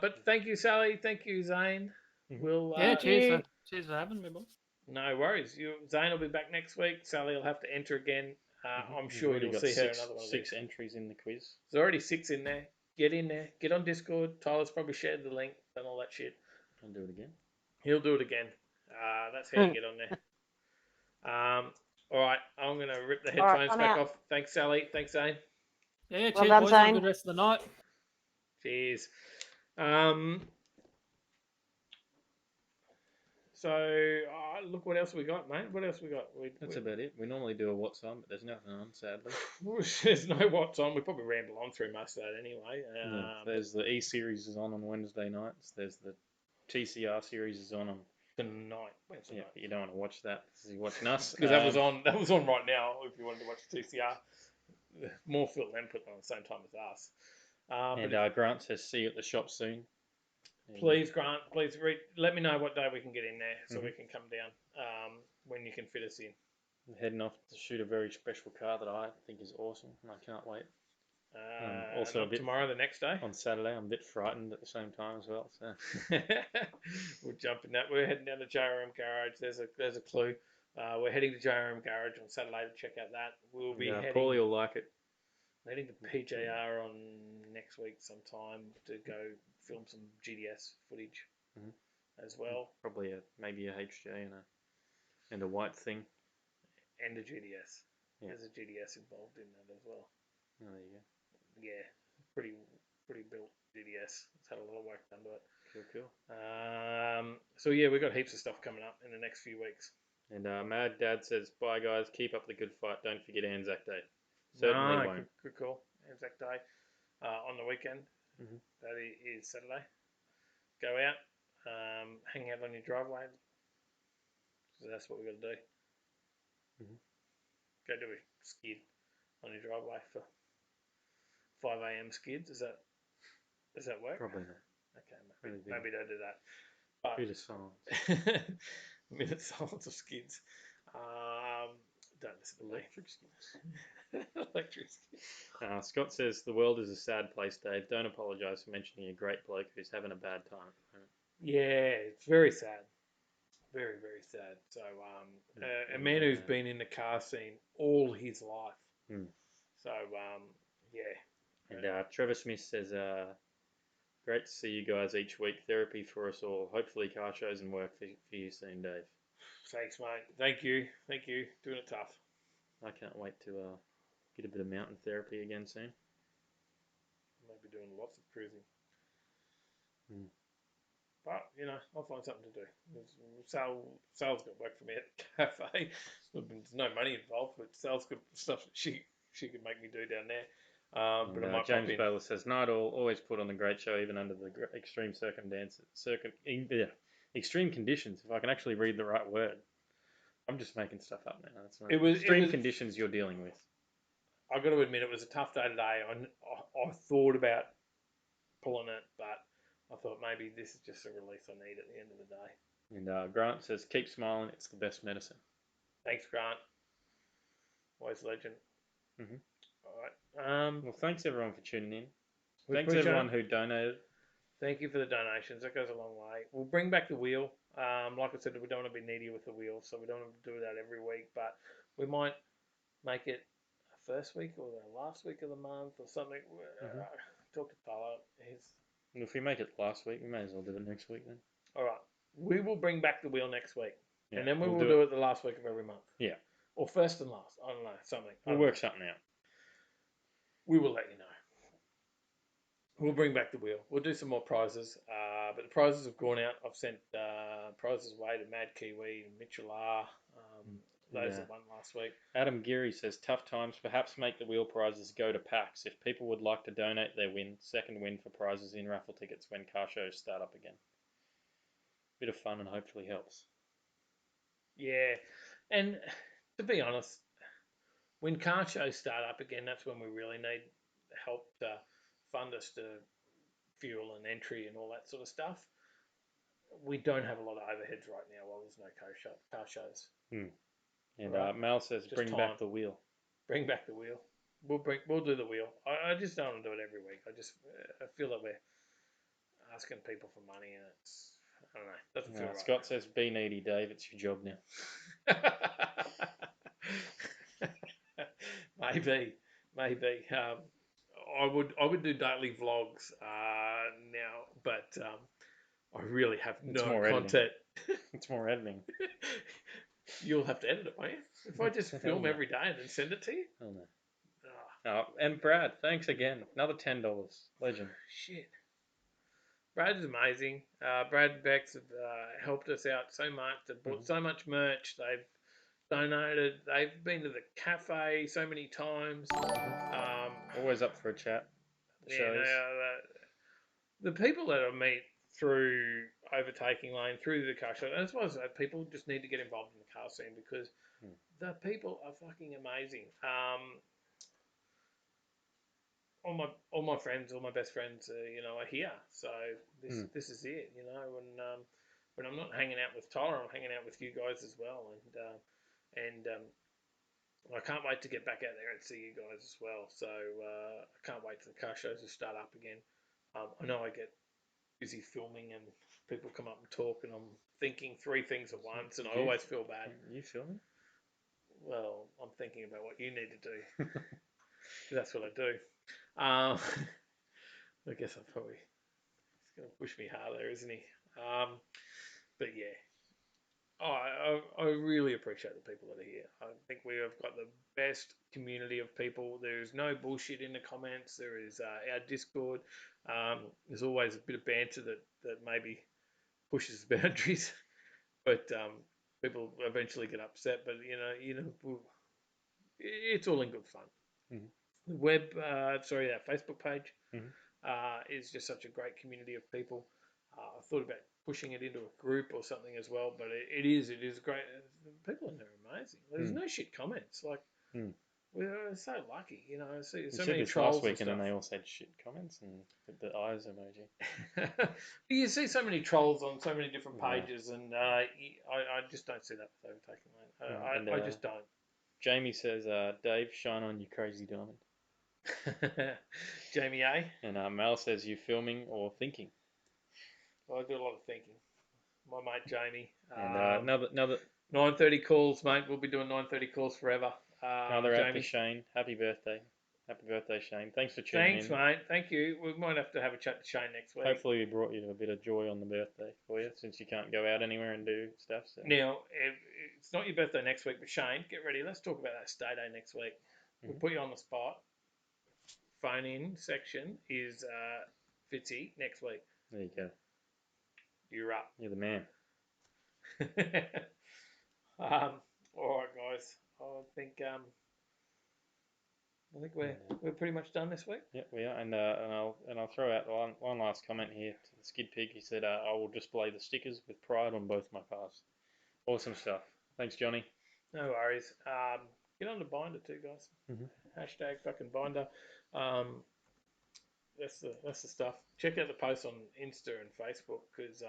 but thank you, Sally. Thank you, Zane. We'll cheers for having me, boss. No worries. Zane will be back next week. Sally will have to enter again. I'm sure you'll see her another one of six these. entries in the quiz. There's already 6 in there. Get in there. Get on Discord. Tyler's probably shared the link and all that shit. I'll do it again. He'll do it again. That's how you get on there. All right. I'm going to rip the headphones back off. Thanks, Sally. Thanks, Zane. Yeah, cheers, Well done, boys. Have a Zane. good rest of the night. Cheers. So, look what else we got, mate. What else we got? That's about it. We normally do a what's on, but there's nothing on, sadly. There's no what's on. We probably ramble on through most of that anyway. There's the E series is on Wednesday nights. There's the TCR series is on tonight. Wednesday night. But you don't want to watch that because you're watching us. Because that was on. That was on right now. If you wanted to watch the TCR, Moorfield then put it on at the same time as us. Grant says see you at the shop soon. Please, Grant. Please let me know what day we can get in there so we can come down when you can fit us in. I'm heading off to shoot a very special car that I think is awesome, and I can't wait. Also, a bit tomorrow, the next day on Saturday, I'm a bit frightened at the same time as well. So we'll jump in that. We're heading down to JRM Garage. There's a clue. We're heading to JRM Garage on Saturday to check out that. We'll be heading. Paulie will like it. Heading to PJR on next week sometime to go film some GDS footage as well. Probably maybe a HJ and a white thing. And a GDS. Yeah. There's a GDS involved in that as well. Oh, there you go. Yeah, pretty built GDS. It's had a lot of work done to it. Cool. So yeah, we've got heaps of stuff coming up in the next few weeks. And Mad Dad says, bye guys, keep up the good fight. Don't forget Anzac Day. Certainly won't. Good call. Anzac Day on the weekend. That is Saturday. Go out, hang out on your driveway. So that's what we've got to do. Go do a skid on your driveway for 5 a.m. skids. Does that work? Probably not. Okay, maybe don't do that. But bit of silence. Minute silence of skids. Don't listen to electric skids. Electric skids. Scott says the world is a sad place, Dave. Don't apologise for mentioning a great bloke who's having a bad time. Yeah, it's very sad. Very, very sad. So, a man who's been in the car scene all his life. So, yeah. And Trevor Smith says, great to see you guys each week. Therapy for us all. Hopefully car shows and work for you soon, Dave. Thanks, mate. Thank you. Doing it tough. I can't wait to get a bit of mountain therapy again soon. Maybe doing lots of cruising. But, I'll find something to do. Sal's got work for me at the cafe. There's no money involved, but Sal's got stuff that she could make me do down there. But I might James Baylor says, night all, always put on the great show, even under the extreme extreme conditions. If I can actually read the right word. I'm just making stuff up now. That's not extreme conditions you're dealing with. I've got to admit, it was a tough day today. I thought about pulling it, but I thought maybe this is just a release I need at the end of the day. And Grant says, keep smiling. It's the best medicine. Thanks, Grant. Always legend. All right. Well, thanks everyone for tuning in. We Thanks appreciate everyone it. who donated. Thank you for the donations. That goes a long way. We'll bring back the wheel. Like I said, we don't want to be needy with the wheel, so we don't want to do that every week. But we might make it the first week or the last week of the month or something. Talk to Tyler. If we make it last week, we may as well do it next week then. All right. We will bring back the wheel next week. Yeah, and then we we'll will do it the last week of every month. Yeah. Or first and last. I don't know. Something. We'll work something out. We will let you know. We'll bring back the wheel. We'll do some more prizes. But the prizes have gone out. I've sent prizes away to Mad Kiwi and Mitchell R. Those that won last week. Adam Geary says, tough times. Perhaps make the wheel prizes go to packs. If people would like to donate their second win for prizes in raffle tickets when car shows start up again. Bit of fun and hopefully helps. Yeah. And to be honest, when car shows start up again, that's when we really need help to fund us to fuel and entry and all that sort of stuff. We don't have a lot of overheads right now while there's no car shows. And Right. Mal says, Just bring time. back the wheel. Bring back the wheel. We'll do the wheel. I just don't want to do it every week. I feel that we're asking people for money and I don't know. Doesn't feel right. Scott says, be needy, Dave. It's your job now. Maybe. I would do daily vlogs now, but I really have no content. It's more editing. You'll have to edit it, won't you? If I just film every day and then send it to you? Oh, no. And Brad, thanks again. Another $10. Legend. Shit. Brad is amazing. Brad and Bex have helped us out so much. They've bought so much merch. They've donated. They've been to the cafe so many times. Always up for a chat. The people that I meet through Overtaking Lane, through the car show, and as well as that, people just need to get involved in the car scene because the people are fucking amazing. All my friends, all my best friends, are here. So this is it, when I'm not hanging out with Tyler, I'm hanging out with you guys as well, and I can't wait to get back out there and see you guys as well. So I can't wait for the car shows to start up again. I know I get busy filming and people come up and talk, and I'm thinking three things at once, and I always feel bad. You filming? Well, I'm thinking about what you need to do. That's what I do. I guess he's going to push me harder, isn't he? But yeah, I really appreciate the people that are here. I think we have got the best community of people. There is no bullshit in the comments. There is our Discord. There's always a bit of banter that maybe pushes boundaries, but people eventually get upset. But it's all in good fun. The web, our Facebook page is just such a great community of people. I thought about pushing it into a group or something as well, but it is great. People in there are amazing. There's no shit comments. Like we're so lucky, so many trolls last week, and then they all said shit comments and the eyes emoji. You see so many trolls on so many different pages, and I just don't see that with Overtaking Lane. I just don't. Jamie says, Dave, shine on, you crazy diamond. Jamie A. And Mel says, you filming or thinking? Well, I do a lot of thinking. My mate Jamie. And another 9:30 calls, mate. We'll be doing 9:30 calls forever. Another out to Shane. Happy birthday. Happy birthday, Shane. Thanks for tuning in. Thanks, mate. Thank you. We might have to have a chat to Shane next week. Hopefully we brought you a bit of joy on the birthday for you, since you can't go out anywhere and do stuff. So. Now, it's not your birthday next week, but Shane, get ready. Let's talk about that stay day next week. We'll put you on the spot. Phone in section is Fitzy next week. There you go. You're up. You're the man. All right, guys. I think we're pretty much done this week. Yeah, we are. And I'll throw out one last comment here to the Skid Pig. He said, "I will display the stickers with pride on both my cars." Awesome stuff. Thanks, Johnny. No worries. Get on the binder too, guys. Hashtag fucking binder. That's the stuff. Check out the posts on Insta and Facebook because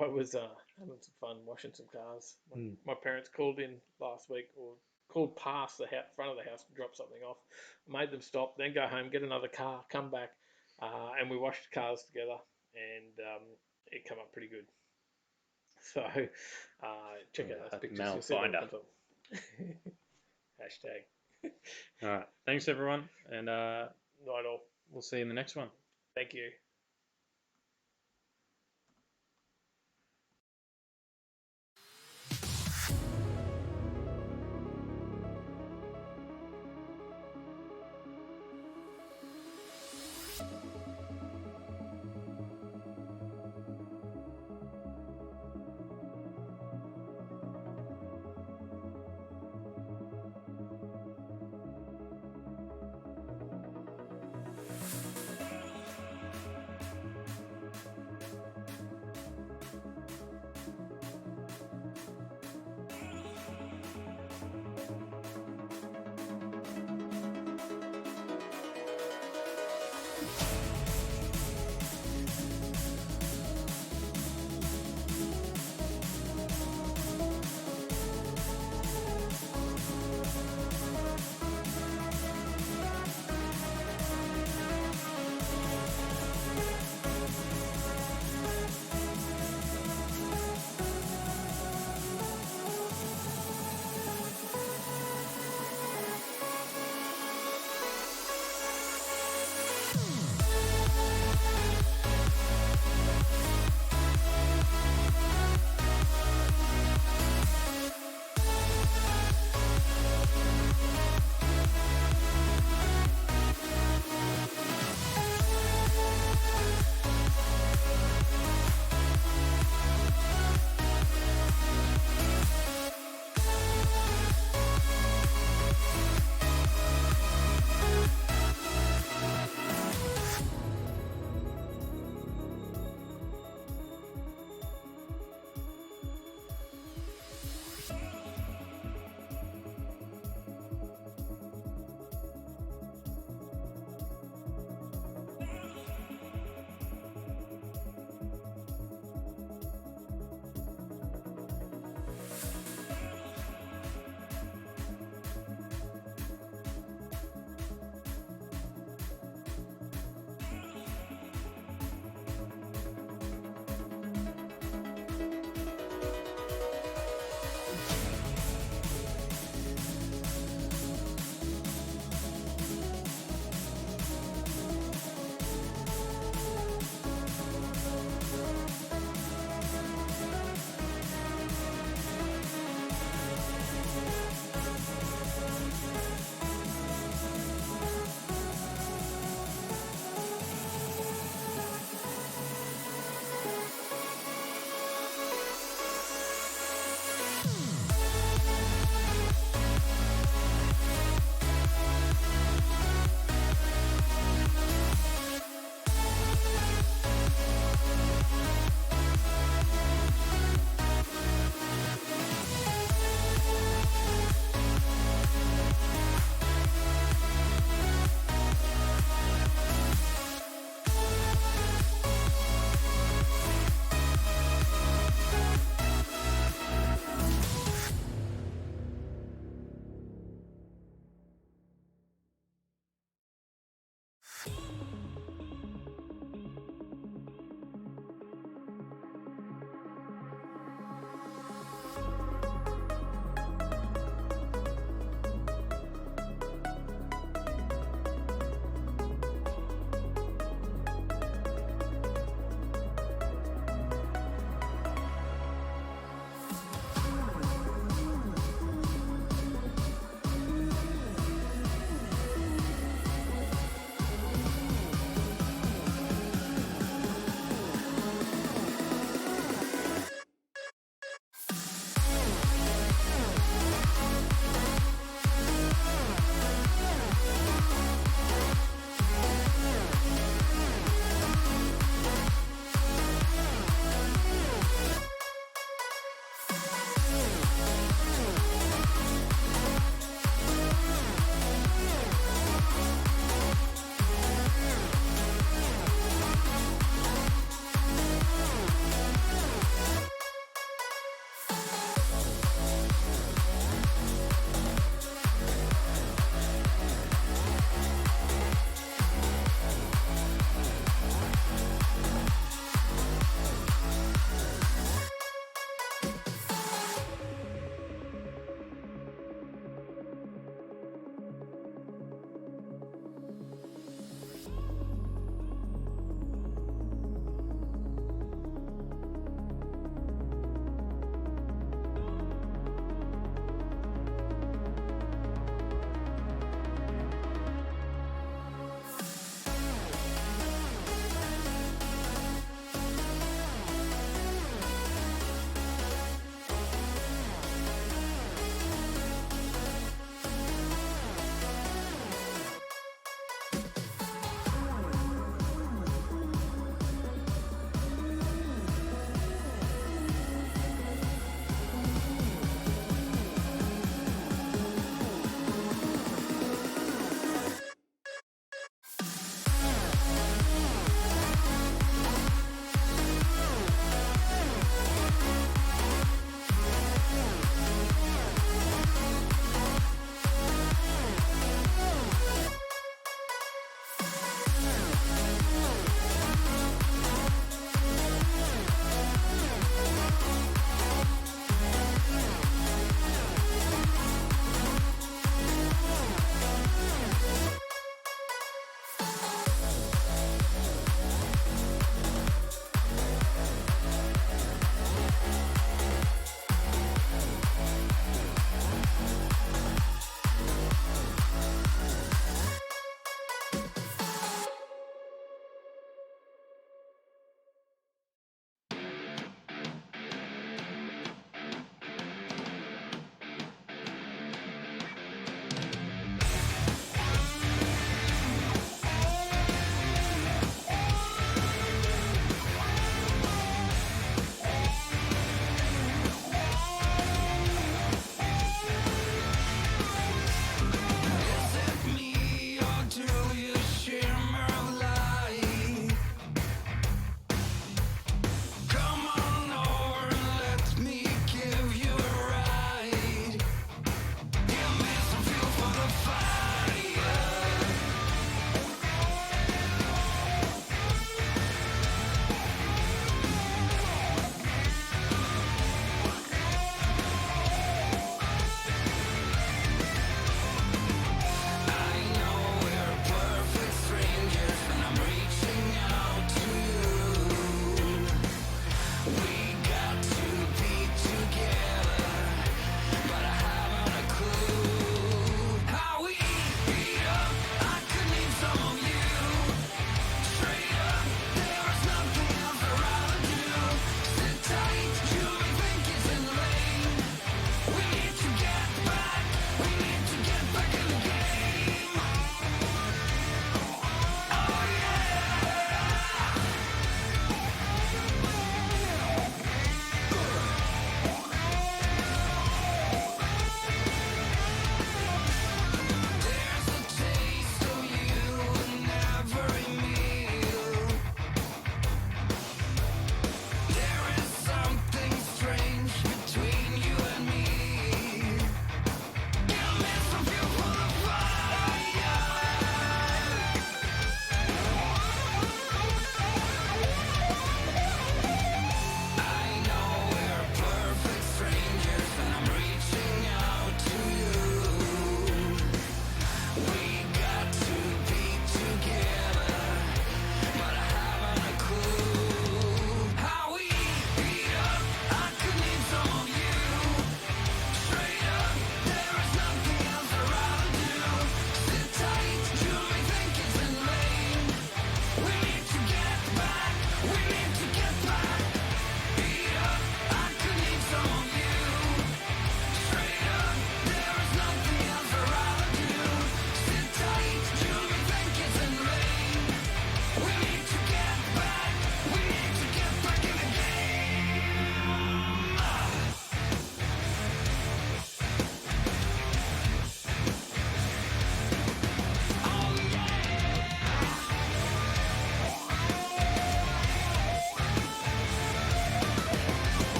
I was having some fun washing some cars. My parents called in last week or called past the front of the house to drop something off. Made them stop, then go home, get another car, come back, and we washed cars together, and it came up pretty good. So check out those pictures. You'll see what comes up. Hashtag. All right. Thanks, everyone. And Not all. we'll see you in the next one. Thank you.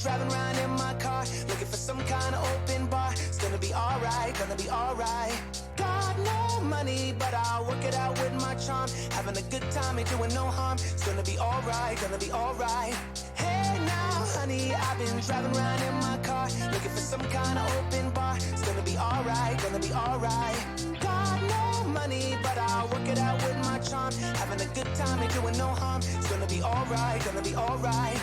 driving around in my car, looking for some kind of open bar. It's gonna be alright, gonna be alright. Got no money, but I'll work it out with my charm. Having a good time, ain't doing no harm. It's gonna be alright, gonna be alright. Hey now, honey, I've been driving around in my car, looking for some kind of open bar. It's gonna be alright, gonna be alright. Got no money, but I'll work it out with my charm. Having a good time, ain't doing no harm. It's gonna be alright, gonna be alright.